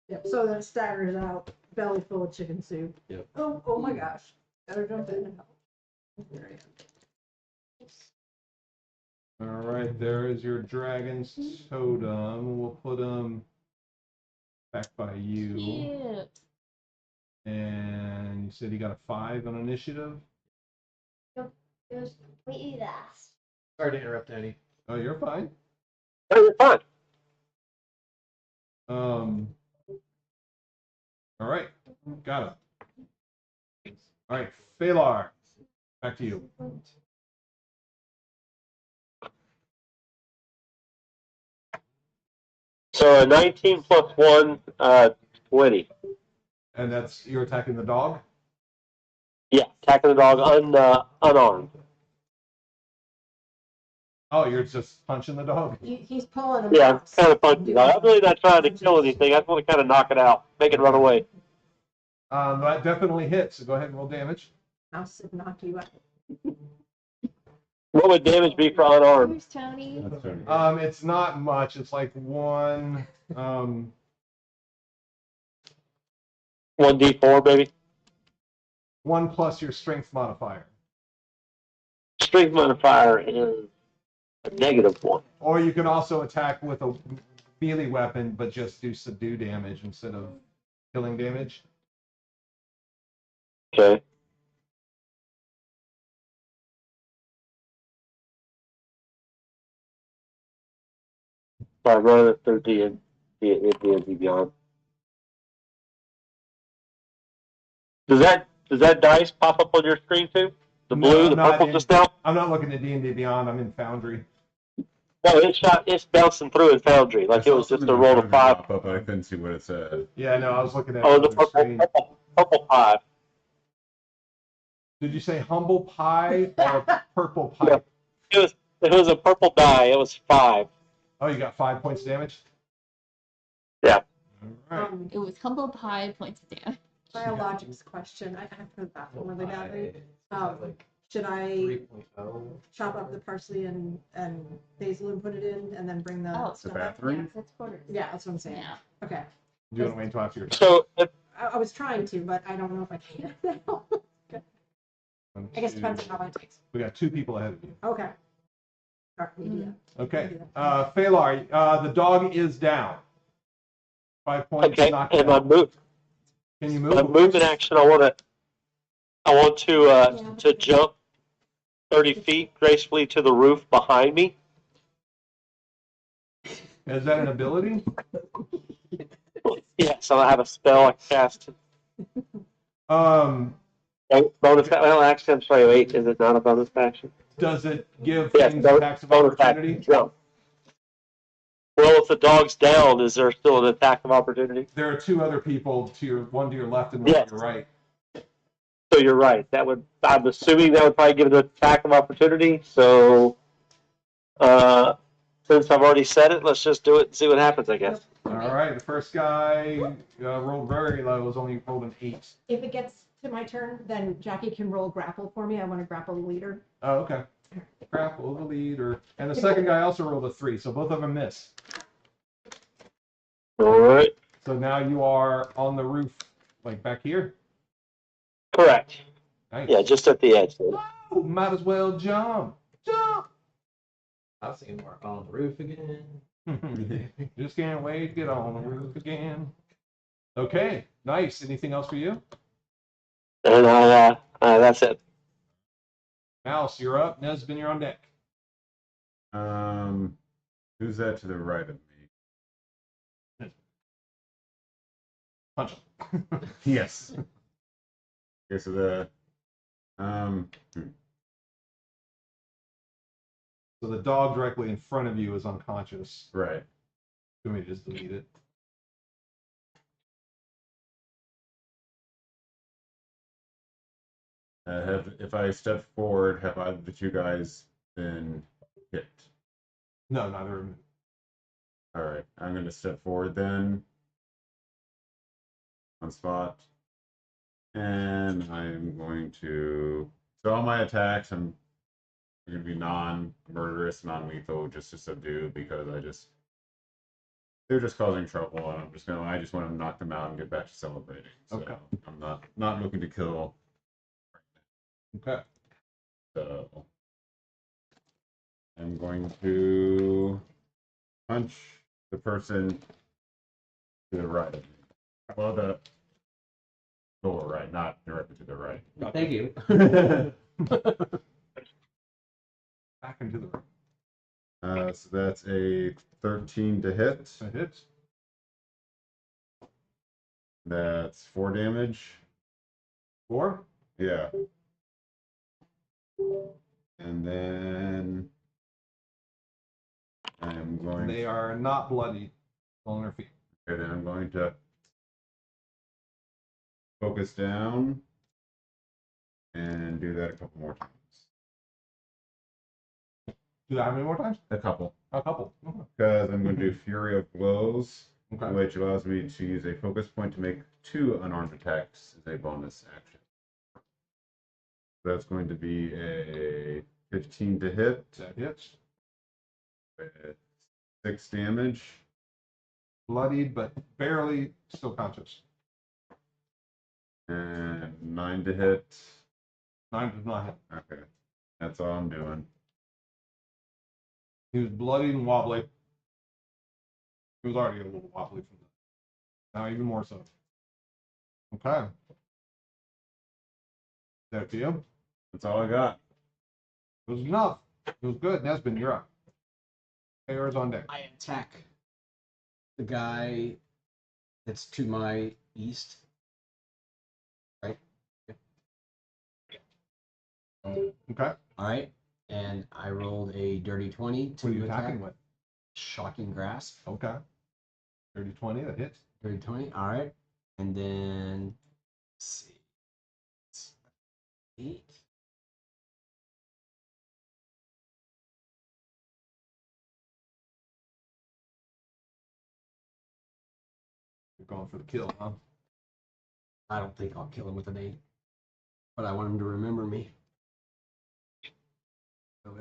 D: yep. So then it staggers out, belly full of chicken soup.
C: Yep.
D: Oh my gosh. Gotta jump in and help. There I am.
B: All right, there is your dragon's totem. We'll put him back by you.
H: Cute.
B: And you said he got a 5 on initiative.
I: It was completely last.
C: Sorry to interrupt, Danny.
B: Oh, you're fine.
G: Oh, you're fine.
B: All right, got him. All right, Phalar, back to you.
G: So a 19 plus 1, 20.
B: And that's you're attacking the dog.
G: Yeah, attacking the dog unarmed.
B: Oh, you're just punching the dog.
D: He's pulling him
G: Yeah, I'm
D: out.
G: kind of punching. I'm really not trying to kill anything. I just want to kind of knock it out, make it run away.
B: That definitely hits. So go ahead and roll damage.
D: Mouse should knock you out.
G: What would damage be for unarmed?
H: Where's Tony?
F: That's turn.
B: It's not much. It's like
G: 1d4, baby.
B: 1 plus your strength modifier.
G: Strength modifier is a -1.
B: Or you can also attack with a melee weapon, but just do subdue damage instead of killing damage.
G: Okay. So I run it through D&D Beyond. Does that dice pop up on your screen too? The
B: No,
G: blue,
B: I'm
G: the
B: not
G: purple
B: in-
G: just now?
B: I'm not looking at D&D Beyond. I'm in Foundry.
G: No, it's bouncing through in Foundry
F: I
G: like it
F: saw
G: was just
F: something
G: a
F: on
G: roll
F: Foundry
G: of 5.
F: pop up, but I couldn't see what it said.
B: Yeah, no, I was looking at
G: Oh, the
B: another screen.
G: purple 5.
B: Did you say humble pie or purple pipe?
G: It was a purple die. It was 5.
B: Oh, you got 5 points damage?
G: Yeah.
B: All right.
H: It was humble pie points down.
D: Biologics question. I have to go to the bathroom really badly.
C: Like
D: Should I
C: 3.0.
D: chop up the parsley and basil and put it in, and then bring the
H: Oh,
D: stuff
F: the
D: up?
F: bathroom?
H: Yeah, 'cause that's quarters.
D: Yeah, that's what I'm saying.
H: Yeah.
D: Okay.
B: Do you want to wait until after your turn?
G: So
D: I was trying to, but I don't know if I can now. I guess it depends on how long it takes.
B: We got 2 people ahead of you.
D: Okay. All right, we do that.
B: Okay. Phalar, the dog is down. 5 points.
G: okay,
B: Knocked
G: and my
B: out.
G: move,
B: Can you move?
G: my movement action. I want to jump 30 feet gracefully to the roof behind me.
B: Is that an ability?
G: Yeah, so I have a spell I cast.
B: Um,
G: Bonus. Well, actually, I'm sorry. Wait, is it not a bonus action?
B: does it give
G: Yes,
B: things attacks of
G: bonus
B: opportunity?
G: action. Jump. Well, if the dog's down, is there still an attack of opportunity?
B: There are 2 other people one to your left and one
G: Yes.
B: to your right.
G: So you're right. I'm assuming that would probably give it an attack of opportunity. So, since I've already said it, let's just do it and see what happens, I guess.
B: All right. The first guy rolled very low. Was only rolled an 8.
D: If it gets to my turn, then Jackie can roll grapple for me. I want to grapple the leader.
B: Oh, okay. Grapple the leader. And the second guy also rolled a 3, so both of them miss.
G: All right.
B: So now you are on the roof, like back here.
G: Correct.
B: Nice.
G: Yeah, just at the edge.
B: Oh, might as well jump. Jump.
C: I was thinking more on the roof again.
B: Just can't wait to get on the roof again. Okay, nice. Anything else for you?
G: And that's it.
B: Mouse, you're up. Nesbin, you're on deck.
F: Who's that to the right of me?
B: Punch him.
F: Yes. Okay, so the
B: So the dog directly in front of you is unconscious.
F: right.
B: Do we just delete it?
F: If I step forward, have either of the 2 guys been hit?
B: No, neither of them.
F: All right, I'm going to step forward then. On spot. And I'm going to. So all my attacks, I'm going to be non-murderous, non-lethal, just to subdue because they're just causing trouble, and I just want to knock them out and get back to celebrating. So
B: Okay.
F: I'm not looking to kill.
B: Okay.
F: So I'm going to punch the person to the right of me. Well, the lower right, not directly to the right.
E: Thank you.
B: Back into the room.
F: So that's a 13 to hit.
B: That hits.
F: That's 4 damage.
B: 4.
F: Yeah. And then I'm going.
B: They are not bloody on their feet.
F: Okay, then I'm going to focus down and do that a couple more times.
B: Do that how many more times?
F: A couple.
B: A couple.
F: Because I'm going to do Fury of Blows,
B: Okay.
F: which allows me to use a focus point to make 2 unarmed attacks as a bonus action. That's going to be a 15 to hit
B: That hits.
F: with 6 damage.
B: Bloodied, but barely still conscious.
F: And 9 to hit.
B: 9 does not hit.
F: Okay. That's all I'm doing.
B: He was bloodied and wobbly. He was already a little wobbly from that. Now even more so. Okay. That to you?
F: That's all I got.
B: It was enough. It was good. Nesbin, you're up. AR's on deck.
E: I attack the guy that's to my east. Right?
B: Okay.
E: All right. And I rolled a dirty 20 to
B: What are you
E: attack.
B: attacking with?
E: Shocking grasp.
B: Okay. 30-20, that hits.
E: Dirty 20. All right. And then let's see. 8.
B: You're going for the kill, huh?
E: I don't think I'll kill him with an 8. But I want him to remember me. So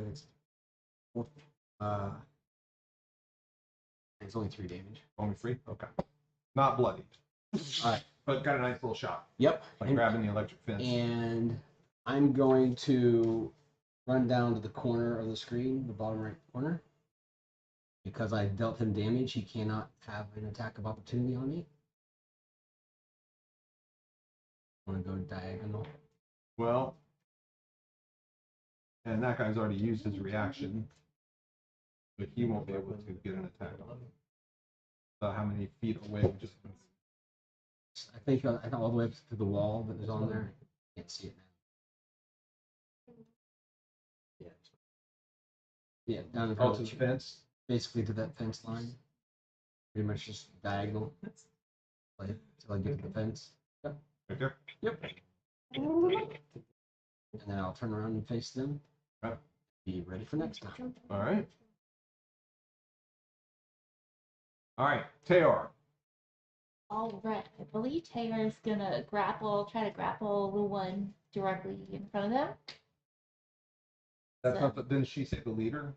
E: it's only 3 damage.
B: Only 3? Okay. Not bloodied.
E: All right.
B: But got a nice little shot.
E: Yep.
B: Like grabbing the electric fence.
E: And I'm going to run down to the corner of the screen, the bottom right corner. Because I dealt him damage, he cannot have an attack of opportunity on me. I want to go diagonal.
B: Well, and that guy's already used his reaction. But he won't be able to get an attack on him. So how many feet away would just
E: I think all the way up to the wall that is on there. Can't see it now. Yeah. Yeah, down in
B: oh,
E: front
B: to
E: of
B: the fence?
E: basically to that fence line. Pretty much just diagonal. Like until I get to the fence. Yep.
B: Right there?
E: Yep. And then I'll turn around and face them.
B: Okay.
E: Be ready for next time.
B: All right. All right, Teor.
H: All right. I believe Taylor's gonna try to grapple the one directly in front of them.
B: That's
H: So-
B: not the, didn't she say the leader?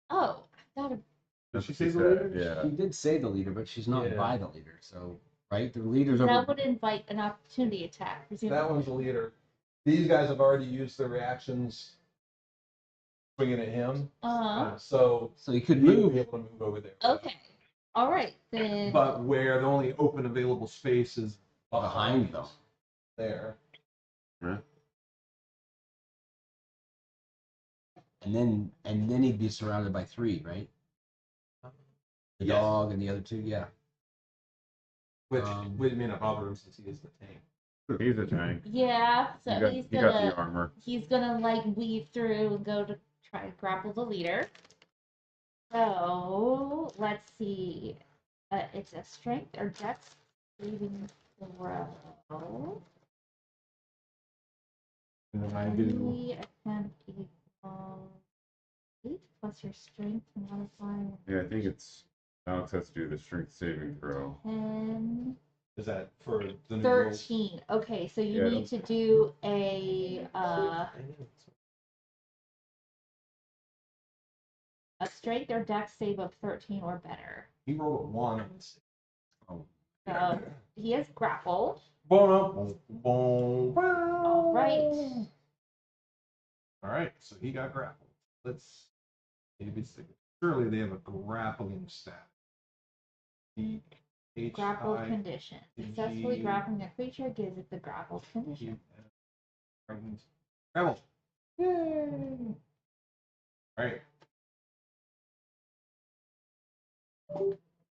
H: Oh, I thought
B: Did
F: That's
B: she
F: what
B: say
F: she
B: the
F: said,
B: leader?
F: yeah.
E: She did say the leader, but she's not
C: Yeah.
E: by the leader. So, right? The leader's over.
H: that would invite an opportunity attack, presumably.
B: That one's the leader. These guys have already used their reactions swinging at him. So
E: So he could
B: he would
E: move.
B: be able to move over there.
H: Okay. All right then.
B: But where the only open available space is
E: Behind them.
B: there.
E: And then he'd be surrounded by 3, right? The
B: Yes.
E: dog and the other 2, yeah.
B: Which
E: Um,
B: may not bother him since he is the tank.
F: He's a tank.
H: Yeah. So
F: You got,
H: he's
F: you got
H: gonna
F: the armor.
H: he's gonna like weave through and go to try to grapple the leader. So let's see. It's a strength or dex saving throw.
B: And then I do.
H: Attempt equals 8 plus your strength modifier.
F: Yeah, I think it's Alex has to do the strength saving throw.
H: 10.
B: Is that for the new rules?
H: 13. Okay, so you
F: Yeah,
H: need to do a strength or dex save of 13 or better.
B: He rolled a 1. Oh.
H: So he is grappled.
B: Boom, boom,
H: All right.
B: All right, so he got grappled. Let's maybe see. Surely they have a grappling stat.
H: Grappled condition. Successfully grappling a creature gives it the grappled condition.
B: Grappled. Yay! All right.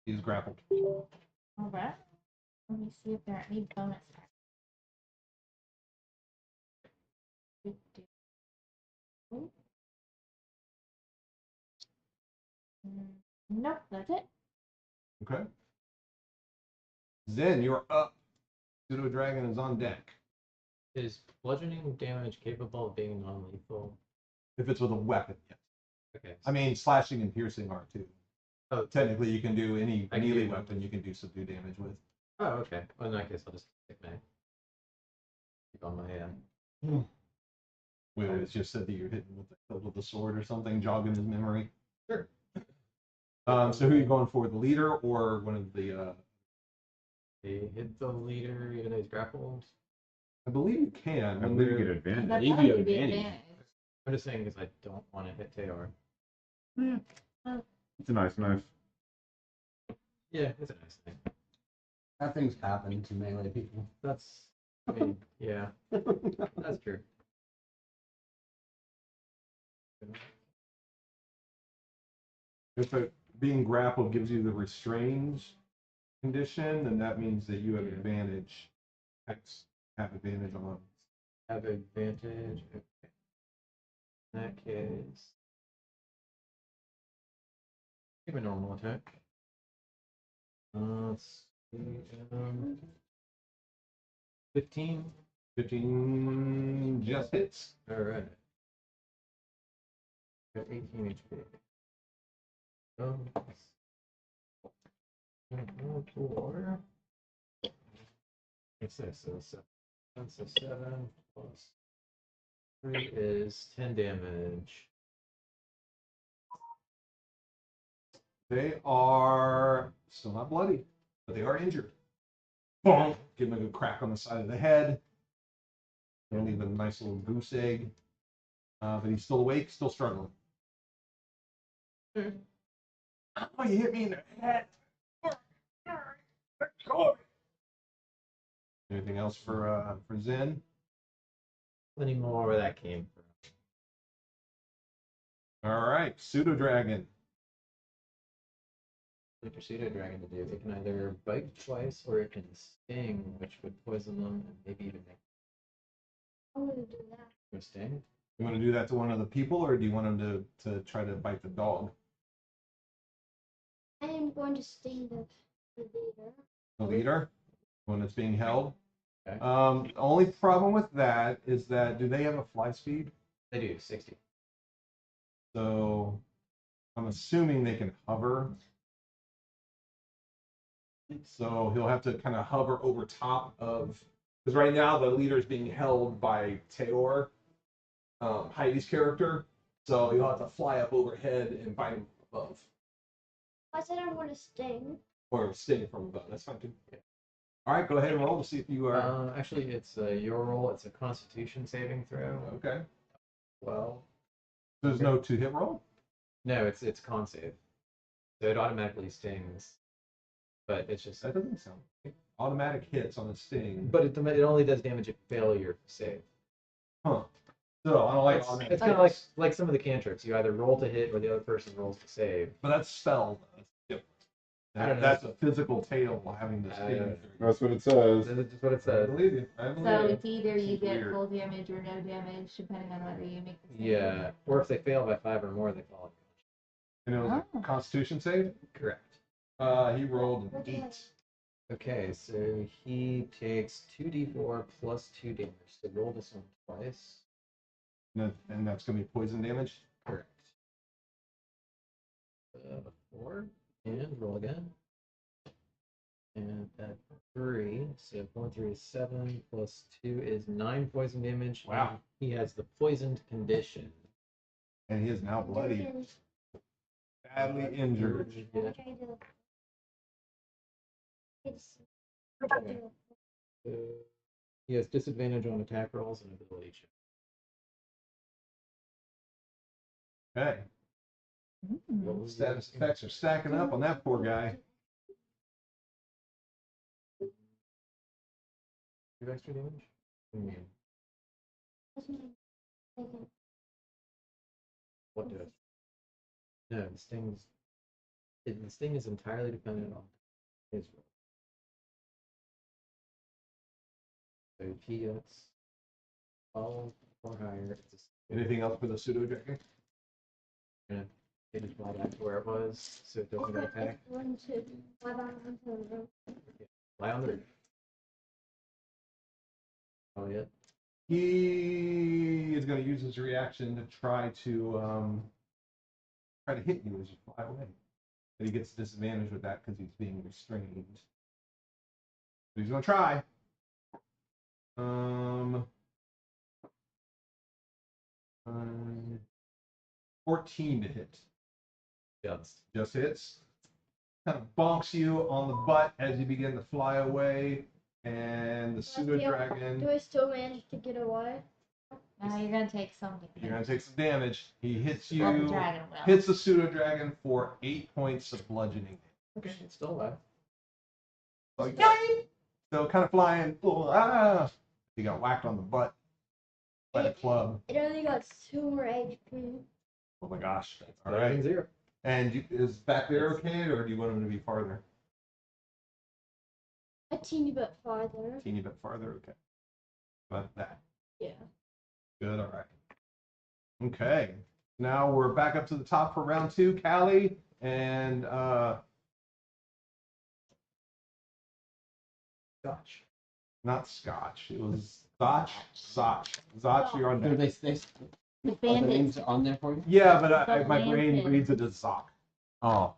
B: He's grappled.
H: All right. Let me see if there are any bonus actions. Nope, that's it.
B: Okay. Zen, you're up. Pseudo Dragon is on deck.
C: Is bludgeoning damage capable of being non-lethal?
B: If it's with a weapon, yes.
C: Okay.
B: I mean, slashing and piercing are too.
C: Oh,
B: Technically, you can do any
C: I can
B: melee
C: do-
B: weapon. You can do subdue damage with.
C: oh, okay. Well, in that case, I'll just take my keep on my
B: Wait, it's just said that you're hitting with the hilt of the sword or something, jogging his memory.
C: Sure.
B: So who are you going for, the leader or one of the?
C: He hit the leader even though he's grappled.
B: I believe you can.
F: I
B: When
F: believe you
B: they're-
F: get advantage.
H: That's
E: leave
H: how
E: you
H: you
E: have
H: get
E: advantage.
H: advantage.
C: I'm just saying because I don't want to hit Taylor.
F: It's a nice knife.
C: Yeah, it's a nice thing.
E: That things happen to melee people.
C: That's, I mean, yeah, that's true.
B: If being grappled gives you the restrained condition, then that means that you have advantage. Have advantage on.
C: Have advantage. Okay. In that case, give a normal attack. Let's see, 15.
B: 15 just hits.
C: All right. Got 18 HP. Four. What's this? So 7 plus 3 is 10 damage.
B: They are still not bloody, but they are injured. Bonk. Give him a good crack on the side of the head. They'll leave a nice little goose egg. But he's still awake, still struggling. Oh, you hit me in the head. Anything else for Zen?
C: Plenty more where that came from.
B: All right, Pseudo Dragon.
C: Like your pseudo dragon to do, it can either bite twice or it can sting, which would poison them and maybe even make
I: I'm gonna do that.
C: them sting.
B: You want to do that to one of the people, or do you want him to try to bite the dog?
I: I am going to sting the leader.
B: The leader, when it's being held.
C: Okay.
B: The only problem with that is that do they have a fly speed?
C: They do 60.
B: So I'm assuming they can hover. So he'll have to kind of hover over top of, because right now the leader is being held by Teor, Heidi's character. So you'll have to fly up overhead and bite him above,
I: I said I'm going to sting.
B: or sting from above. That's fine too. Yeah. All right, go ahead and roll to see if you are.
C: Actually, it's your roll. It's a Constitution saving throw.
B: Okay.
C: Well,
B: There's no 2-hit roll.
C: no, it's con save, so it automatically stings. But it's just,
B: That doesn't sound right. Automatic hits on a sting.
C: but it only does damage if failure save.
B: Huh. So I don't like
C: It's
B: automatic
C: kind of
B: hits.
C: like some of the cantrips. You either roll to hit or the other person rolls to save.
B: But that's spell. That's different.
C: I don't know.
B: That's a physical tail having to sting.
F: That's what it says.
C: That's just what it
B: I
C: says.
B: believe you. I believe
H: So
B: you.
H: it's either you
B: Seems
H: get
B: weird.
H: full damage or no damage, depending on whether you make the save.
C: Yeah, or if they fail by 5 or more, they fall.
B: And it was
H: Oh.
B: a Constitution save.
C: Correct.
B: He rolled an 8.
C: Okay, so he takes 2d4 plus 2 damage. So roll this one twice.
B: And that's going to be poison damage.
C: Correct. 4 and roll again. And at 3, so 4 and 3 is 7, plus 2 is 9 poison damage.
B: Wow.
C: And he has the poisoned condition.
B: And he is now bloody, badly injured.
C: Yeah.
I: Okay.
C: So he has disadvantage on attack rolls and ability checks.
B: Okay.
C: What was the
B: Status effects are stacking up on that poor guy.
C: 2 extra damage? What does? No, the sting is entirely dependent on his roll. So if he gets 12 or higher, it's
B: Anything else for the pseudo dragon?
C: gonna get his ball back to where it was, so it doesn't get attacked. Lie on the roof. Oh yeah.
B: He is going to use his reaction to try to hit you as you fly away. But he gets disadvantage with that because he's being restrained. But he's going to try. 14 to hit. Just hits. Kind of bonks you on the butt as you begin to fly away. And the pseudo dragon.
I: Do I still manage to get away?
H: Now you're gonna take some
B: You're
H: damage.
B: going to take some damage. He hits you.
H: Well, the dragon will.
B: Hits the pseudo dragon for 8 points of bludgeoning.
C: Okay, it's still alive.
B: Like, so kind of flying. He got whacked on the butt by the club.
I: It only got 2 more HP.
B: Oh my gosh. All
C: Better than
B: right.
C: 0.
B: And is back there okay, or do you want him to be farther?
I: A teeny bit farther.
B: Teeny bit farther, okay. About that.
I: Yeah.
B: Good, all right. Okay. Now we're back up to the top for round 2. Callie and
C: Scotch.
B: not Scotch. It was Zotch. Zotch, you're on
H: The
B: deck.
E: Are the
H: bandits.
E: names on there for you?
B: Yeah, but
H: The
B: my brain
H: Lampin.
B: reads it as Zoc.
E: Oh,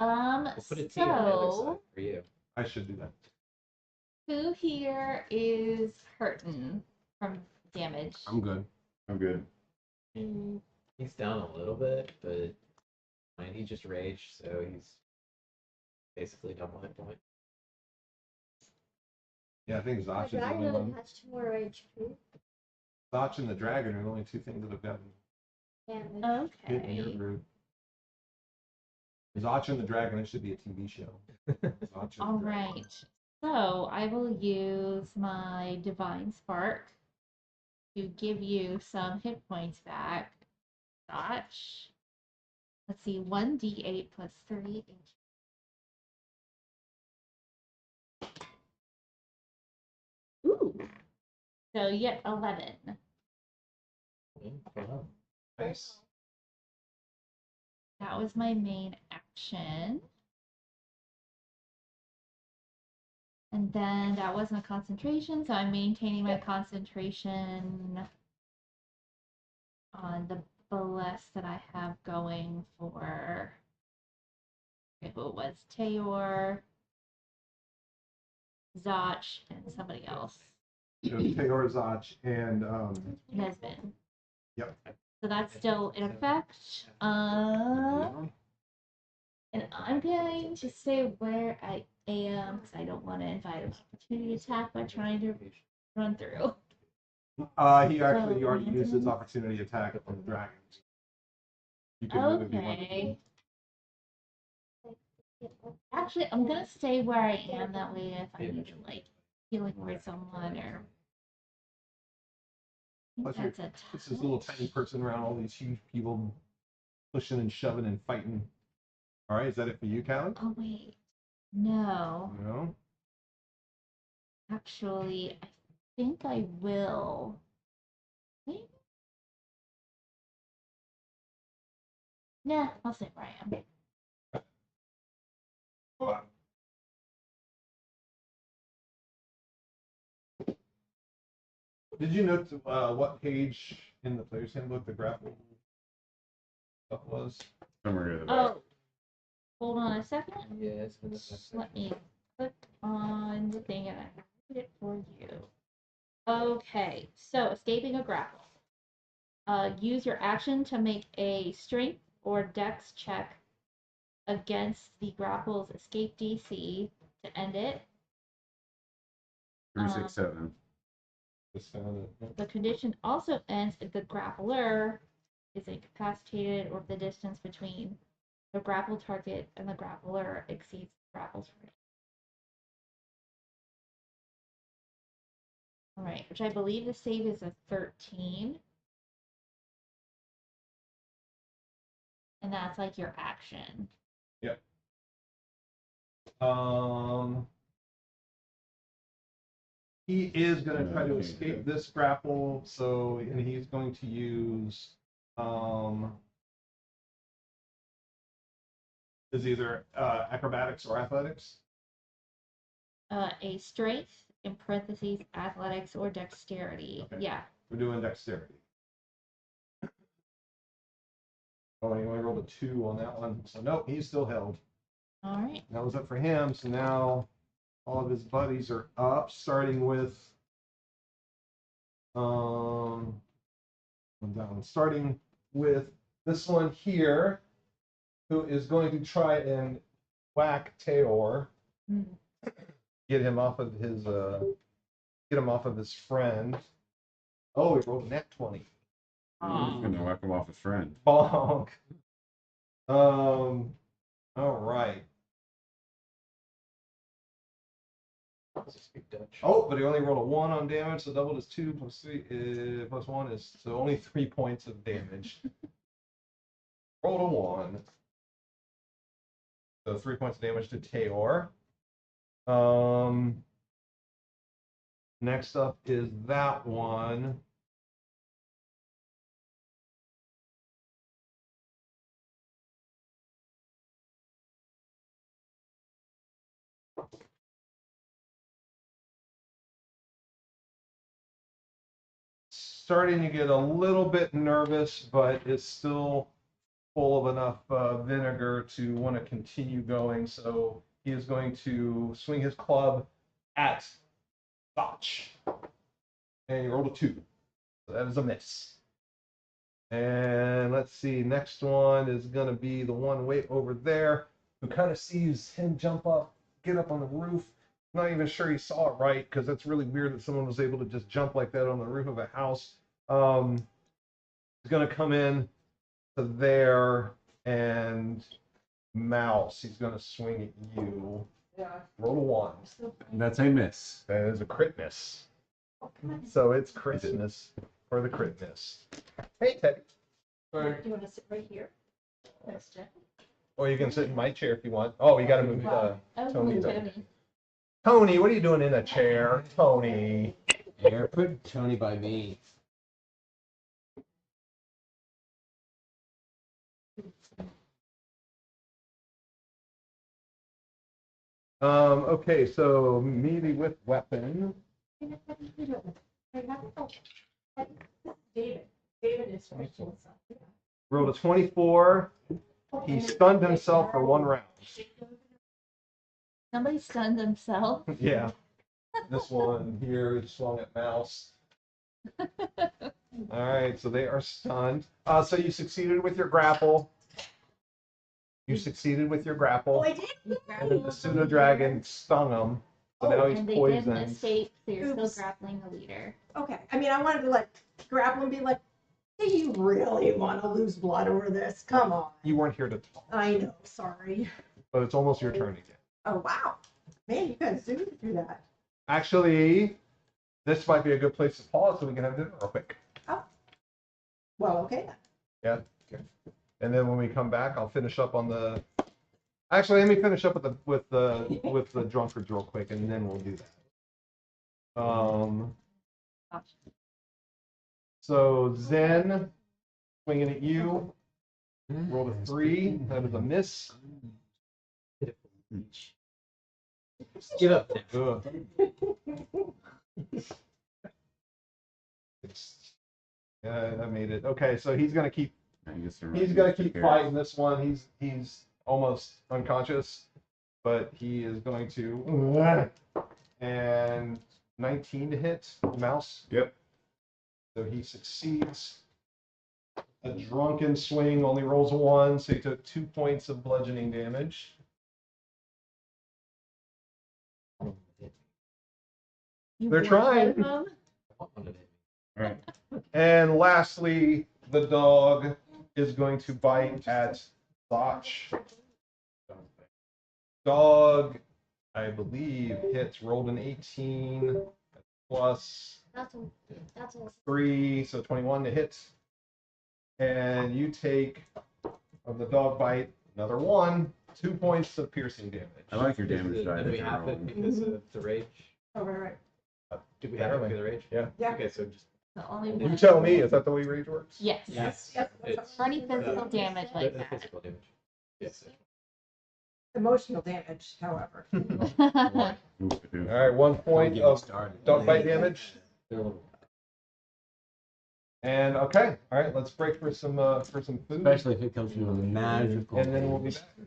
C: We'll put a T on the other side
H: So
C: for you.
B: I should do that.
H: who here is hurting from damage?
B: I'm good.
F: I'm good.
C: He's down a little bit, but I mean, he just raged, so he's basically double hit point.
B: Yeah, I think
I: My
B: Zotch is the
I: dragon
B: only
I: only
B: one.
I: has 2 more HP.
B: Zotch and the dragon are the only 2 things that have gotten
I: Damage.
B: hit in your
H: Okay.
B: group. Zotch and the dragon, it should be a TV show. Zotch and
H: All
B: the Dragon.
H: right. So I will use my divine spark to give you some hit points back. Gotch. Let's see, 1d8 plus 3. Ooh. So you get 11.
C: Wow.
B: Nice.
H: That was my main action. And then that wasn't a concentration, so I'm maintaining my concentration on the bless that I have going for who it was Tayor, Zotch, and somebody else.
B: It was Taylor, Zotch, and
H: It has been.
B: Yep.
H: So that's still in effect. And I'm going to stay where I am because I don't want to invite an opportunity attack by trying to run through.
B: he actually already used his
H: So-
B: opportunity attack on the dragon. You can move if you want to.
H: Okay. Actually, I'm gonna stay where I am. That way, if I need to like healing word someone or. I
B: Plus
H: think that's
B: It's this little tiny person around all these huge people pushing and shoving and fighting. All right, is that it for you, Callie?
H: Oh wait, no.
B: No.
H: Actually, I think I will. Maybe? Nah, I'll stay where I am.
B: Hold on. Did you note what page in the player's handbook the grapple stuff was?
F: Somewhere to the back.
H: Oh, hold on a second.
C: Yeah, it's in the back
H: Let me click on the thing and I can read it for you. Okay, so escaping a grapple. Use your action to make a strength or dex check against the grapple's escape DC to end it.
F: 3, 6, 7.
B: Just found it.
H: The condition also ends if the grappler is incapacitated or if the distance between the grapple target and the grappler exceeds the grapple's range. All right, which I believe the save is a 13. And that's like your action.
B: Yep. He is going to try to escape this grapple, so and he's going to use is either acrobatics or athletics.
H: A strength in parentheses athletics or dexterity.
B: Okay.
H: Yeah.
B: We're doing dexterity. Oh, he only rolled a 2 on that one, so nope, he's still held.
H: All right.
B: That was up for him, so now all of his buddies are up, starting with starting with this one here, who is going to try and whack Taor, get him off of his friend. Oh, he rolled a nat 20.
F: He's gonna whack him off his friend.
B: Bonk. All right.
C: Speak Dutch.
B: Oh, but he only rolled a 1 on damage, so doubled his 2 plus 3 plus 1 is so only 3 points of damage. Rolled a 1. So 3 points of damage to Taor. Next up is that one. Starting to get a little bit nervous, but is still full of enough vinegar to want to continue going. So he is going to swing his club at Botch. And he rolled a 2. So that is a miss. And let's see, next one is going to be the one way over there who kind of sees him jump up, get up on the roof. Not even sure he saw it right, because that's really weird that someone was able to just jump like that on the roof of a house. He's going to come in to there and Mouse. He's going to swing at you.
D: Yeah.
B: Roll a 1.
F: That's a miss.
B: That is a crit miss. So it's Christmas for the crit miss. Hey, Teddy.
D: Do you want to sit right here?
B: Or you can sit in my chair if you want. Oh, you got to move Tony.
H: Tony.
B: Tony, what are you doing in a chair? Tony.
E: Here, put Tony by me.
B: Okay, so melee with weapon.
D: David. David is Rachel's son.
B: Rolled a 24. He stunned himself for 1 round.
H: Somebody stunned themselves.
B: Yeah. This one here is swung at Mouse. All right, so they are stunned. So you succeeded with your grapple. You succeeded with your grapple.
D: Oh, I did?
B: And then the pseudo dragon stung him. So now he's
H: And they didn't
B: poisoned.
H: escape, so you're
D: Oops.
H: still grappling the leader.
D: Okay. I mean, I wanted to like grapple and be like, do you really want to lose blood over this? Come on.
B: You weren't here to talk,
D: I know. Sorry.
B: but it's almost your turn again.
D: Oh, wow. Man, you guys zoomed through that.
B: Actually, this might be a good place to pause so we can have dinner real quick.
D: Well, okay then.
B: Yeah. Okay. And then when we come back, I'll finish up on the. Actually, let me finish up with the drunkards real quick, and then we'll do that. So Zen, swinging at you. Rolled a 3. That is a miss.
C: Give up.
B: Ugh. Yeah, that made it. Okay, so he's gonna keep
F: He gets to
B: He's gonna
F: take
B: keep
F: care.
B: fighting this one. He's almost unconscious, but he is going to and 19 to hit the mouse.
F: Yep.
B: So he succeeds. A drunken swing only rolls a 1, so he took 2 points of bludgeoning damage. They're trying.
F: All right.
B: And lastly, the dog is going to bite at Botch. Dog, I believe, hits, rolled an 18 plus
I: That's a
B: 3, so 21 to hit. And you take, of the dog bite, another 1, 2 points of piercing damage.
F: I like your
C: Did
F: damage die
C: we
F: that you're
C: have it
F: rolling.
C: because of the rage?
D: Oh, right.
C: Did we have it because of the rage?
B: Yeah.
D: Yeah.
C: Okay, so just
H: The only
B: You
H: one.
B: tell me, is that the way rage works?
H: Yes.
C: yes,
D: Yep.
C: it's
H: For any physical damage like
C: the
H: that.
C: physical damage. Yes.
D: Emotional damage, however.
B: All right, 1 point of dog bite damage. And okay, all right, let's break for some food.
E: Especially if it comes from a magical.
B: And then we'll be
E: base.
B: back.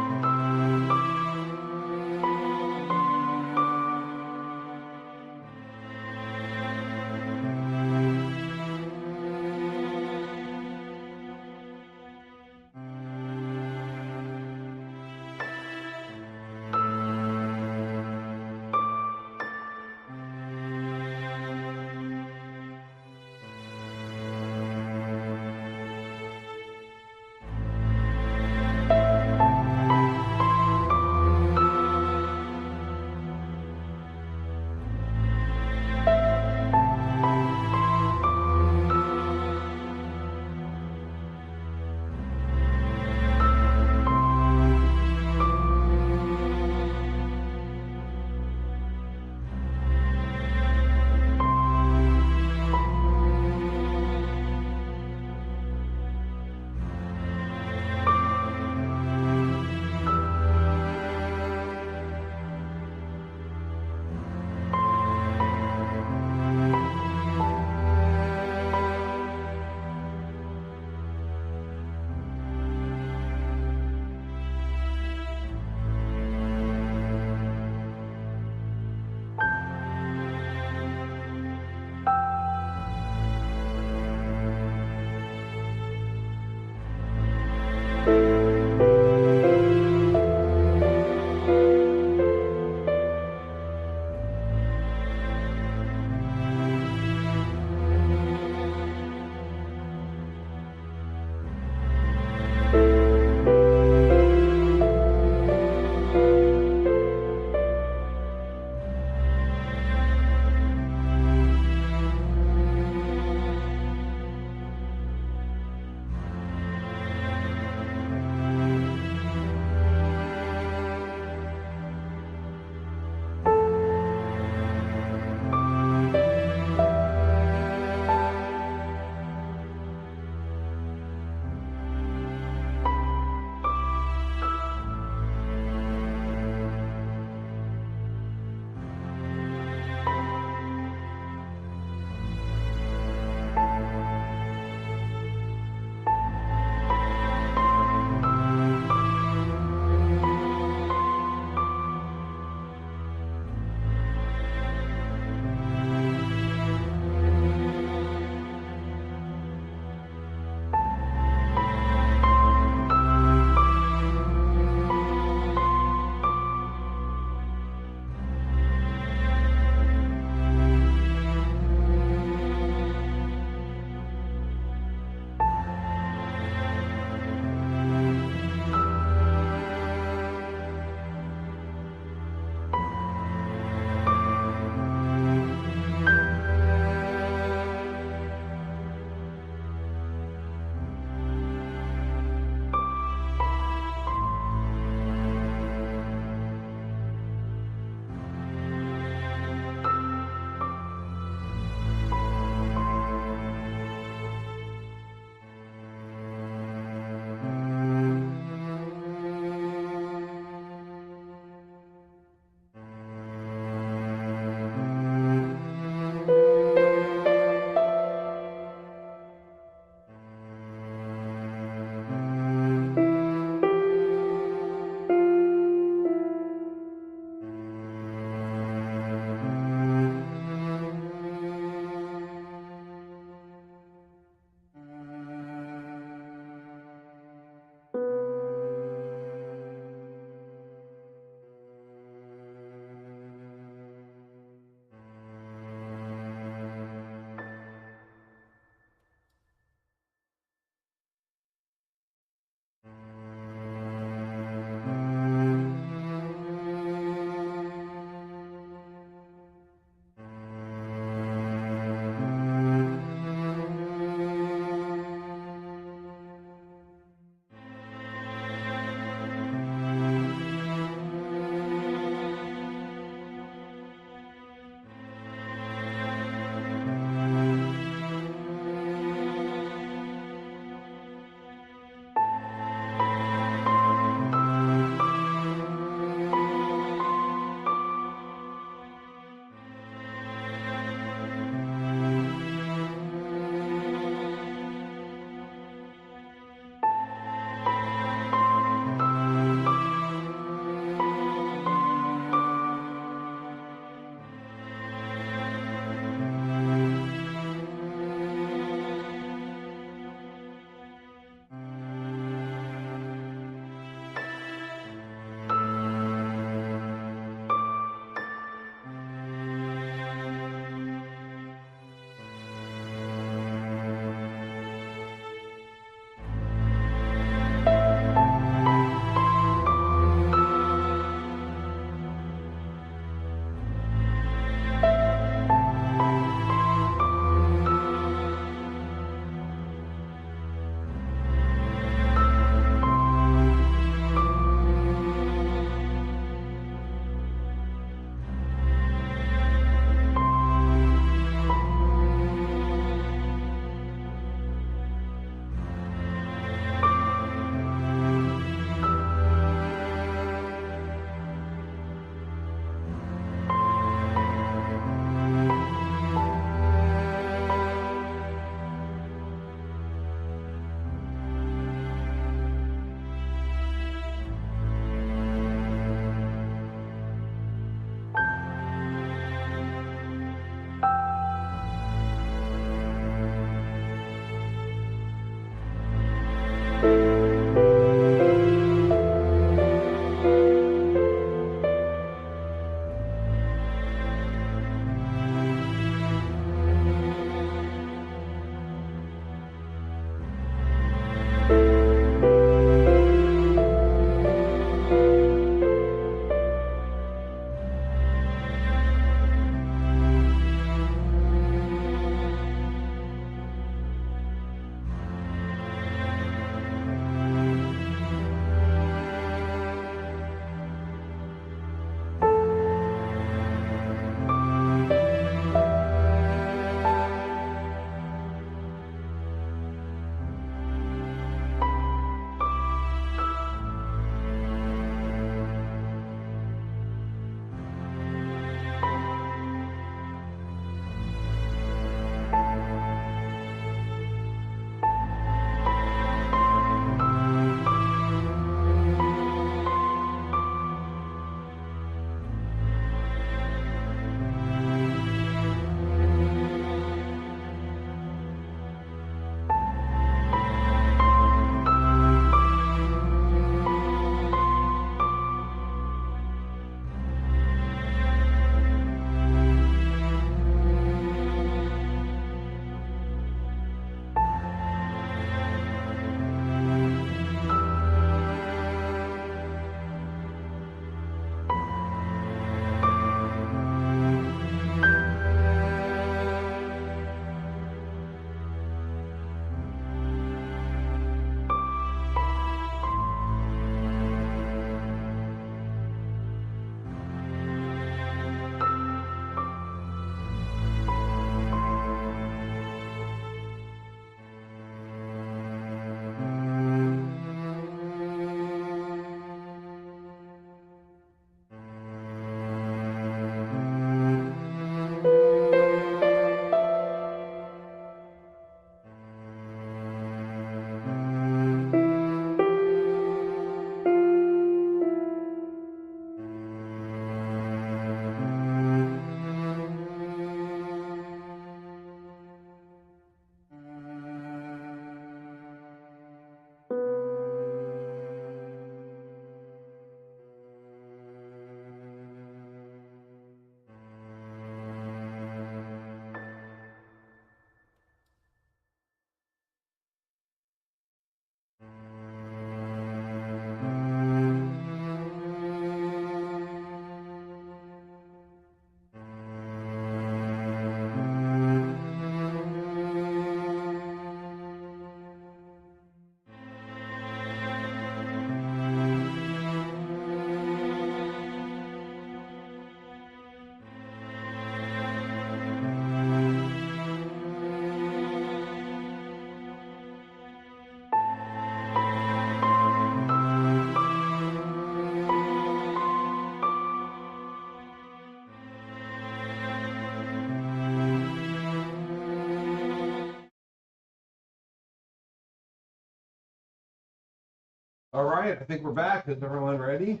B: All right, I think we're back. Is everyone ready?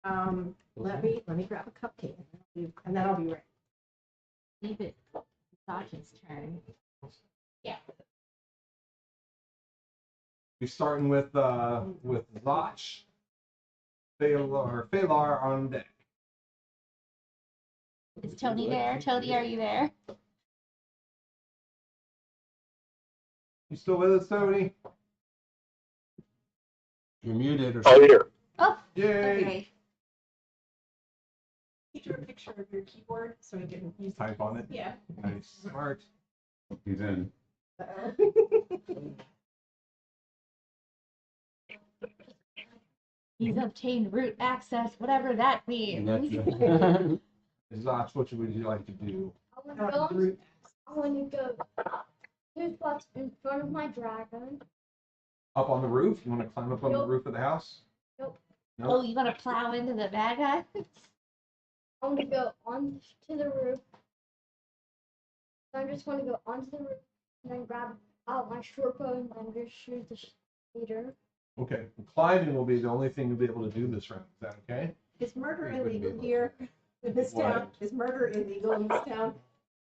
D: Let me grab a cupcake, and then I'll be ready.
H: Leave it. Sasha's turn. Yeah.
B: We're starting with Zach, Phalar on deck.
H: Is Tony there? Tony, are you there?
B: You still with us, Tony?
E: You're muted or
G: Oh,
E: something.
G: here.
H: Oh,
B: Yay!
H: okay.
D: Get your picture of your keyboard so we can use
B: Type on it.
D: Yeah.
B: Nice, smart.
F: He's in.
H: He's obtained root access, whatever that
E: And
H: means.
E: that's-
B: Zach, what would you like to do?
I: I want to go. I want to go 2 spots in front of my dragon.
B: Up on the roof? You want to climb up on the
I: Nope.
B: roof of the house?
I: Nope.
B: Nope.
H: Oh, you want to plow into the bad guy?
I: I want to go onto the roof. So I just want to go onto the roof and then grab out my short bow and then just shoot the leader.
B: Okay. Climbing will be the only thing you'll be able to do this round. Is that okay?
D: Is murder
C: We wouldn't be
D: illegal
C: able to.
D: here in this
B: What?
D: town? Is murder illegal in this town?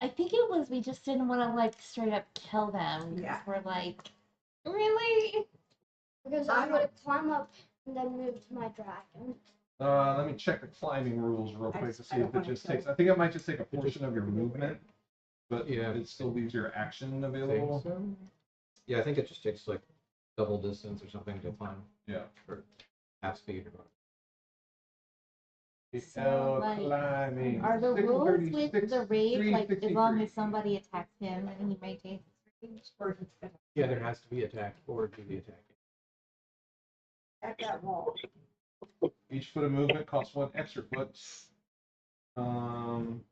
H: I think it was we just didn't want to like straight up kill them. Because
D: Yeah.
H: we're like, really?
I: Because I want to climb up and then move to my dragon.
B: Let me check the climbing rules real quick to see if it just takes. I think it might just take a portion of your movement, but
C: Yeah.
B: it still leaves your action
C: Think
B: available.
C: so? Yeah, I think it just takes like double distance or something to climb,
B: Yeah.
C: or half speed or whatever.
H: So, like,
B: Climbing.
H: Are the rules with
B: 636,
H: the rage like as long
B: 363.
H: as somebody attacks him and he maintains his rage?
D: Or if it's
C: Yeah, there has to be attack or do the attacking.
D: at that wall?
B: Each foot of movement costs 1 extra foot. Um,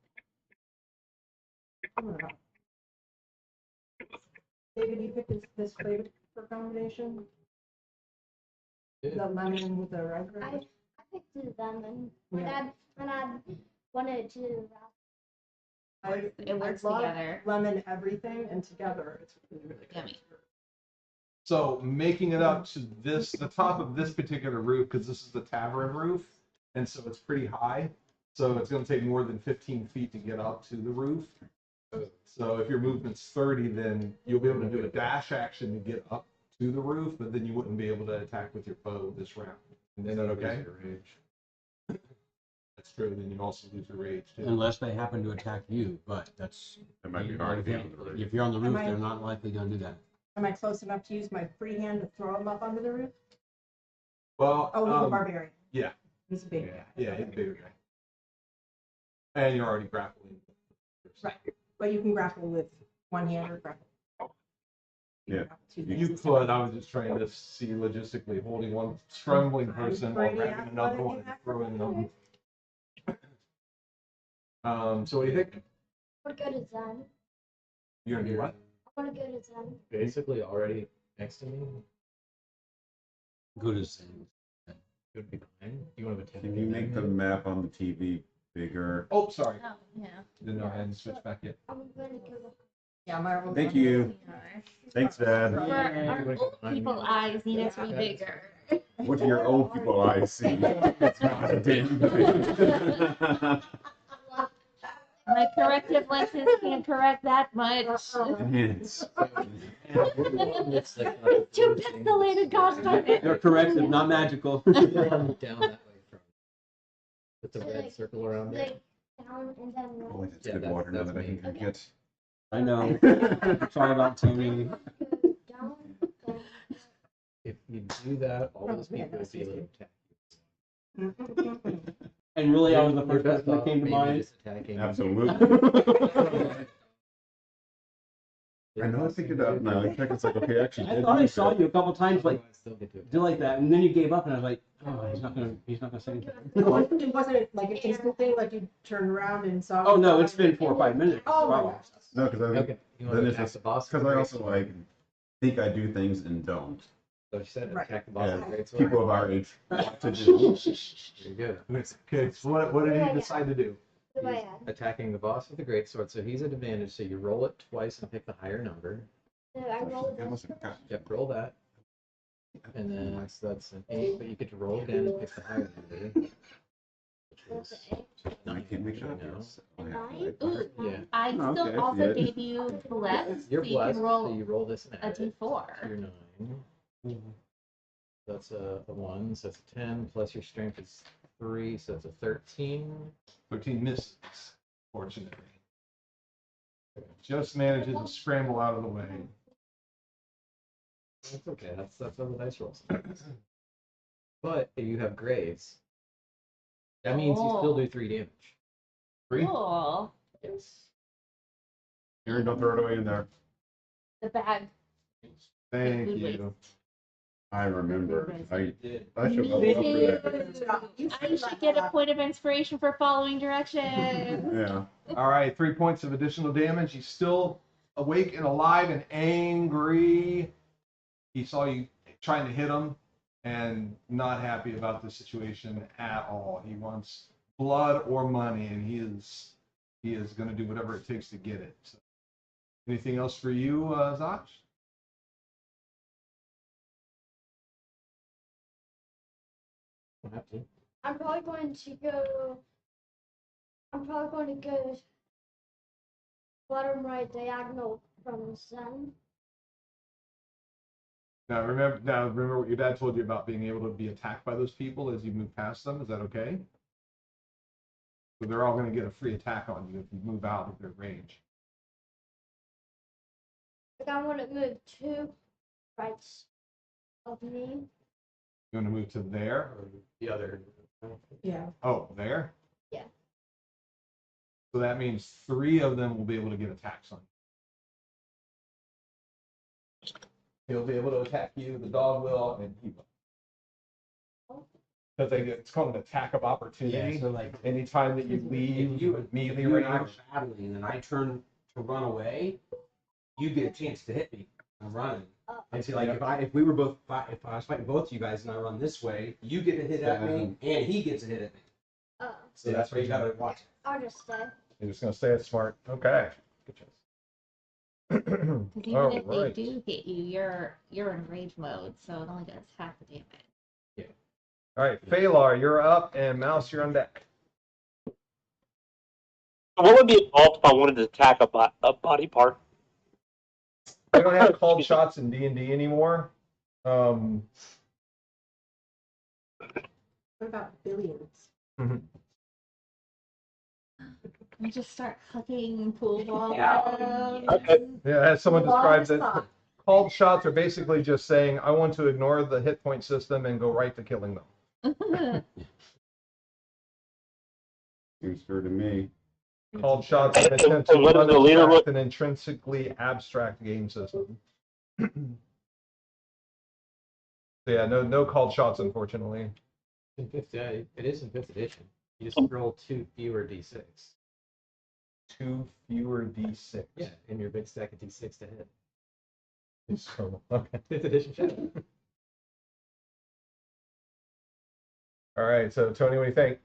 D: David, you picked this flavor combination?
C: Yeah.
D: The lemon with the red.
I: I picked the lemon.
D: Yeah.
I: And I wanted to.
H: It works
D: love
H: together.
D: lemon everything, and together it's really, really good.
H: Yummy.
B: so making it up to the top of this particular roof, because this is the tavern roof, and so it's pretty high. So it's going to take more than 15 feet to get up to the roof. So if your movement's 30, then you'll be able to do a dash action to get up to the roof, but then you wouldn't be able to attack with your bow this round.
C: And
B: Is
C: then
B: that
C: you lose
B: okay?
C: your rage.
B: That's true. Then you also lose your rage too.
E: Unless they happen to attack you, but that's
F: It might be hard to be on the roof.
E: if you're on the roof,
D: Am I-
E: they're not likely going to do that.
D: Am I close enough to use my free hand to throw him up onto the roof?
B: Well,
D: Oh, he's a barbarian.
B: yeah.
D: He's a big
C: Yeah.
D: guy.
B: Yeah, he's a bigger guy. And you're already grappling.
D: Right. But you can grapple with one hand or grapple.
F: Yeah.
B: You could. I was just trying to see logistically holding one trembling person while grabbing another one and throwing them. So what do you think?
I: I want to go to Zen.
B: You're gonna do what?
I: I want to go to Zen.
C: Basically already next to me.
E: Good as things.
C: Would be fine. You want to attack?
F: Can you make the map on the TV bigger?
B: Oh, sorry.
H: Oh, yeah.
B: Didn't know I hadn't switched back yet.
I: I'm going to go.
D: Yeah, my roll.
F: Thank you. Thanks, Dad.
H: Our old people eyes need it to be bigger.
F: What do your old people eyes see? It's not a dim.
H: My corrective lenses can't correct that much.
F: Hints.
H: It's too pixelated, gosh darn it.
E: They're corrective, not magical.
C: Down that way from. Put the red circle around it.
I: Like down and then
F: Oh,
I: roll.
F: that's
C: Yeah,
F: good
C: that's-
F: water now
C: that's
F: that I can
C: me.
F: drink it.
E: I know. Sorry about Tony.
I: Go down. Then
C: If you do that, all those people will be able to attack you.
E: And really, I was the
C: Your
E: first
C: best
E: person that
C: off
E: came to
C: maybe
E: mind.
C: just attacking.
F: Absolutely. I know I picked it up now. I think it's like, okay, actually.
E: I thought I saw you a couple times like
C: Still get to
E: do like that, and then you gave up, and I was like, oh, he's not gonna say anything.
D: It wasn't like an instant thing, like you turned around and saw.
E: Oh no, it's been 4 or 5 minutes.
D: Oh my
E: Wow.
D: gosh.
F: No, because I think,
C: Okay, you want
F: then
C: to
F: it's
C: attack
F: just,
C: the boss?
F: because I also like think I do things and don't.
C: So she said
D: Right.
C: attack the boss
F: Yeah,
C: with a great sword.
F: people of our age want to do.
C: Very good.
B: Okay, so what did he decide to do?
I: what do I
C: He's
I: add?
C: attacking the boss with a great sword, so he's at advantage. So you roll it twice and pick the higher number.
I: So I roll
F: I
I: this.
F: must have got-
C: Yep, roll that. And then so that's an 8, but you get to roll again and pick the higher number. Which
I: What's
C: is
I: the egg?
C: 9,
F: Can't make
C: actually,
F: it
C: no.
F: up.
I: Nine?
H: Ooh,
C: Yeah.
H: I
F: Oh,
H: still
F: okay,
H: also
F: yeah.
H: gave you blessed,
C: You're
H: so you
C: blessed,
H: can
C: so
H: roll
C: you roll this and
H: a
C: add it. So
H: d4.
C: you're 9. That's a 1, so it's a 10, plus your strength is 3, so it's a 13.
B: 13 misses, fortunately. Just manages to scramble out of the way.
C: That's okay, that's how the dice rolls. But if you have graves, that means you still do 3 damage.
B: Three?
H: Cool.
C: Yes.
F: Aaron, don't throw it away in there.
H: The bag.
B: Thank
H: Food
B: you.
F: I remember. I should
H: Me
F: level up
H: too.
F: for that.
H: I should get a point of inspiration for following directions.
F: Yeah.
B: All right, 3 points of additional damage. He's still awake and alive and angry. He saw you trying to hit him and not happy about the situation at all. He wants blood or money, and he is going to do whatever it takes to get it. So, anything else for you, Zach?
C: Don't have to.
I: I'm probably going to go. I'm probably going to go bottom right diagonal from Zen.
B: Now remember what your dad told you about being able to be attacked by those people as you move past them. Is that okay? So they're all going to get a free attack on you if you move out of their range.
I: Like I want to move 2 rights of me.
B: You want to move to there?
C: Or the other.
D: Yeah.
B: Oh, there?
I: Yeah.
B: So that means 3 of them will be able to get attacks on you. He'll be able to attack you, the dog will, and he will. Because it's called an attack of opportunity.
E: Yeah, so like
B: Anytime that you leave
E: if you
B: immediately
E: and I are
B: range.
E: battling and I turn to run away, you get a chance to hit me. I'm running. And see, like if I was fighting both you guys and I run this way, you get a hit at me and he gets a hit at me. So that's why you gotta watch it.
I: I'll just stay.
B: You're just going to say it's smart. Okay. Good choice.
H: Because even
B: All
H: if
B: right.
H: they do hit you, you're in rage mode, so it only does half the damage.
B: All right, Phalar, you're up, and Mouse, you're on deck.
G: What would be involved if I wanted to attack a body part?
B: We don't have called shots in D&D anymore.
D: What about billions?
H: You just start hucking pool balls.
G: Okay.
B: Yeah, as someone described it,
D: Longest
B: called shots are basically just saying, I want to ignore the hit point system and go right to killing them.
F: Seems fair to me.
B: Called shots are an attempt
G: And what
B: to
G: does the leader
B: unabstract
G: look?
B: an intrinsically abstract game system. So yeah, no called shots, unfortunately.
C: In fifth, it is in 5th edition. You just roll 2 fewer d6.
B: 2 fewer D6.
C: Yeah, in your big stack of d6 to hit.
B: So, okay.
C: 5th edition shadow.
B: All right, so Tony, what do you think?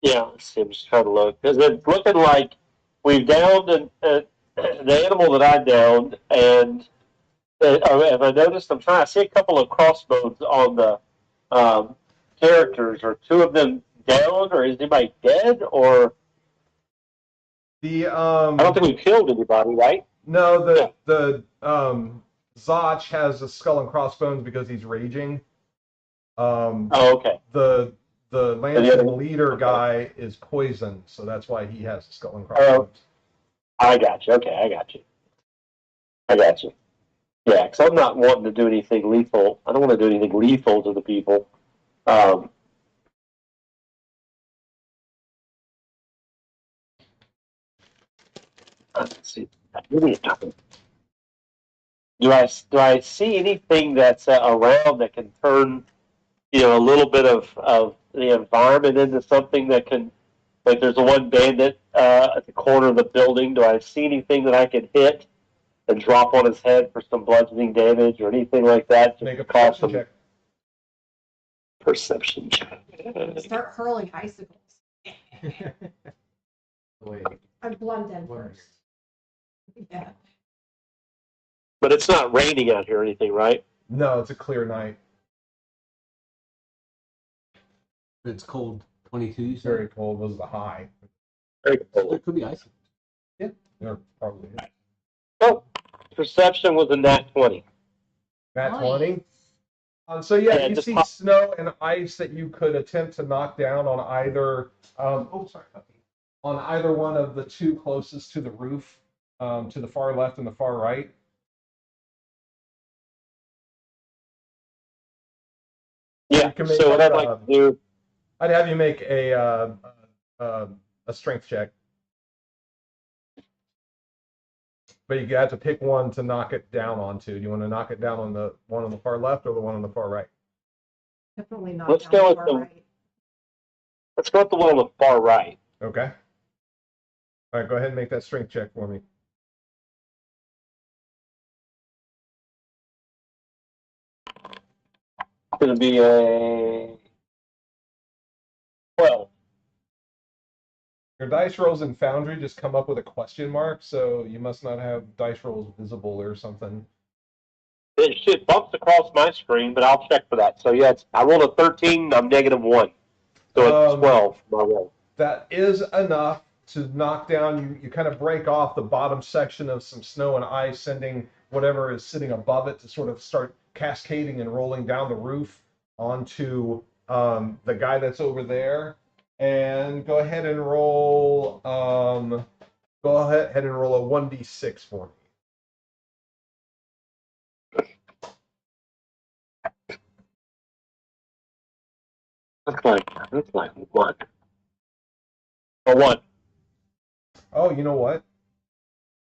G: Yeah, let's see, I'm just trying to look. Because it's looking like we've downed the animal that I downed, and if I noticed, I'm trying to see a couple of crossbones on the characters. Are 2 of them down, or is anybody dead? Or
B: The
G: I don't think we killed anybody, right?
B: No, the Zach has a skull and crossbones because he's raging.
G: Oh, okay.
B: The Lance
G: other-
B: leader
G: okay.
B: guy is poisoned, so that's why he has a skull and crossbones.
G: I got you. Okay, I got you. Yeah, because I'm not wanting to do anything lethal. I don't want to do anything lethal to the people. Let's see. Do I see anything that's around that can turn, a little bit of the environment into something that can, like there's a one bandit at the corner of the building. Do I see anything that I can hit and drop on his head for some bludgeoning damage or anything like that? Just
B: Make a
G: to cause
B: perception
G: some
B: check.
G: perception check.
D: Start hurling icicles.
C: Wait,
D: I'm London
C: where?
D: first. Yeah.
G: But it's not raining out here or anything, right?
B: No, it's a clear night.
E: It's cold. 22. You
B: It's
E: said?
B: very cold. Was the high.
G: Very
E: So
G: cool.
E: there could be ice.
B: There probably is.
G: Oh, perception was a nat 20.
B: Nat
H: Nice.
B: 20. So yeah,
G: Yeah,
B: you
G: just
B: see
G: pop-
B: snow and ice that you could attempt to knock down on either. Sorry, puppy. On either one of the two closest to the roof, to the far left and the far right.
G: Yeah,
B: You can make
G: so what
B: like
G: I'd like to do,
B: I'd have you make a strength check, but you have to pick one to knock it down onto. Do you want to knock it down on the one on the far left or the one on the far right?
D: Definitely not
G: Let's
D: down
G: go
D: the
G: with
D: far
G: the-
D: right.
G: let's go with the one on the far right.
B: Okay. All right, go ahead and make that strength check for me.
G: It's going to be a 12.
B: Your dice rolls in Foundry just come up with a question mark, so you must not have dice rolls visible or something.
G: It bumps across my screen, but I'll check for that. So yeah, I rolled a 13. I'm -1, so it's 12. My roll.
B: That is enough to knock down. You kind of break off the bottom section of some snow and ice, sending whatever is sitting above it to sort of start cascading and rolling down the roof onto the guy that's over there. And go ahead and roll. Go ahead and roll a 1d6 for me.
G: That's like 1. A 1.
B: Oh, you know what?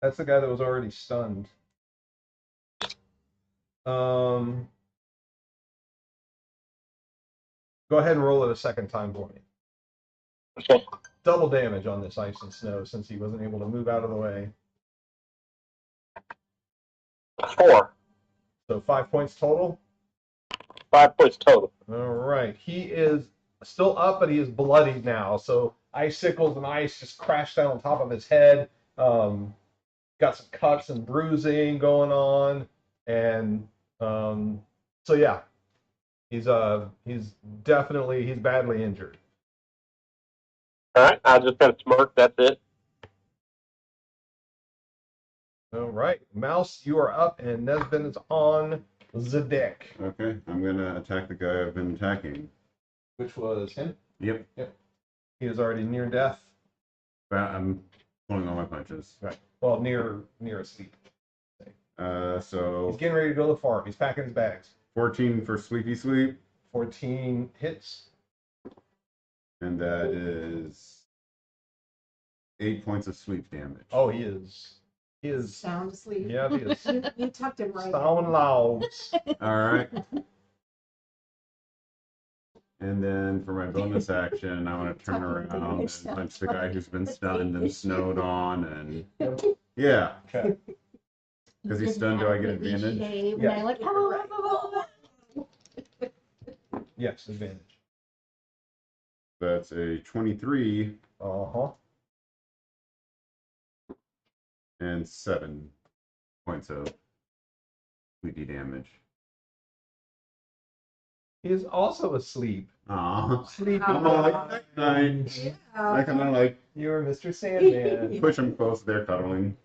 B: That's the guy that was already stunned. Go ahead and roll it a second time for me.
G: Okay.
B: Double damage on this ice and snow since he wasn't able to move out of the way.
G: 4.
B: So 5 points total.
G: 5 points total.
B: All right. He is still up, but he is bloodied now. So icicles and ice just crashed down on top of his head. Got some cuts and bruising going on. And so yeah, he's badly injured.
G: All right. I'll just kind of smirk. That's it.
B: All right. Mouse, you are up, and Nesbin is on the deck.
F: Okay, I'm gonna attack the guy I've been attacking.
B: Which was him?
F: Yep.
B: He is already near death.
F: I'm pulling all my punches.
B: Right. Well, near asleep.
F: So
B: He's getting ready to go to the farm. He's packing his bags.
F: 14 for sleepy sleep,
B: 14 hits.
F: and that is 8 points of sleep damage.
B: Oh, he is
D: Sound asleep.
B: yeah, he is.
D: You tucked him right.
B: Sound logs.
F: All right. And then for my bonus action, I want to turn around and punch the guy who's been stunned and snowed on, and yeah,
B: Okay.
F: because he's stunned. Do I get advantage?
H: And
B: Yes.
H: I went,
B: Yes, advantage.
F: That's a 23
B: Uh-huh.
F: and 7 points of sleepy damage.
B: He is also asleep.
F: Aw.
B: Sleepy.
F: I'm like, night. I kind of like
B: You're Mr. Sandman.
F: push him close. They're cuddling.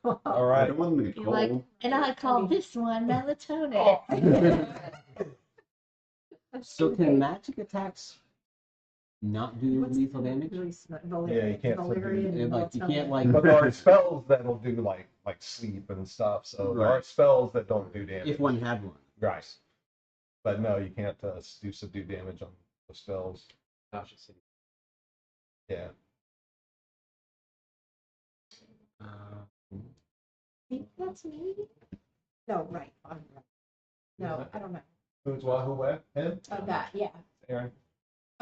B: All
F: I
B: right.
F: don't want them to get
H: you're
F: cold.
H: like, and I call this one melatonin.
E: So can magic attacks not do
D: What's
E: lethal damage?
B: Yeah, you can't
D: Valerian
E: Yeah, like you can't like.
B: But there are spells that'll do like sleep and stuff. So there are
E: Right.
B: spells that don't do damage.
E: If one had one.
B: Right. But no, you can't do subdue damage on the spells. Yeah.
D: That's me. No, right. I'm right. No, I don't know.
B: Who's what? Who what? Him?
D: That, yeah.
B: Aaron.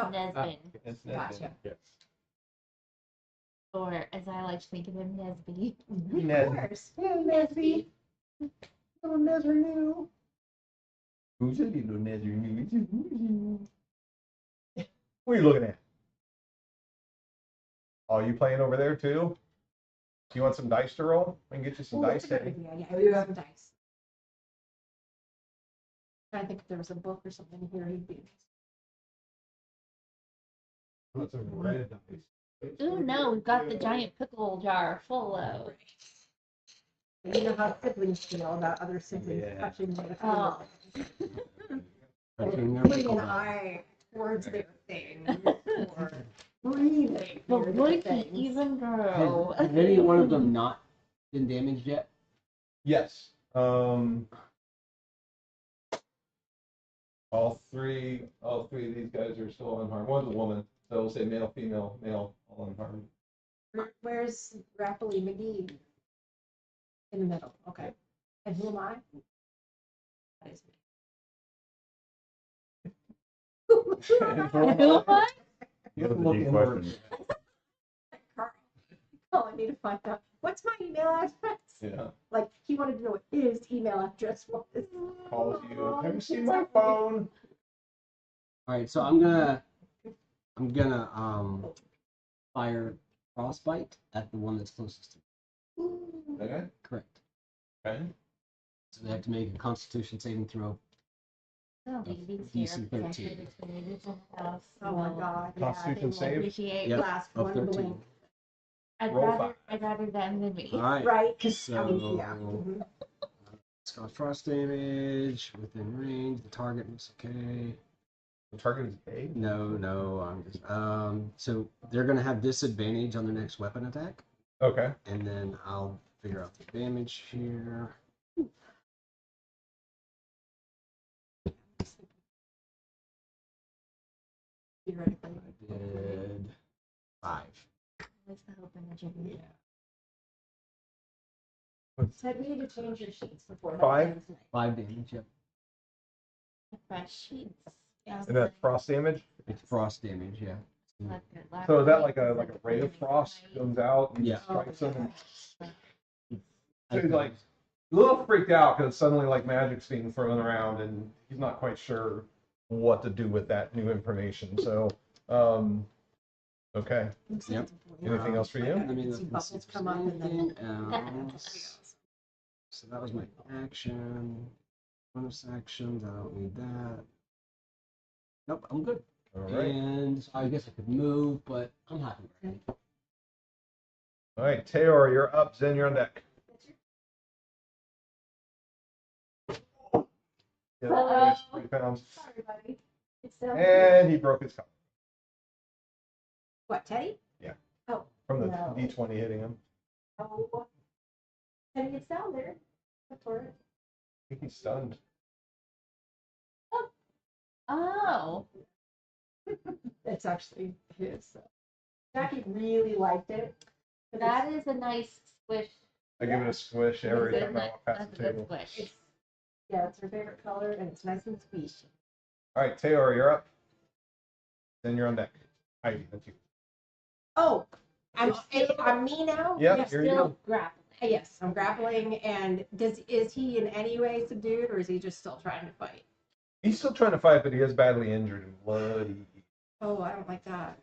H: Nesbin.
B: It's
D: Gotcha.
B: Yes.
H: Or as I like to think of him, Nesby.
D: Of course. Nesby.
B: Little Nezzer new. Who's a little Nezzer new? What are you looking at? Oh, you playing over there too? Do you want some dice to roll? I can get you some
D: Oh,
B: dice.
D: that's a good
B: Eddie.
D: idea. Yeah, we do have dice. I think if there was a book or something here, he'd be.
B: What's a red dice?
H: Ooh, no, we've got the giant pickle jar full of.
D: You know how siblings feel about other siblings
E: Yeah.
D: touching their
H: Oh.
E: Touching their
D: putting
E: pickle
D: an
E: jar.
D: eye towards their thing, or breathing.
H: But
D: near
H: would
D: their
H: he
D: things.
H: even go?
E: Has any one of them not been damaged yet?
B: Yes. All three of these guys are still unharmed. One's a woman, so we'll say male, female, male, all unharmed.
D: Where's Grapply McGee? In the middle. Okay. And who am I? That is me.
H: Who am I?
B: You have to
F: Those are
B: look
F: deep
B: inward.
F: questions.
D: Carl calling me to find out what's my email address.
B: Yeah.
D: Like he wanted to know what his email address was.
B: Calls you. Have you seen my phone?
E: All right, so I'm gonna fire frostbite at the one that's closest to me.
B: Okay.
E: Correct.
B: Okay.
E: So they have to make a Constitution saving throw.
H: Oh, ladies
E: DC
H: here,
E: 13.
H: protected between the house.
D: Oh my god.
B: Constitution
D: they
B: save?
H: Appreciate.
E: Yep.
D: last
E: Of
D: one
E: 13.
D: blink.
B: Roll
H: I'd rather them than me.
E: All right.
D: Right? 'Cause,
E: So
D: I mean, yeah. Mhm.
E: it's got frost damage within range. The target looks okay.
B: The target is A.
E: No, I'm just so they're gonna have disadvantage on their next weapon attack,
B: Okay.
E: and then I'll figure out the damage here.
D: Theoretically.
E: I did 5.
H: What's the hope in the journey?
D: Said we need to change your sheets before.
B: 5?
E: 5 damage. Yep.
H: Fresh sheets. Yeah.
B: And that's frost damage.
E: It's frost damage. Yeah.
B: So is that like a ray of frost comes out and
E: Yeah.
B: strikes him? And so
E: I
B: he's like a little freaked out because suddenly like magic's being thrown around and he's not quite sure what to do with that new information. So, okay.
E: Yep.
B: Anything else for you?
E: Let me
D: See
E: look and
D: bubbles
E: see if
D: come
E: there's
D: up and then-
E: anything else. So that was my action. Bonus actions. I don't need that. Nope, I'm good.
B: All right.
E: And I guess I could move, but I'm happy with it.
B: All right, Taylor, you're up. Zen, you're on deck. Yeah, it's 3 pounds.
D: Sorry, buddy. It's still
B: And he broke his collar
D: what, Teddy?
B: from the
D: No.
B: D20 hitting him.
D: Oh, Teddy, it's down there. Look for it.
B: I think he's stunned.
H: Oh.
D: It's actually his. Jackie really liked it.
H: That is a nice squish.
B: I give it a squish every time I walk past
H: That's a
B: the
H: good
B: table.
H: squish.
D: It's, yeah, it's her favorite color and it's nice and sweet.
B: All right, Taylor, you're up. Then you're on deck. Heidi, that's you.
D: Oh, I'm me now?
B: Yep,
D: Yes,
B: here you
H: Still
B: go.
H: grappling.
D: yes, I'm grappling. And is he in any way subdued or is he just still trying to fight?
B: He's still trying to fight, but he is badly injured and bloody.
D: Oh, I don't like that.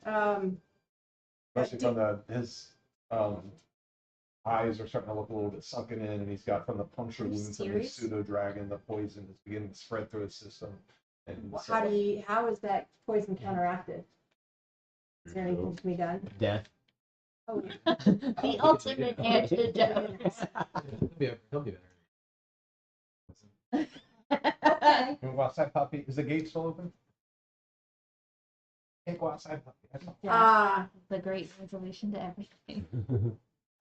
B: Especially from his eyes are starting to look a little bit sunken in, and he's got from the puncture
D: Are you
B: wound from the
D: serious?
B: pseudo dragon, the poison is beginning to spread through his system. And so,
D: How is that poison counteracted? Is there anything to be done?
E: Death.
D: Oh,
H: The ultimate antidote.
C: He'll be
D: okay.
B: you wanna go outside, puppy? Is the gate still open? Hey, go outside, puppy. That's all.
H: The great resolution to everything.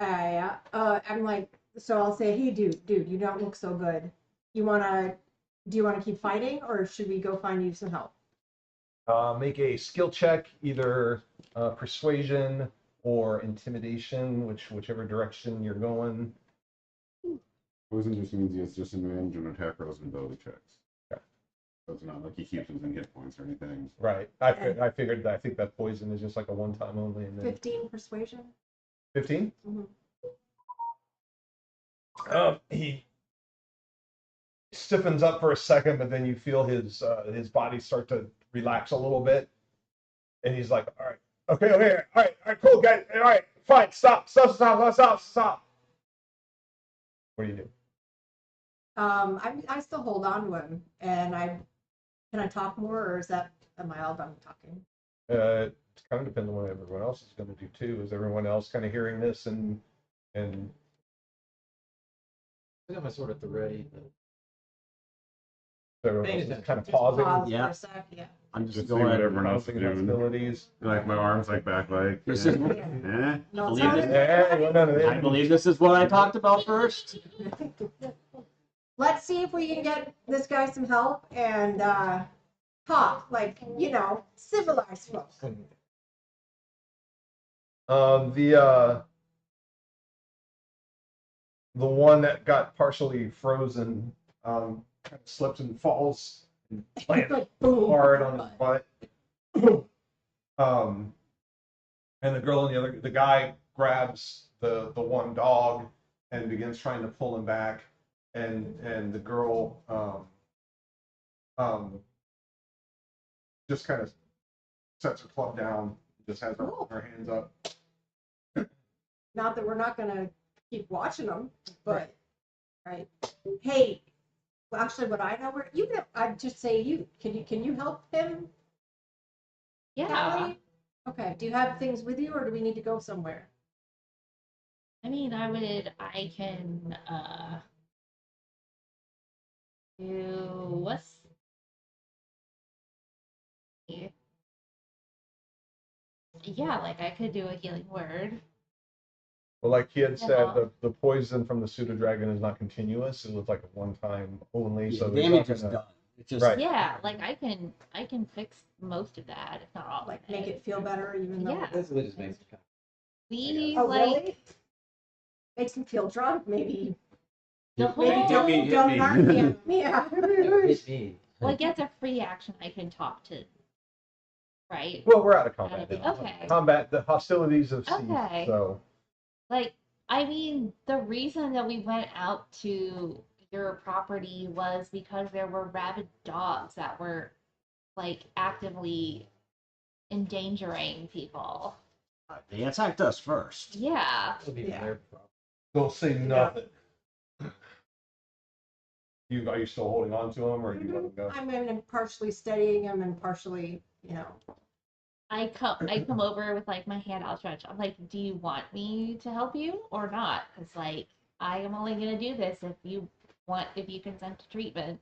D: I'm like, so I'll say, hey, dude, you don't look so good. Do you wanna keep fighting, or should we go find you some help?
B: Make a skill check, either persuasion or intimidation, whichever direction you're going.
F: Poison just means he has disadvantage on attack rolls and ability checks.
B: Okay.
F: So it's not like he keeps losing hit points or anything.
B: Right. I figured that. I think that poison is just like a one-time only. And then
D: 15 persuasion.
B: 15.
D: Mhm.
B: He stiffens up for a second, but then you feel his body start to relax a little bit, and he's like, "All right, okay, all right, cool, guys, all right, fine, stop. What do you do?"
D: I still hold on to him, and can I talk more, or am I all done talking?
B: It kind of depends on what everyone else is going to do too. Is everyone else kind of hearing this and
C: I got my sword at the ready. But
B: everyone
C: Paying
B: else is
C: attention.
B: kind of
D: Just
B: pausing?
D: pause
E: Yeah.
D: for a sec, yeah.
E: I'm just
F: Just see
E: going.
F: what everyone else is
B: Pausing
F: doing.
B: hostilities.
F: Like my arms like back like.
E: This is-
F: Eh?
D: No,
E: believe
D: it's
E: it.
D: not-
B: Hey, well, none of
E: I
B: that.
E: believe this is what I talked about first.
D: Let's see if we can get this guy some help and talk like, civilized folks.
B: The one that got partially frozen kind of slips and falls and lands
D: Like boom.
B: hard on his butt. And the guy grabs the one dog and begins trying to pull him back, and the girl just kind of sets her club down, just has her hands up.
D: Not that we're not gonna keep watching them, but right. Hey, well, actually, what I know, I'd just say can you help him?
H: Yeah.
D: Callie? Okay. Do you have things with you, or do we need to go somewhere?
H: I mean, I can do what's yeah, like I could do a healing word.
B: Well, like he had said,
H: Yeah.
B: the poison from the pseudo dragon is not continuous. It was like a one time only.
E: Yeah,
B: So
E: the
B: he's
E: damage
B: not
E: is
B: gonna-
E: done. It's just
B: Right.
H: Yeah, like I can fix most of that, if not all
D: Like
H: of
D: make it feel better, even though.
H: Yeah.
C: basically just makes it
H: We
D: Oh,
H: like
D: really? Makes him feel drunk, maybe.
H: the
D: Maybe
H: whole
D: don't harm him. Yeah.
C: hit me.
H: well, it gets a free action. I can talk to, right?
B: Well, we're out of combat now.
H: Okay.
B: Combat, the hostilities have ceased.
H: Okay.
B: So
H: Like, I mean, the reason that we went out to your property was because there were rabid dogs that were like actively endangering people.
E: they attacked us first.
H: Yeah.
C: It'll be
D: Yeah.
C: their problem.
B: they'll say nothing. Are you still holding on to him, or do you let him go?
D: I'm partially steadying him and partially,
H: I come over with like my hand outstretched. I'm like, do you want me to help you or not? Because like I am only gonna do this if you consent to treatment.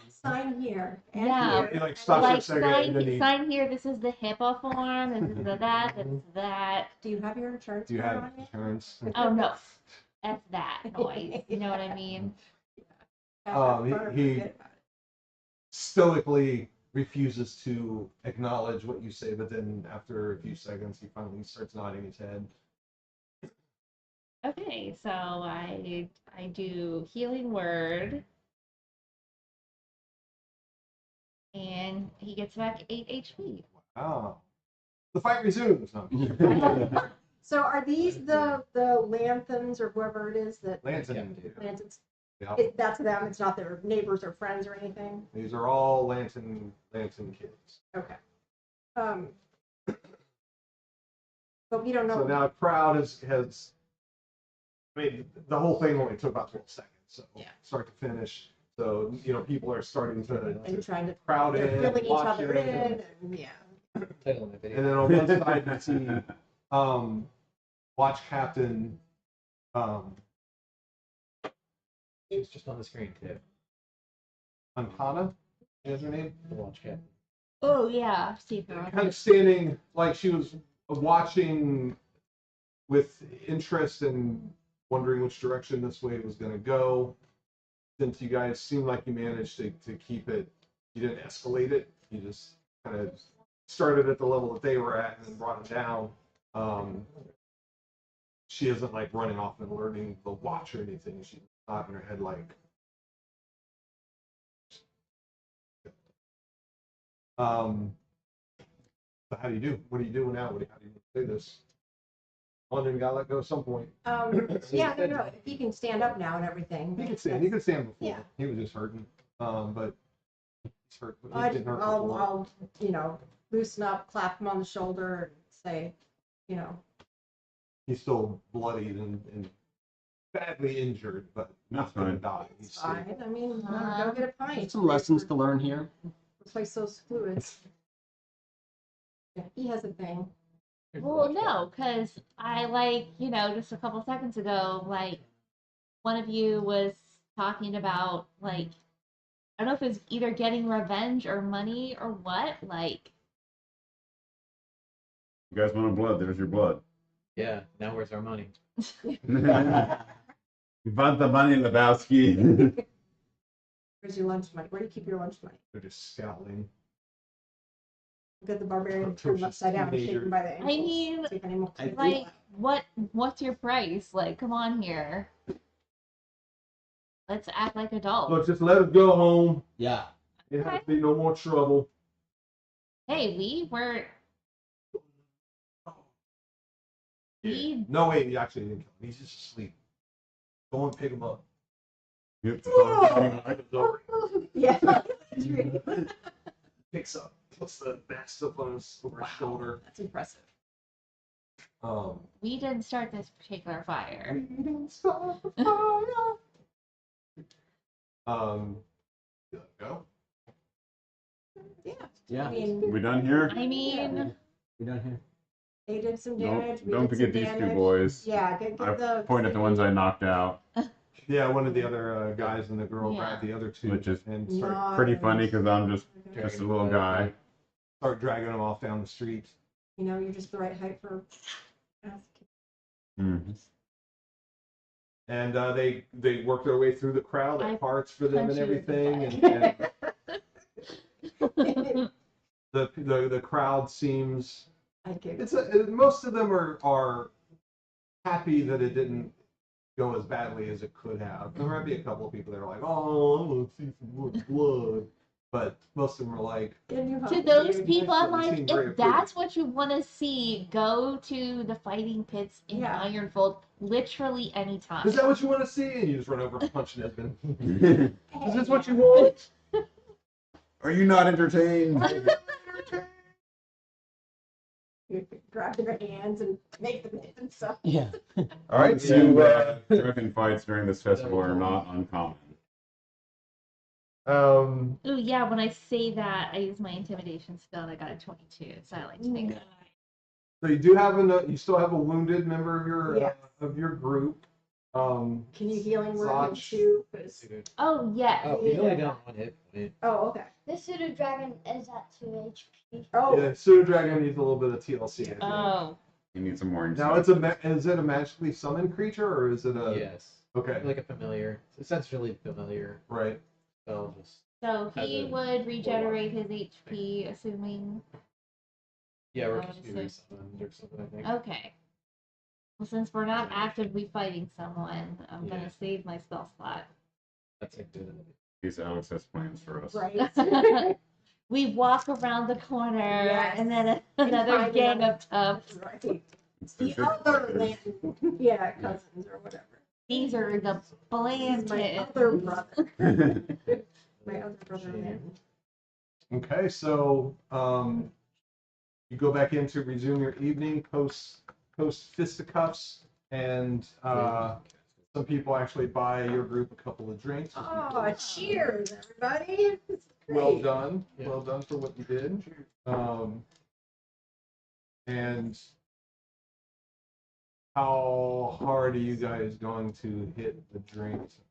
D: sign here. And
H: Yeah.
D: here.
B: He like stops for a
H: Like
B: second and then he.
H: sign here. This is the HIPAA form. This is the that. This is that.
D: Do you have your insurance?
B: Do you
D: card
B: have
D: on you?
B: insurance?
H: Oh no, that's that noise. You know what I mean?
B: He stoically refuses to acknowledge what you say, but then after a few seconds, he finally starts nodding his head.
H: Okay, so I do healing word, and he gets back 8 HP.
B: Ah, the fight resumes. No.
D: So are these the lanthans or whoever it is that
B: Lantern.
D: lanthans?
B: Yeah.
D: That's them. It's not their neighbors or friends or anything.
B: These are all Lantern kids.
D: Okay. But we don't know.
B: So now a crowd has. I mean, the whole thing only took about 12 seconds, so
D: Yeah.
B: start to finish. So people are starting to
D: and trying to
B: crowd
D: they're
B: in,
D: filling each
B: watch
D: other
B: it.
D: in, and yeah.
C: Title of my video.
B: And then on one side you see watch captain
C: It's just on the screen too.
B: Ankana, is her name?
C: The watch cap.
H: Oh yeah, see her.
B: Kind of standing like she was watching with interest and wondering which direction this way was going to go. Since you guys seem like you managed to keep it, you didn't escalate it. You just kind of started at the level that they were at and then brought it down. She isn't like running off and alerting the watch or anything. She's not in her head like. So how do you do? What do you do now? How do you say this? London got let go at some point.
D: Yeah, no. If he can stand up now and everything.
B: He could stand. He could stand before.
D: Yeah.
B: He was just hurting. But he's hurt. He
D: I'll
B: didn't hurt before.
D: loosen up, clap him on the shoulder, and say,
B: He's still bloodied and badly injured, but
F: That's
B: not gonna
F: fine.
B: die. He's
D: It's
B: safe.
D: fine. I mean, go get a pint.
E: There's some lessons to learn here.
D: Replace those fluids. Yeah, he has a thing.
H: Well, no, because I like, just a couple seconds ago, like, one of you was talking about, like, I don't know if it's either getting revenge or money or what. Like,
F: You guys want blood? There's your blood.
C: Yeah, now where's our money?
F: You want the money, Lebowski?
D: Where's your lunch money? Where do you keep your lunch money?
B: They're just scowling.
D: Get the barbarian
B: Precocious
D: turned upside down and
B: teenager.
D: shaken by the ankles.
H: mean,
D: See if anyone
E: I
D: can
H: like, what's your price? Like, come on here. Let's act like adults.
B: Look, just let us go home.
E: Yeah.
B: It has to be no more trouble.
H: Hey, we were.
B: Yeah. No, wait, he actually didn't kill him. He's just asleep. Go and pick him up.
F: Yep, it's all done.
D: Yeah.
B: Picks up, puts the back stuff on his shoulder.
D: That's impressive.
H: We didn't start this particular fire.
B: Go.
D: Yeah.
E: Yeah.
D: I mean,
F: We done here?
H: I mean,
E: We done here.
D: they did some
F: Nope.
D: damage. We
F: Don't
D: did
F: forget
D: some
F: these two
D: damage.
F: boys.
D: Yeah, get
F: I
D: the.
F: point at the ones I knocked out,
B: Yeah, one of the other guys and the girl
H: Yeah.
B: grabbed the other two
F: which is
B: and
F: pretty funny because I'm just a little guy.
B: start dragging them off down the street.
D: You know, you're just the right height for.
F: Mhm.
B: And they work their way through the crowd.
H: I
B: At parts for them
H: punch
B: and
H: you in the
B: everything,
H: butt.
B: and the crowd seems.
D: I gave
B: It's most of them are happy that it didn't go as badly as it could have. There might be a couple of people that are like, "Oh, I want to see some more blood," but most of them are like,
H: To those people, I'm
B: Doesn't
H: like,
B: seem very
H: if that's what you want to see, go to the fighting pits in
D: Yeah.
H: Ironfold literally anytime.
B: "Is that what you want to see?" And you just run over and punch Nesbin.
F: Is
B: Is this what you want?
F: Are you not entertained?
D: You grab their hands and make them hit themselves.
E: Yeah.
F: All right, so drunken fights during this festival are not uncommon.
B: Um,
H: Ooh, yeah, when I say that, I use my intimidation skill and I got a 22, so I like to think.
B: so you do have you still have a wounded member of
D: Yeah.
B: your group.
D: Can you healing word him
B: Zach.
D: too? 'Cause-
H: Oh, yes.
C: Oh, he only got one hit point.
D: Oh, okay.
I: The suited dragon is at 2 HP.
D: Oh,
B: Yeah, Pseudo Dragon needs a little bit of TLC. I think.
H: Oh,
F: You need some more
B: Now
F: insight.
B: is it a magically summoned creature or is it a
C: Yes.
B: okay?
C: Like a familiar. It's essentially familiar.
B: Right.
C: Spell just.
H: so he
C: As a
H: would regenerate his HP, assuming.
C: Yeah, we're
H: Oh,
C: just
H: so-
C: doing something or something, I think.
H: Okay. Well, since we're not actively fighting someone, I'm
C: Yeah.
H: gonna save my spell slot.
C: That's a good.
F: These Alex has plans for us.
D: right.
H: We walk around the corner,
D: Yes.
H: and then another
D: find
H: gang
D: another-
H: of tubs.
D: Right.
F: It's the
D: The
F: big
D: other
F: fuckers.
D: land. Yeah, cousins or whatever.
H: These are the
D: This
H: bland
D: is my
H: kids.
D: other brother. My other brother man.
B: Okay, so you go back in to resume your evening post fisticuffs, and some people actually buy your group a couple of drinks.
D: Oh, cheers, everybody. This is great.
B: Well done.
C: Yeah.
B: Well done for what you did. And how hard are you guys going to hit the drinks?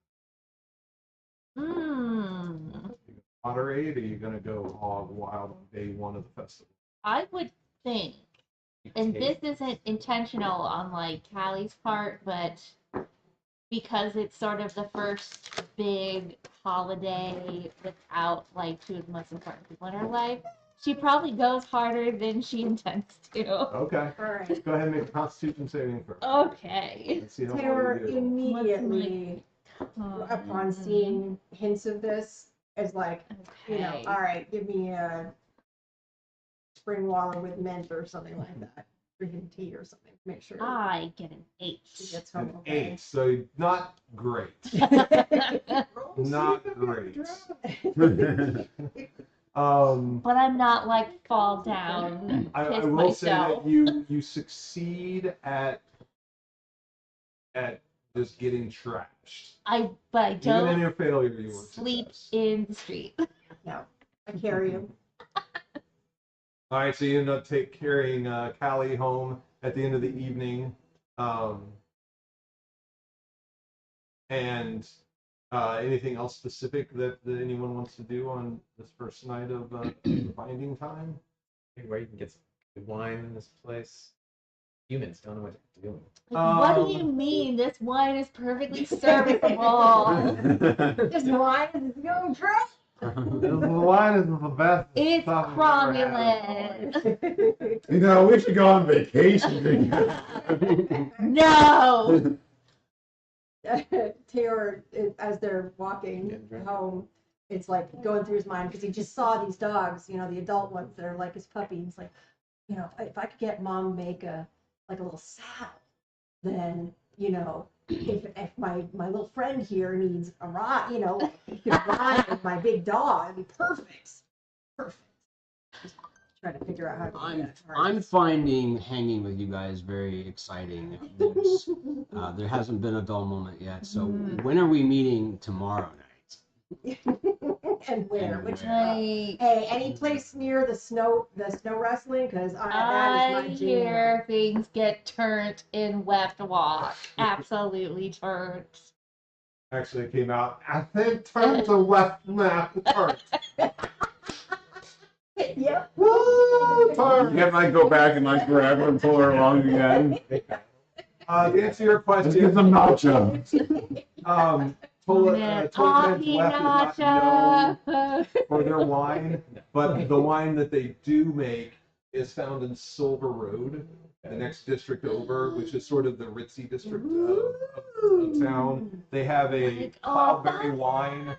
B: Moderate, or are you going to go hog wild on day one of the festival?
H: I would think, and this isn't intentional on like Callie's part, but because it's sort of the first big holiday without like two of the most important people in her life, she probably goes harder than she intends to.
B: Okay.
D: All right.
B: Go ahead and make a Constitution saving throw.
H: Okay.
B: Let's see how
D: Terror
B: well you do.
D: immediately, upon seeing hints of this, is like, you know,
H: Okay.
D: all right, give me a spring water with mint or something like that. Drinking tea or something. Make sure
H: I get an 8.
D: she gets home
B: An
D: okay.
B: 8, so not great. Not great.
H: But I'm not like fall down,
B: I
H: piss
B: will say
H: myself.
B: that you succeed at just getting trashed.
H: But I
B: Even in
H: don't
B: your failure, you were
H: sleep
B: success.
H: in the street.
D: No, I carry him.
B: All right, so you end up carrying Callie home at the end of the evening, and anything else specific that anyone wants to do on this first night of binding time?
C: Where you can get some good wine in this place. Humans don't know what to do.
H: What do you mean? This wine is perfectly serviceable.
D: This wine is going great.
B: The wine is the best.
H: It's
B: stuff I've ever had.
H: cromulent.
F: You know, we should go on vacation together.
H: No.
D: Taylor, as they're walking home, it's like going through his mind because he just saw these dogs, you know, the adult ones that are like his puppies. Like, you know, if I could get mom to make a little saddle, then, you know, if my little friend here needs a ride, you know, he could ride my big dog. It'd be perfect. Perfect. Just trying to figure out how to do that.
E: I'm finding hanging with you guys very exciting. There's, there hasn't been a dull moment yet. So when are we meeting tomorrow night?
D: And where?
E: And
D: Which
H: Right.
D: hey, any place near the snow wrestling? Because that
H: I
D: is my jam.
H: hear things get turned in West Walk. Absolutely turned.
B: Actually, it came out. I think turn to left map. Turn.
D: Yep.
B: Woo, turn.
F: You might go back and like grab her and pull her along again.
B: To answer your
F: Let's
B: question,
F: get some nacho.
B: Toledo's left is not known for their wine, but the wine that they do make is found in Silver Road, the next district over, which is sort of the ritzy district of town. They have a cloudberry wine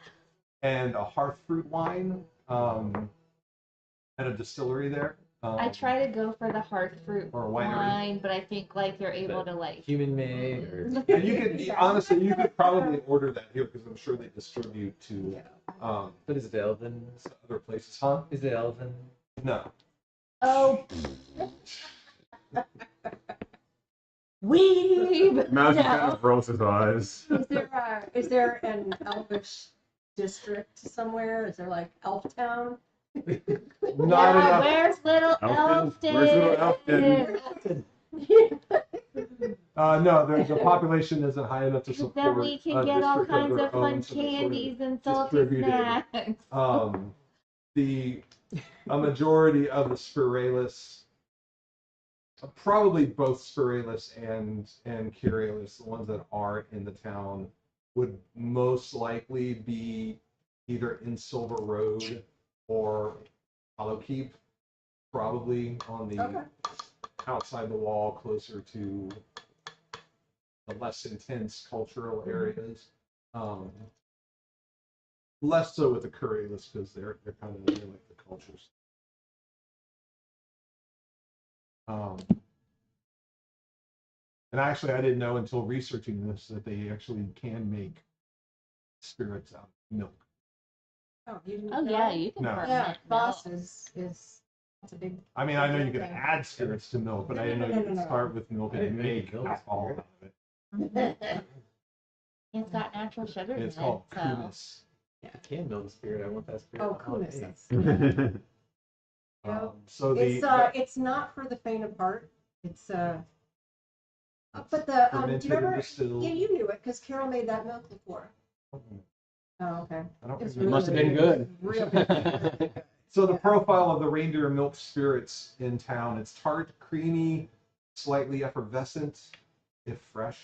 B: and a hearth fruit wine at a distillery there.
H: I try to go for the hearth fruit
B: Or a winery.
H: wine, but I think like they're able to like.
C: Human made or
B: And you could honestly, you could probably order that here because I'm sure they distribute to
C: but is it Elven?
B: other places, huh?
C: Is it Elven?
B: No.
H: Oh. Weeb.
F: Mouse kind of rolls his eyes.
D: Is there an elvish district somewhere? Is there like Elf Town?
B: Not enough.
H: Where's little
F: Elfton?
H: Elfton?
F: Where's little Elfton?
B: No, the population isn't high enough to support.
H: Then we can
B: a
H: get all
B: district
H: kinds
B: their
H: of fun
B: own, so they're sort of
H: candies and salty
B: distributed.
H: snacks.
B: A majority of the Spiralis, probably both Spiralis and Curialis, the ones that are in the town, would most likely be either in Silver Road or Hollow Keep, probably on the outside the wall, closer to the less intense cultural areas. Less so with the Curialis because they're kind of like the cultures. And actually, I didn't know until researching this that they actually can make spirits out of milk.
D: Oh, you didn't
H: Oh
D: know?
H: yeah, you can
B: No.
H: ferment
D: Yeah,
H: milk.
D: Boss is that's a big.
B: I mean, I know you
D: big
B: can
D: thing.
B: add spirits to milk, but I didn't know you could start with milk
C: I
B: and
C: didn't know you
B: make
C: could build a
B: alcohol
C: spirit.
B: out of it.
H: It's got natural sugar
B: And
H: in
B: it's
H: it,
B: called
H: so.
B: kumis.
C: I can build a spirit. I want that spirit.
D: Oh,
C: on
D: coolness.
C: me.
D: That's
B: So
D: it's not for the faint of heart. It's but the do
B: fermented
D: you remember?
B: and distilled.
D: Yeah, you knew it because Carol made that milk before. Oh, okay.
B: I don't
D: It's
B: remember.
E: Must have been good.
D: Real good.
B: So the profile of the reindeer milk spirits in town, it's tart, creamy, slightly effervescent, if fresh.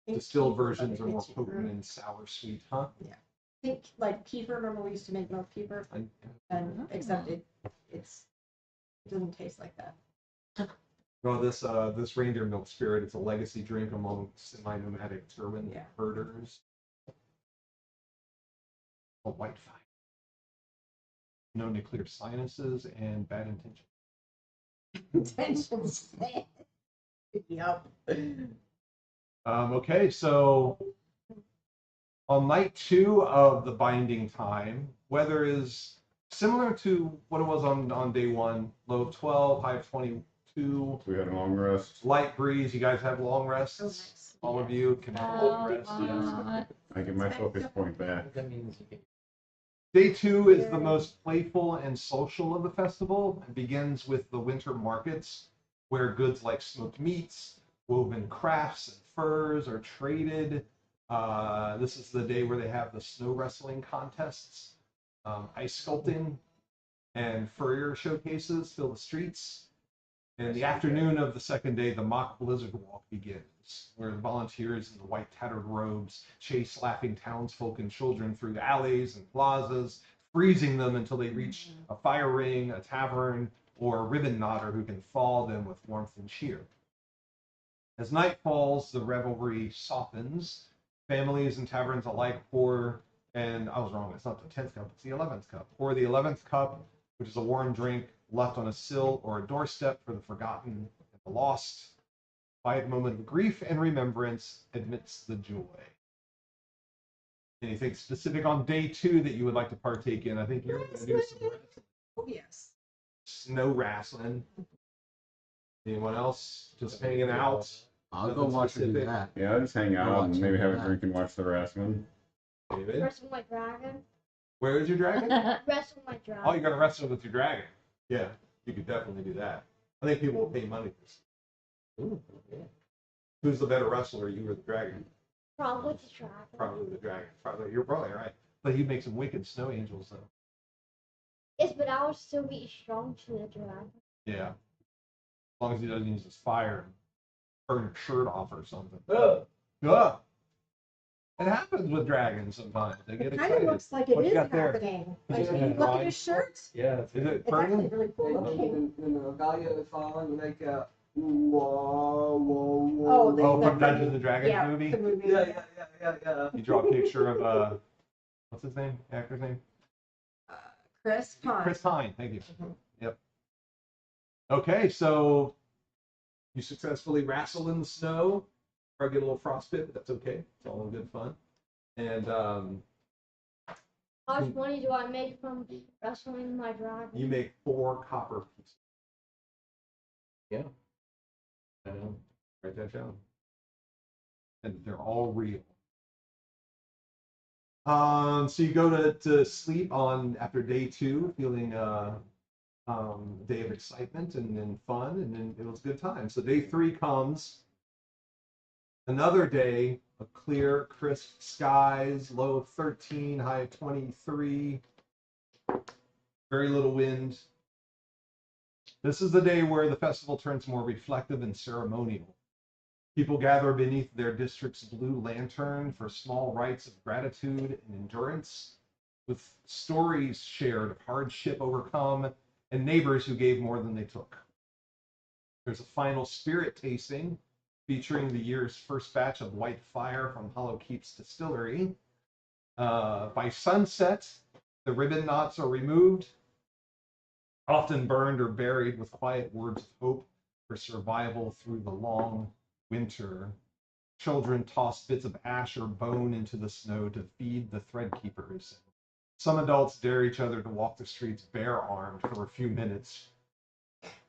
B: Distilled versions are more potent and sour sweet, huh?
D: I think like kefir. Remember we used to make milk kefir, and except it doesn't taste like that.
B: Well, this reindeer milk spirit, it's a legacy drink among semi-nomadic turban herders. A white fire. Known to clear sinuses and bad intentions.
D: Intentions. Yep.
B: Okay, so on night 2 of the binding time, weather is similar to what it was on day 1, low of 12, high of 22 2.
F: We had a long rest.
B: Light breeze. You guys have long rests?
D: Oh, nice.
B: All of you can have long rests. Yes.
F: I get my focus point back.
C: That means you can.
B: Day 2 is the most playful and social of the festival. It begins with the winter markets, where goods like smoked meats, woven crafts, and furs are traded. This is the day where they have the snow wrestling contests, ice sculpting, and furrier showcases fill the streets. In the afternoon of the second day, the mock blizzard walk begins, where the volunteers in the white tattered robes chase laughing townsfolk and children through the alleys and plazas, freezing them until they reach a fire ring, a tavern, or a ribbon knotter who can thaw them with warmth and cheer. As night falls, the revelry softens. Families and taverns alike pour, and I was wrong, it's not the 10th cup, it's the 11th cup. Pour the 11th cup, which is a warm drink left on a sill or a doorstep for the forgotten and the lost. Quiet moment of grief and remembrance amidst the joy. Anything specific on day 2 that you would like to partake in? I think you're going to do some
D: Oh, yes.
B: snow wrestling. Anyone else just hanging out?
E: I'll go
B: Nothing
E: watch her do
B: specific.
E: that.
F: Yeah, I'll just hang out
E: Watch
F: and maybe have a
E: that.
F: drink and watch the wrestling.
B: David,
I: Wrestle my dragon.
B: where is your dragon?
I: Wrestle my dragon.
B: Oh, you're going to wrestle with your dragon. Yeah, you could definitely do that. I think people will pay money for this.
C: Ooh, yeah.
B: Who's the better wrestler, you or the dragon?
I: Probably the dragon.
B: Probably the dragon. Probably you're probably right. But he'd make some wicked snow angels though.
I: Yes, but I would still be strong to the dragon.
B: Yeah. As long as he doesn't use his fire and burn your shirt off or something. Ugh. It happens with dragons sometimes. They get
D: It kind
B: excited.
D: of looks like it
B: What you
D: is
B: got there?
D: happening.
B: Is
D: Like,
B: it
D: if you look at
B: dry?
D: his shirt,
C: Yeah.
B: Is it
D: it's actually
B: burning?
D: really cool looking.
E: And Galia is falling like whoa, whoa, whoa.
D: Oh,
B: Oh,
D: the
B: from Dungeons and Dragons
D: yeah,
B: movie?
D: the movie.
E: Yeah.
B: You draw a picture of what's his name? Actor's name?
D: Chris Pine.
B: Chris Pine, thank you.
D: Mhm.
B: Yep. Okay, so you successfully wrestle in the snow. Or get a little frostbite, but that's okay. It's all in good fun. And
I: How much money do I make from wrestling my dragon?
B: you make 4 copper pieces.
C: Yeah. I know.
B: Write that down. And they're all real. So you go to sleep on after day 2, feeling day of excitement and then fun, and then it was a good time. So day 3 comes. Another day of clear, crisp skies, low of 13, high of 23. Very little wind. This is the day where the festival turns more reflective and ceremonial. People gather beneath their district's blue lantern for small rites of gratitude and endurance, with stories shared of hardship overcome and neighbors who gave more than they took. There's a final spirit tasting featuring the year's first batch of white fire from Hollow Keep's distillery. By sunset, the ribbon knots are removed, often burned or buried with quiet words of hope for survival through the long winter. Children toss bits of ash or bone into the snow to feed the thread keepers. Some adults dare each other to walk the streets bare-armed for a few minutes.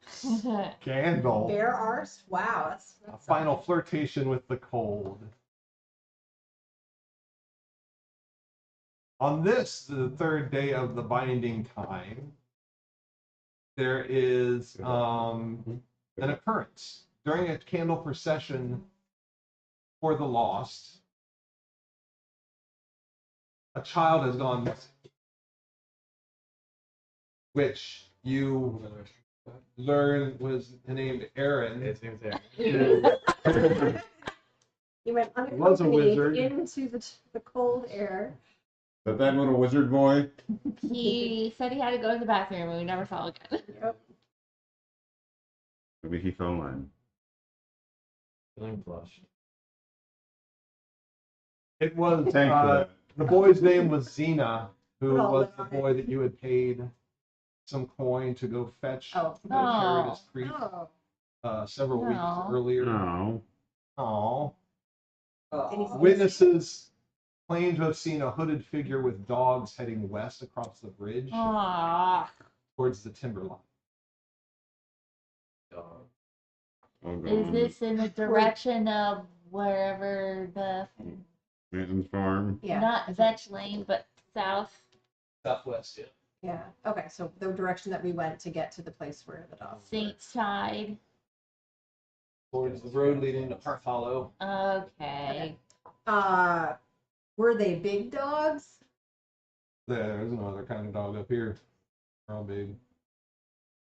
B: Scandal.
D: Bare arse? Wow,
B: A
D: that's
B: final flirtation with the cold. On this, the third day of the binding time, there is an occurrence. During a candle procession for the lost, a child has gone missing, which you learn was named Aaron.
C: His name's Aaron.
D: You went
B: Was a
D: unaccompanied
B: wizard.
D: into the cold air.
F: But that little wizard boy,
H: He said he had to go to the bathroom and we never saw him again.
D: Yep.
F: maybe he fell in.
C: Feeling flushed.
B: It was
F: Thank you.
B: the boy's name was Xena, who
D: Put all
B: was
D: that
B: the
D: on
B: boy that you had paid some coin to go fetch
D: Oh.
B: to Paradise
H: Oh.
B: Creek
D: Oh.
B: several weeks
H: No.
B: earlier.
F: No.
B: Aww.
D: And he's-
B: Witnesses claim to have seen a hooded figure with dogs heading west across the bridge
H: Aww.
B: towards the timberline.
C: Dog.
F: I'll go
H: Is
F: on
H: this in the direction of wherever the
F: Manton's farm.
D: Yeah.
H: not Vetch Lane, but south?
C: Southwest, yeah.
D: Yeah. Okay, so the direction that we went to get to the place where the dog.
H: Saints Tide.
C: Towards the road leading to Hearth Hollow.
H: Okay.
D: Were they big dogs?
B: There's no other kind of dog up here. They're all big.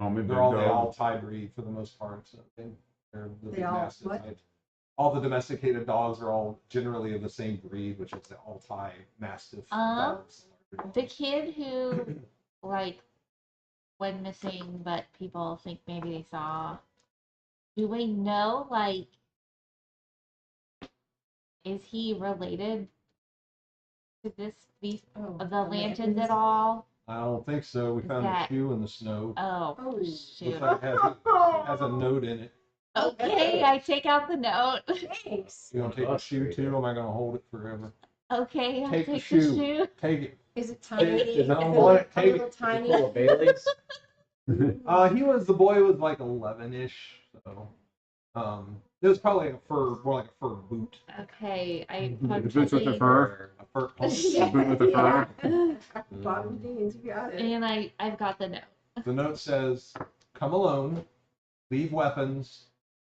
F: Call me big
B: They're all the
F: dog.
B: Altai breed for the most part. So they're the
D: They
B: big
D: all
B: mastiff
D: what?
B: type. All the domesticated dogs are all generally of the same breed, which is the Altai Mastiff dogs.
H: The kid who like went missing, but people think maybe they saw. Do we know like is he related to these
D: Oh,
H: of the lanterns
D: lanterns?
H: at all?
B: I don't think so. We
H: Is
B: found a
H: that-
B: shoe in the snow.
H: Oh,
D: Oh.
H: shoot.
B: Looks like it has a note in it.
H: Okay, I take out the note.
D: Thanks.
B: You gonna take the shoe too? Or am I gonna hold it forever?
H: Okay, I'll
B: Take
H: take
B: the
H: the
B: shoe.
H: shoe.
B: Take it.
D: Is it tiny?
B: If I
D: Is
B: don't want it,
D: a
B: take
D: little
B: it.
D: tiny?
C: Full of Baileys.
B: The boy was like 11-ish, so it was probably more like a fur boot,
H: Okay, I
F: The boots with the
H: punctually-
F: fur.
B: a fur coat.
F: The boot with the fur.
D: Bottom jeans, you got it.
H: and I've got the note.
B: The note says, "Come alone, leave weapons,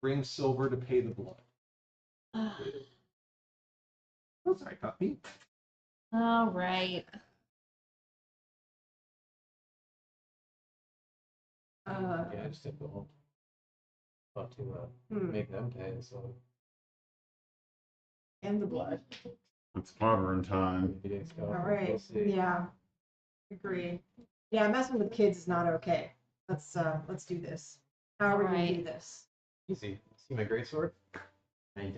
B: bring silver to pay the blood." Oh, sorry, copy.
H: All right.
C: Yeah, I just took the whole. Thought to make them pay, so
D: And the blood.
F: It's clobbering time.
C: meetings go.
D: All
C: We'll
D: right.
C: see.
D: Yeah. Agreed. Yeah, messing with kids is not okay. Let's do this. How are we gonna do
H: Alright.
D: this?
C: Easy. See my greatsword? Now you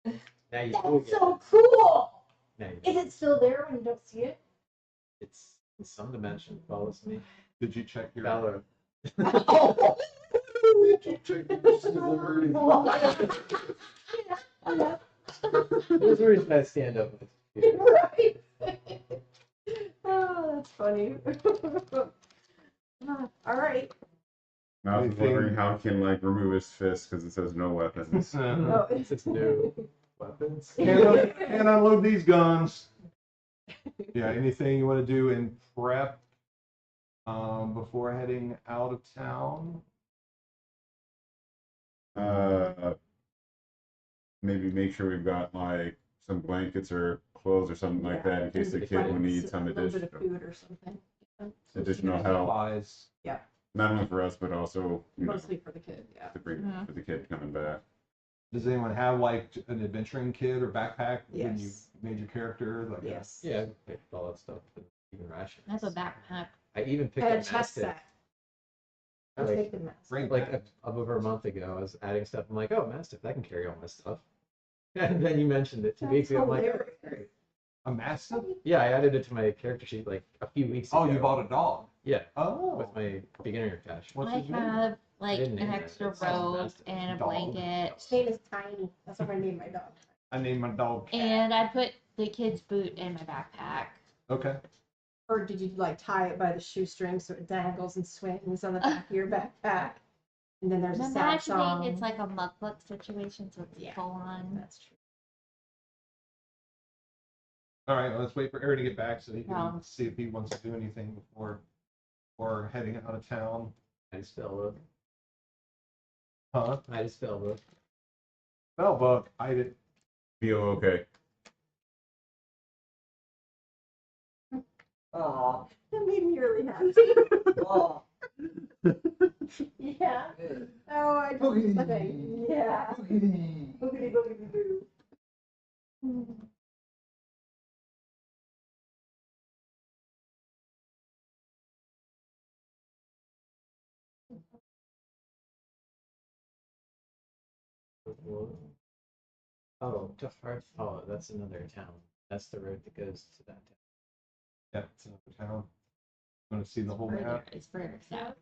C: don't. Now you
I: That's
C: will get
I: so
C: it.
I: cool.
C: Now you
I: Is
C: don't.
I: it still there when you don't see it?
C: It's in some dimension. Follows me.
B: Did you check your?
C: Valor.
I: Oh.
C: There's a reason I stand up. With it.
I: Right.
D: Oh, that's funny. All right.
F: Now he's
B: Anything-
F: wondering how he can like remove his fist because it says no weapons.
D: Oh,
C: It's just new weapons.
B: Can't unload these guns. Yeah, anything you want to do in prep before heading out of town?
F: Maybe make sure we've got like some blankets or clothes or something like that in case the kid will need some
D: a little bit
F: additional
D: of food or something.
F: additional help.
B: Supplies.
F: Not only for us, but also
D: Mostly for the kid. Yeah.
F: to bring
H: Mhm.
F: for the kid coming back.
B: Does anyone have like an adventuring kit or backpack when you
D: Yes.
B: made your character? Like
D: Yes.
C: Yeah, I picked all that stuff. Even rations.
H: That's a backpack.
C: I even picked
D: And
C: a
D: a chest
C: mastiff.
D: set. Let's
C: Like-
D: take the mask.
B: Bring
C: Like
B: that.
C: over a month ago, I was adding stuff. I'm like, oh, mastiff, that can carry all my stuff. And then you mentioned it 2 weeks
D: That's
C: ago. I'm like,
D: hilarious.
C: oh, great.
B: A mastiff?
C: Yeah, I added it to my character sheet like a few weeks ago.
B: Oh, you bought a dog.
C: Yeah,
B: Oh.
C: with my beginner cash.
B: What's
H: I
B: his name?
H: have like
C: didn't
H: an
C: name it.
H: extra
C: It sounds
H: robe
C: nasty.
H: and a
B: Dog.
H: blanket.
D: His name is Tiny. That's what I named my dog.
B: I named my dog.
H: And I put the kid's boot in my backpack.
B: Okay.
D: Or did you like tie it by the shoestring so it dangles and swings on the back of your backpack? And then there's
H: I'm
D: a sad
H: imagining
D: song.
H: it's like a mukbang situation, so it's
D: Yeah.
H: full on.
D: That's true.
B: All right. Let's wait for Aaron to get back so he can
H: Yeah.
B: see if he wants to do anything before heading out of town.
C: I just fell with.
B: Huh?
C: I just fell with.
B: Spellbook. I did.
F: Feel okay.
I: Aw.
D: That made me really happy.
I: Aw.
D: Yeah. Oh, I told you something. Yeah. Boogity boogity boo.
C: Oh, to Hearth Hollow. That's another town. That's the road that goes to that town.
B: Yeah, it's another town. Want to see the whole
H: Further,
B: map?
H: it's further south.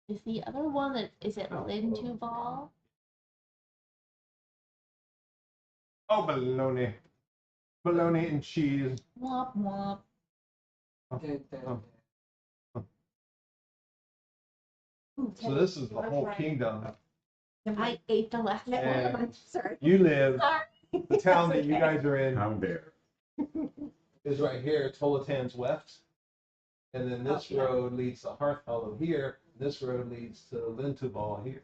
H: Is the other one that is it Lintuval?
B: Oh, bologna. Bologna and cheese.
H: Womp womp.
B: Oh. So this is the whole kingdom.
H: I ate the last one.
B: And
D: Sorry.
B: you live,
H: Sorry.
B: the town that you guys are in
F: How dare.
B: is right here, Tolatan's West. And then this
D: Oh, yeah.
B: road leads to Hearth Hollow here. This road leads to Lintubal here.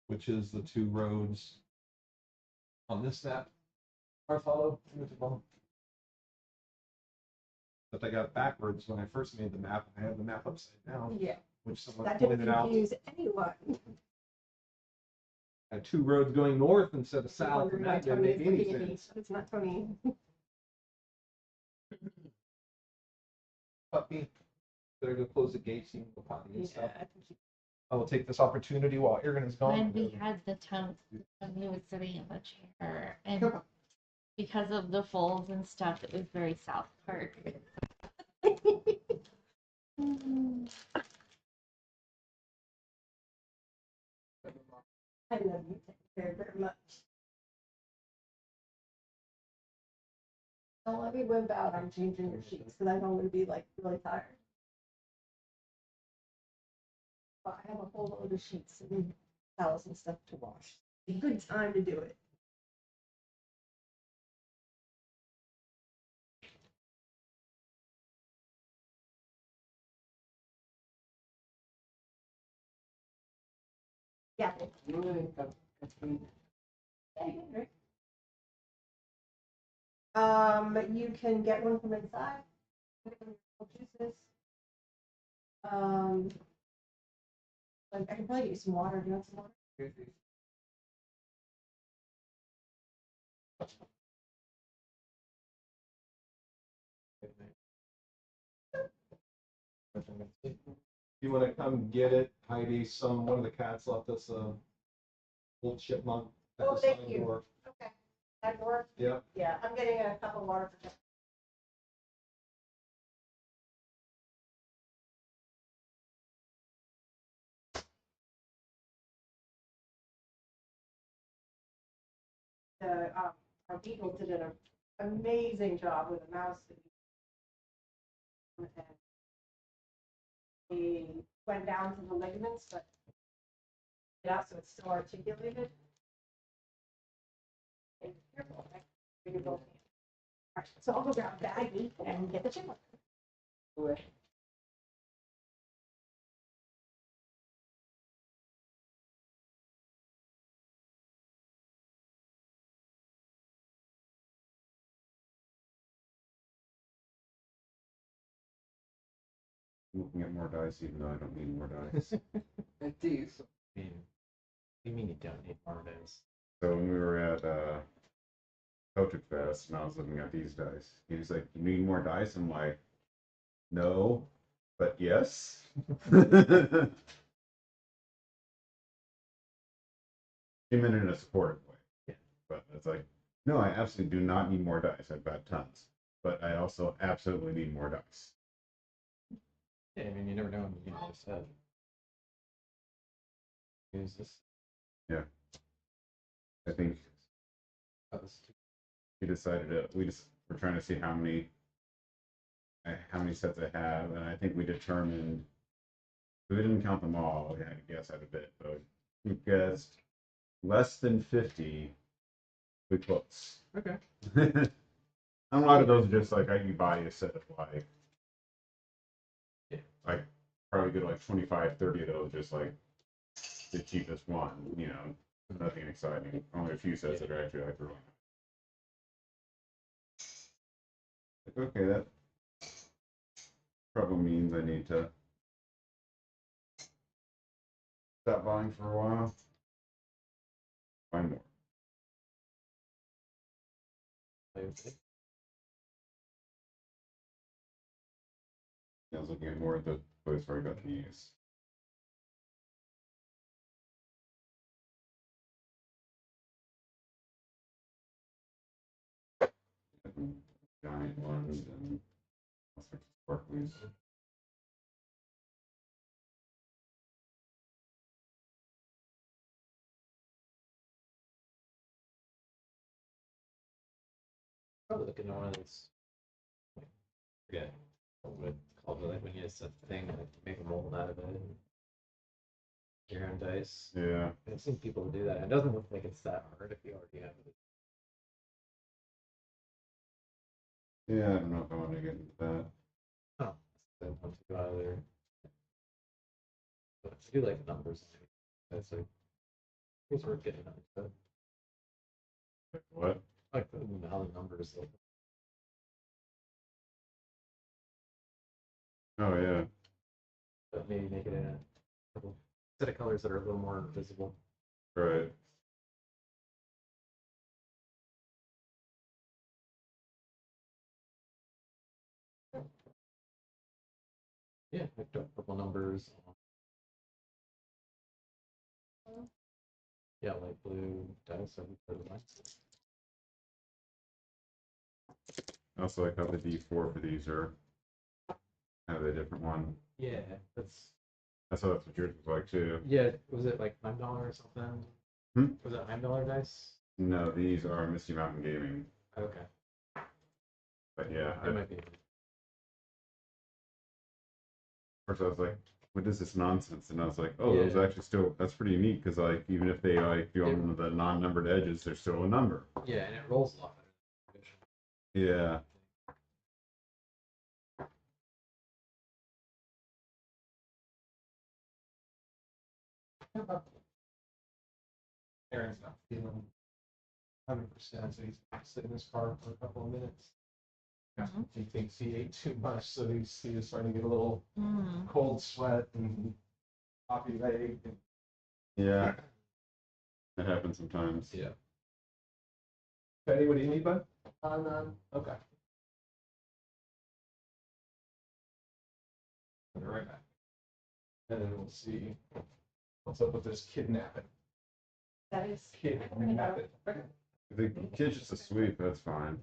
B: Which is the two roads on this map. Hearth Hollow, Lintubal. But I got it backwards when I first made the map. I had the map upside down,
D: Yeah,
B: which someone
D: that didn't
B: pointed out.
D: confuse anyone.
B: I had two roads going north instead of south,
D: Wondering
B: and
D: why
B: that didn't
D: Tony
B: make
D: is
B: any
D: looking at me,
B: sense.
D: so it's not Tony.
B: Puppy, better go close the gates, you can go potty and
D: Yeah,
B: stuff.
D: I think
B: I will take this opportunity while Aaron is gone.
H: When we had the tent, when he was sitting in the chair, and because of the folds and stuff, it was very South Park.
D: I love you very, very much. Don't let me whip out. I'm changing your sheets because I know I'm going to be like really tired. But I have a whole load of sheets and towels and stuff to wash. A good time to do it. Yeah. You can get one from inside. Juices. Like I can probably get you some water. Do you want some water?
B: You want to come get it, Heidi? One of the cats left us a old chipmunk at
D: Oh,
B: the
D: thank
B: side
D: you.
B: door.
D: Okay. That works.
B: Yeah.
D: Yeah, I'm getting a cup of water for our beagles did an amazing job with a mouse. And he went down to the ligaments, but yeah, so it's still articulated. And careful, right? You're both hands. All right, so I'll go grab Baggy and get the chipmunk.
F: I'm looking at more dice even though I don't need more dice.
C: I do. I mean, you mean you don't need more dice?
F: So when we were at Celtic Fest and I was looking at these dice, he was like, "You need more dice?" I'm like, "No, but yes." He meant it in a supportive way.
C: Yeah.
F: But it's like, no, I absolutely do not need more dice. I've got tons. But I also absolutely need more dice.
C: Yeah, I mean, you never know when you just said. Use this.
F: Yeah. I think
C: That was
F: he decided we're trying to see how many sets I have, and I think we determined we didn't count them all. We had to guess at a bit, but we guessed less than 50. We close.
C: okay.
F: And a lot of those are just like you buy a set of like probably get like 25, 30 of those, just like the cheapest one, nothing exciting. Only a few sets that are actually like really nice. Like, okay, that probably means I need to stop buying for a while. Buy more. I was looking at more of the place where I got these. Giant ones and all sorts of sparklies.
C: Probably looking at one of those. Forget what would Probably like when you set the thing, like make a mold out of it. And your own dice.
F: Yeah.
C: I've seen people do that. It doesn't look like it's that hard if you already have it.
F: Yeah, I don't know if I want to get into that.
C: Oh, then once you go out of there. But I do like the numbers. That's like, it's worth getting into it.
F: Like, what?
C: Like how the numbers look.
F: Oh yeah.
C: But maybe make it in a couple set of colors that are a little more visible.
F: Right.
C: Yeah, like purple numbers. Yeah, light blue dice. I would put it like.
F: I also like how the D4 for these are have a different one.
C: Yeah,
F: That's what yours was like too.
C: yeah. Was it like $5 or something?
F: Hmm?
C: Was it $5 dice?
F: No, these are Misty Mountain Gaming.
C: Okay,
F: But yeah,
C: it might be.
F: first I was like, what is this nonsense? And I was like, oh,
C: Yeah.
F: those actually still, that's pretty neat because like even if they like go on the non-numbered edges, they're still a number.
C: Yeah, and it rolls a lot better.
F: Yeah.
B: Aaron's not feeling 100%, so he's gonna sit in his car for a couple of minutes. He thinks he ate too much, so he's starting to get a little cold sweat and coffee leg. And
F: Yeah. That happens sometimes.
B: yeah. Betty, what do you need, bud?
D: None.
B: Okay. I'll be right back. And then we'll see what's up with this kidnapping.
D: That is.
B: Kidnapping.
F: If the kid's just asleep, that's fine.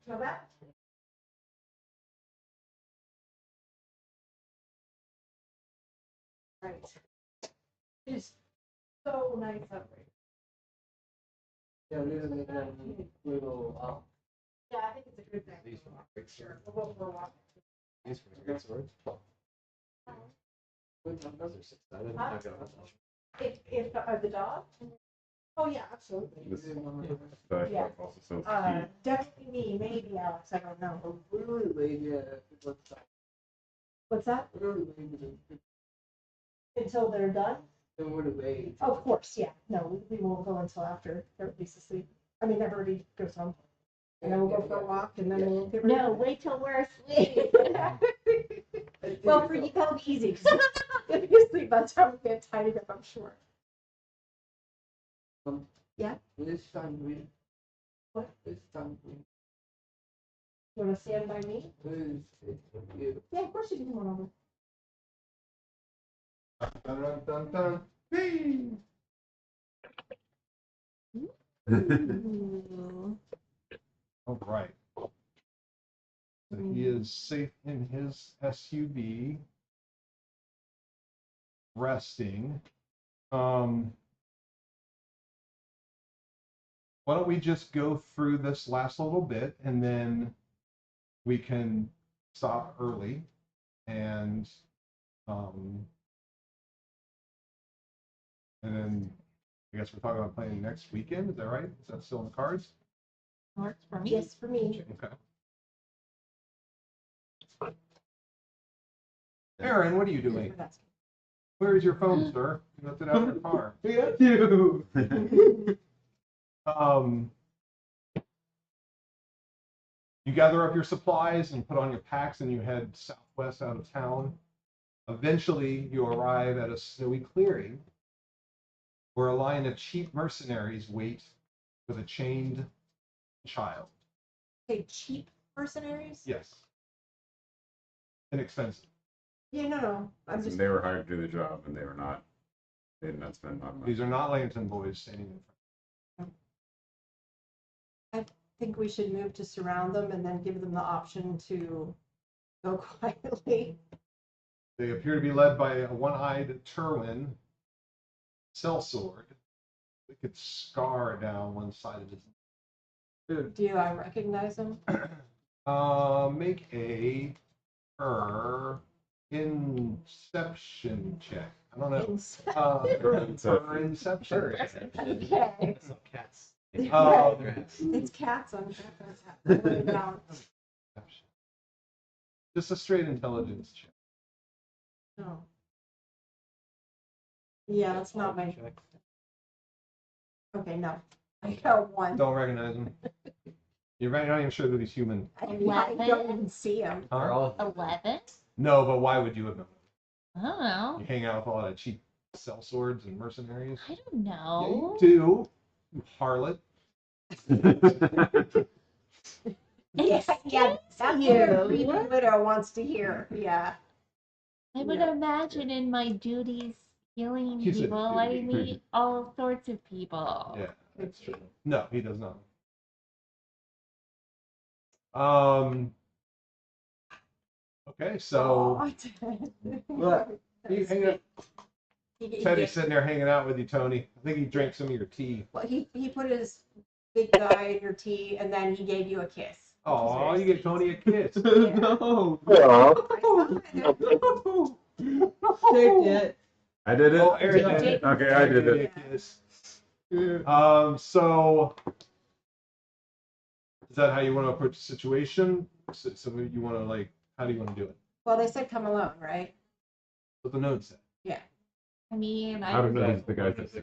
D: Go back. Right. It's so nice up right.
J: Yeah, we're gonna make a little,
D: Yeah, I think it's a good thing.
C: These are not great
D: Sure. We'll go for a walk.
C: These are great swords. Those are 6-sided.
D: Huh?
C: I've got one.
D: If the dog? Oh, yeah, absolutely.
F: This
J: yeah,
D: Yeah.
F: also sells
D: Definitely me, maybe Alex, I don't know.
J: we're really late, yeah,
D: What's that?
J: we're really late,
D: Until they're done?
J: then we're late.
D: Oh, of course, yeah. No, we won't go until after everybody's asleep. I mean, everybody goes home. And then we'll go for a walk and then we'll get ready.
H: No, wait till we're asleep.
D: Well, for you, that'll be easy, because if you sleep by the time we get tidied up, I'm sure. Yeah?
J: This time we.
D: What?
J: This time we.
D: You wanna stand by me?
J: It's you.
D: Yeah, of course you can come on over.
B: Dun, dun, dun, dun. Whee! All right. So he is safe in his SUV, resting. Why don't we just go through this last little bit and then we can stop early and then I guess we're talking about playing next weekend. Is that right? Is that still in the cards?
H: Works for me.
D: Yes, for me.
B: Okay. Aaron, what are you doing? Where is your phone, sir? You left it out in your car.
F: Yeah, you.
B: You gather up your supplies and put on your packs and you head southwest out of town. Eventually, you arrive at a snowy clearing where a line of cheap mercenaries wait with a chained child.
D: Hey, cheap mercenaries?
B: Yes. Inexpensive.
D: Yeah, no. I'm just.
F: They were hired to do the job and they were not. They did not spend much money.
B: These are not Lantern boys standing in front.
D: I think we should move to surround them and then give them the option to go quietly.
B: They appear to be led by a one-eyed Turwin sellsword. We could scar down one side of his.
D: Do I recognize them?
B: Make a inception check. I don't know. Inception.
D: Okay.
C: Some cats.
D: It's cats on down.
B: Just a straight intelligence check.
D: No. Yeah, that's not my. Okay, no. I got one.
B: Don't recognize him. You're right, not even sure that he's human.
D: I don't even see him.
C: They're all
H: 11?
B: No, but why would you have known?
H: I don't know.
B: You hang out with a lot of cheap sellswords and mercenaries.
H: I don't know.
B: Yeah, you do, you harlot.
D: Yeah, that's what a creepy widow wants to hear. Yeah.
H: I would imagine in my duties healing
B: You said
H: people, I
B: duty.
H: meet all sorts of people.
B: Yeah, that's true. No, he does not. Okay, so
E: What?
B: you hang out. Teddy's sitting there hanging out with you, Tony. I think he drank some of your tea.
D: Well, he put his big guy in your tea, and then he gave you a kiss.
B: Oh, you gave Tony a kiss.
E: No.
F: I did it.
B: Oh, Aaron did it.
F: Okay, I did it.
B: So is that how you want to approach the situation? So you want to like, how do you want to do it?
D: Well, they said come alone, right?
B: What the note said.
D: Yeah.
H: I mean,
F: I don't know who's the guy that's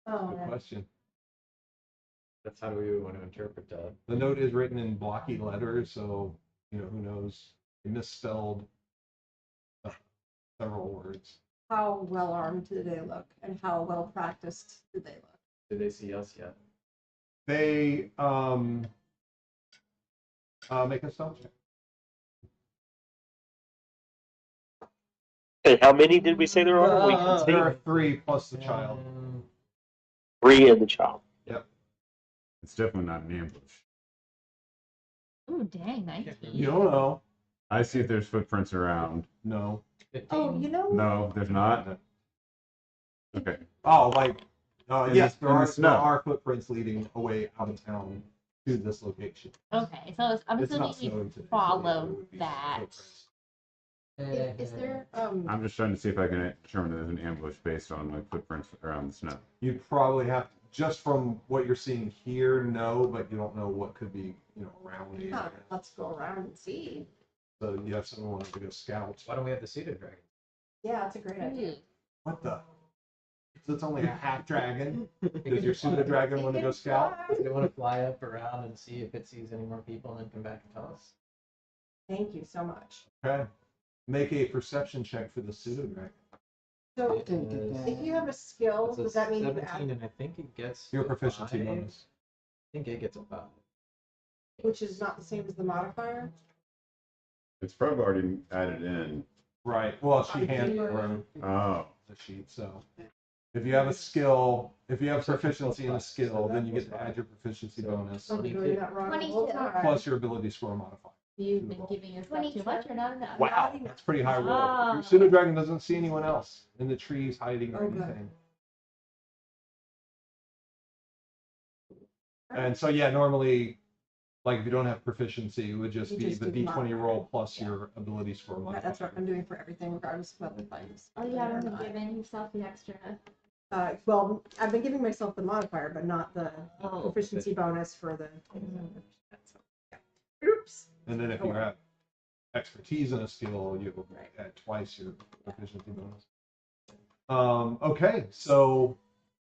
D: Oh,
B: Good question.
C: That's how we want to interpret that.
B: The note is written in blocky letters, so you know who knows. They misspelled several words.
D: how well armed do they look, and how well practiced do they look?
C: Did they see us yet?
B: They make a stealth check.
G: Okay, how many did we say there are? We can
B: There are
G: see
B: 3 plus the child.
G: 3 and the child.
F: It's definitely not an ambush.
H: ooh, dang, 19.
B: You don't know.
F: I see if there's footprints around.
B: No.
C: 15.
D: Oh, you know.
F: No, there's not. Okay.
B: Oh, like,
F: In
B: yes,
F: the-
B: there
F: in the
B: are
F: snow.
B: footprints leading away out of town to this location.
H: Okay, so I'm
B: It's not
H: assuming
B: snowing
H: you
B: today, so there
H: follow
B: would be
H: that.
B: footprints.
D: Is there
F: I'm just trying to see if I can determine there's an ambush based on like footprints around the snow.
B: You'd probably have, just from what you're seeing here, no, but you don't know what could be, around the area.
D: let's go around and see.
B: So you have someone wanting to go scout.
C: Why don't we have the seated dragon?
D: Yeah, that's a great idea.
B: What the? So it's only a half dragon? Does your pseudo dragon want to go scout?
C: Does it want to fly up around and see if it sees any more people and then come back and tell us?
D: Thank you so much.
B: Okay. Make a perception check for the pseudo dragon.
D: So,
C: It is-
D: if you have a skill,
C: it's a
D: does that mean you
C: 17,
D: add,
C: and I think it gets
B: Your
C: a
B: proficiency
C: 5.
B: bonus.
C: I think it gets a 5.
D: which is not the same as the modifier?
F: It's probably already added in.
B: Right. Well, she handed her
F: Oh.
B: the sheet, so. If you have a skill, if you have proficiency in a skill, then you get to add your proficiency bonus.
D: I've been doing that wrong the whole
I: 22.
D: time.
B: Plus your ability score modifier.
H: You've been giving yourself too much or not enough?
B: Wow, that's pretty high roll.
H: Ah.
B: Your pseudo dragon doesn't see anyone else in the trees hiding or
D: Oh, good.
B: anything. And so, yeah, normally, like if you don't have proficiency, it would just
D: You
B: be
D: just
B: the
D: do the
B: D20
D: modifier.
B: roll plus
D: Yeah.
B: your ability score
D: Right,
B: modifier.
D: that's what I'm doing for everything, regardless of whether things.
I: Oh, you haven't given yourself the extra.
D: Well, I've been giving myself the modifier, but not the
H: Oh.
D: proficiency bonus for the. Yeah. Oops.
B: And then if
D: Oh,
B: you
D: well.
B: have expertise in a skill, you will
D: Right.
B: add twice your proficiency bonus. Okay, so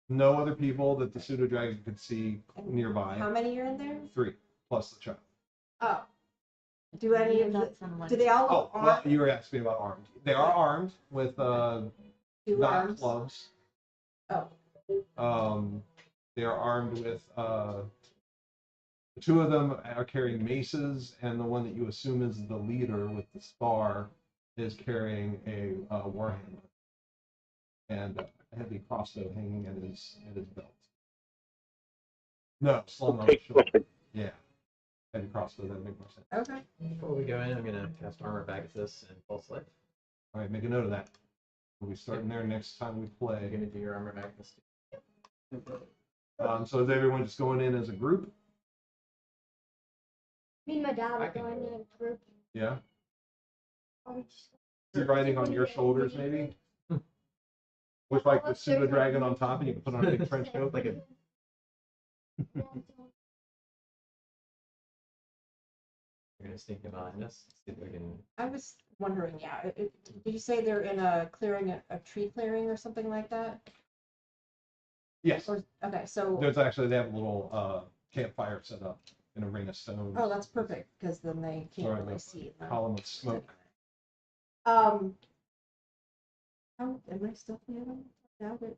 B: no other people that the pseudo dragon could see nearby.
D: How many are in there?
B: 3 plus the child.
D: Oh. Do any of the,
H: That's someone.
D: do they all
B: Oh,
D: look
B: well,
D: armed?
B: you were asking me about armed. They are armed with
D: Two
B: not
D: arms?
B: clubs.
D: Oh,
B: They are armed with the 2 of them are carrying maces, and the one that you assume is the leader with the spar is carrying a warhammer and a heavy crossbow hanging at his belt. No, slung on his shoulder. Yeah, heavy crossbow. That makes more sense.
D: okay.
C: Before we go in, I'm going to cast armor back at this and pulse life.
B: All right, make a note of that. We'll be starting there next time we
C: You're
B: play.
C: going to do your armor back at this.
B: So is everyone just going in as a group?
I: Me and my dad are going in a group.
B: Yeah.
I: Are we just-
B: Is he riding on your shoulders, maybe? With like the pseudo dragon on top, and you can put on a big trench coat, like a.
C: You're gonna sneak behind us. See if we can.
D: I was wondering, yeah, did you say they're in a clearing, a tree clearing or something like that?
B: Yes.
D: Or, okay, so,
B: There's actually, they have a little campfire set up in a ring of stones.
D: oh, that's perfect, because then they can't
B: Sorry,
D: really
B: no.
D: see them.
B: Column of smoke.
D: How, am I still playing? Doubt it.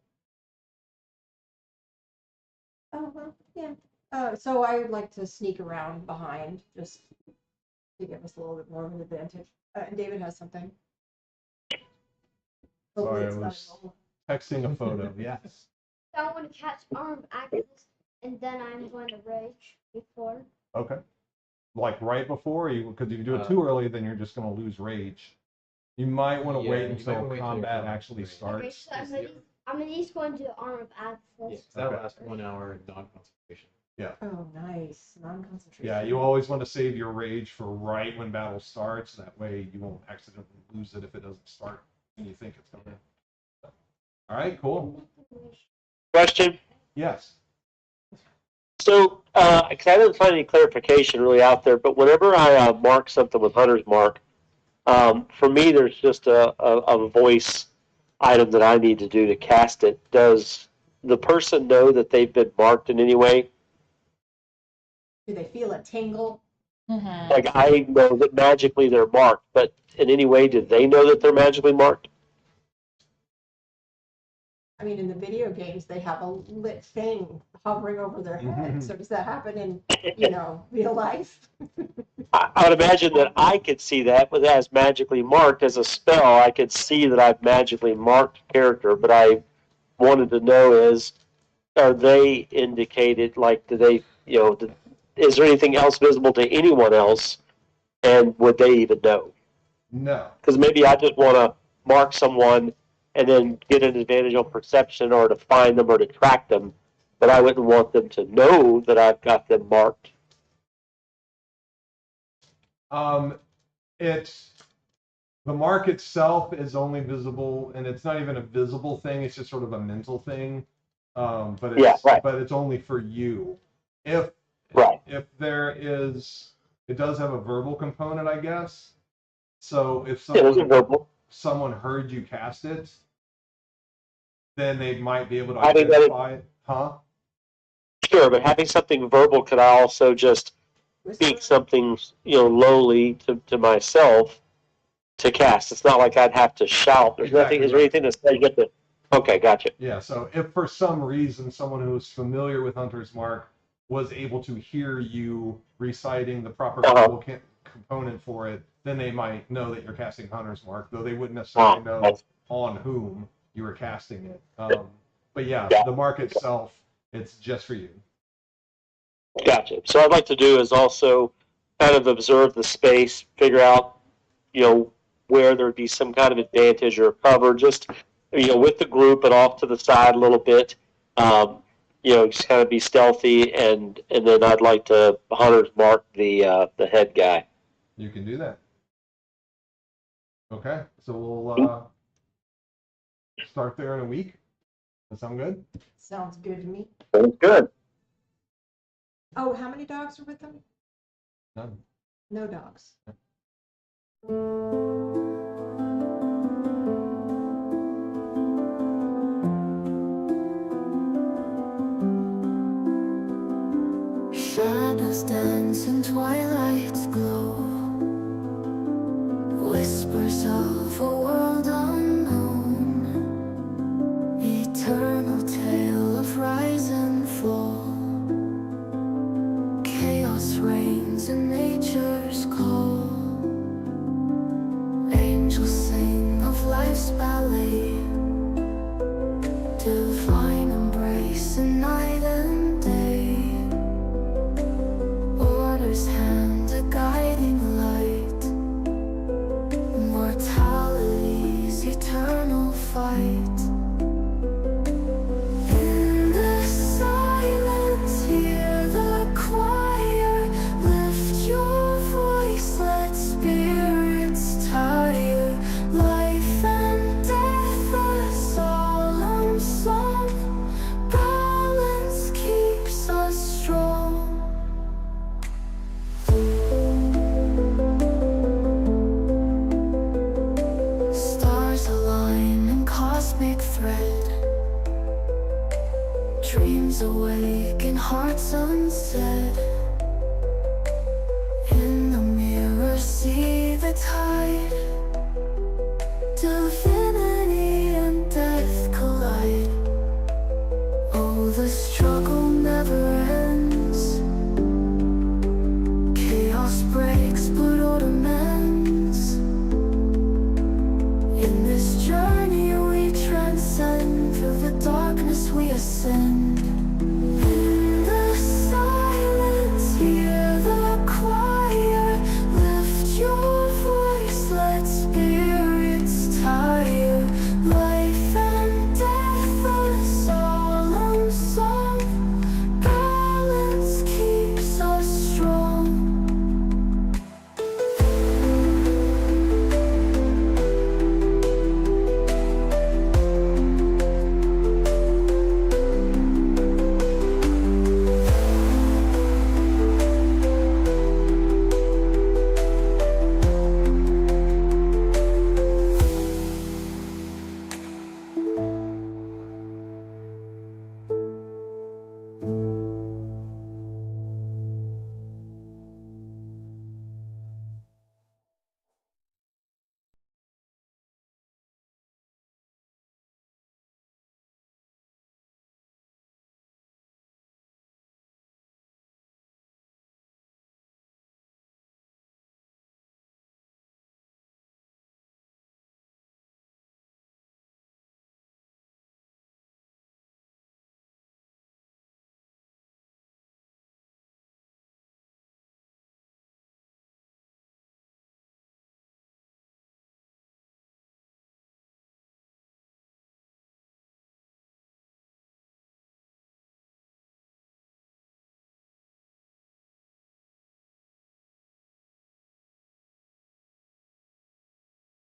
D: Oh, well, yeah. So I would like to sneak around behind, just to give us a little bit more of an advantage. And David has something. Hopefully
B: Sorry, I
D: it's not
B: was
D: normal.
B: texting a photo, yes.
I: I want to catch arm access, and then I'm going to rage before.
B: Okay. Like right before you, because if you do it too early, then you're just gonna lose rage. You might want to
C: Yeah,
B: wait
C: you might
B: until
C: wanna wait till
B: combat
C: you're
B: actually
C: right.
I: Okay,
B: starts.
I: so I'm at least going to the arm of
C: Yeah,
I: access.
C: so that
B: Okay.
C: lasts 1 hour non-concentration.
D: Oh, nice. Non-concentration.
B: Yeah, you always want to save your rage for right when battle starts. That way you won't accidentally lose it if it doesn't start when you think it's coming. All right, cool.
G: Question.
B: Yes.
G: So, because I didn't find any clarification really out there, but whenever I mark something with Hunter's Mark, for me, there's just a voice item that I need to do to cast it. Does the person know that they've been marked in any way?
D: Do they feel a tingle?
G: Like, I know that magically they're marked, but in any way, do they know that they're magically marked?
D: I mean, in the video games, they have a lit thing hovering over their head.
B: Mhm.
D: So does that happen in, real life?
G: I would imagine that I could see that, but as magically marked as a spell, I could see that I've magically marked character, but I wanted to know are they indicated, like, do they, is there anything else visible to anyone else, and would they even know?
B: No.
G: Because maybe I just want to mark someone and then get an advantage on perception or to find them or to track them, but I wouldn't want them to know that I've got them marked.
B: It's the mark itself is only visible, and it's not even a visible thing. It's just sort of a mental thing. But it's
G: Yeah, right.
B: but it's only for you. If
G: Right.
B: if there is, it does have a verbal component, I guess. So if
G: Yeah, those are verbal.
B: someone heard you cast it, then they might be able to
G: I think that
B: identify it. Huh?
G: Sure, but having something verbal, could I also just speak something, lowly to myself to cast? It's not like I'd have to shout. There's
B: Exactly
G: nothing. Is there
B: right.
G: anything that says you get to? Okay, gotcha.
B: Yeah, so if for some reason someone who is familiar with Hunter's Mark was able to hear you reciting the proper verbal component for it, then they might know that you're casting Hunter's Mark, though they wouldn't necessarily know on whom you were casting it. But yeah, the mark itself, it's just for you.
G: Gotcha. So I'd like to do is also kind of observe the space, figure out, where there'd be some kind of advantage or cover, just, with the group, but off to the side a little bit. Just kind of be stealthy, and then I'd like to Hunter's Mark the head guy.
B: You can do that. Okay, so we'll start there in a week. That sound good?
D: Sounds good to me.
G: Sounds good.
D: Oh, how many dogs are with them?
B: None.
D: No dogs.
A: Shadows dance and twilights glow, whispers of a world unknown, eternal tale of rise and fall. Chaos reigns in nature's call. Angels sing of life's ballet, divine embrace in night and day. Order's hand to guide Dreams awake and hearts unsaid. In the mirror, see the tide. Divinity and death collide. Oh, the struggle never ends. Chaos breaks, but order mends. In this journey we transcend. Through the darkness we ascend.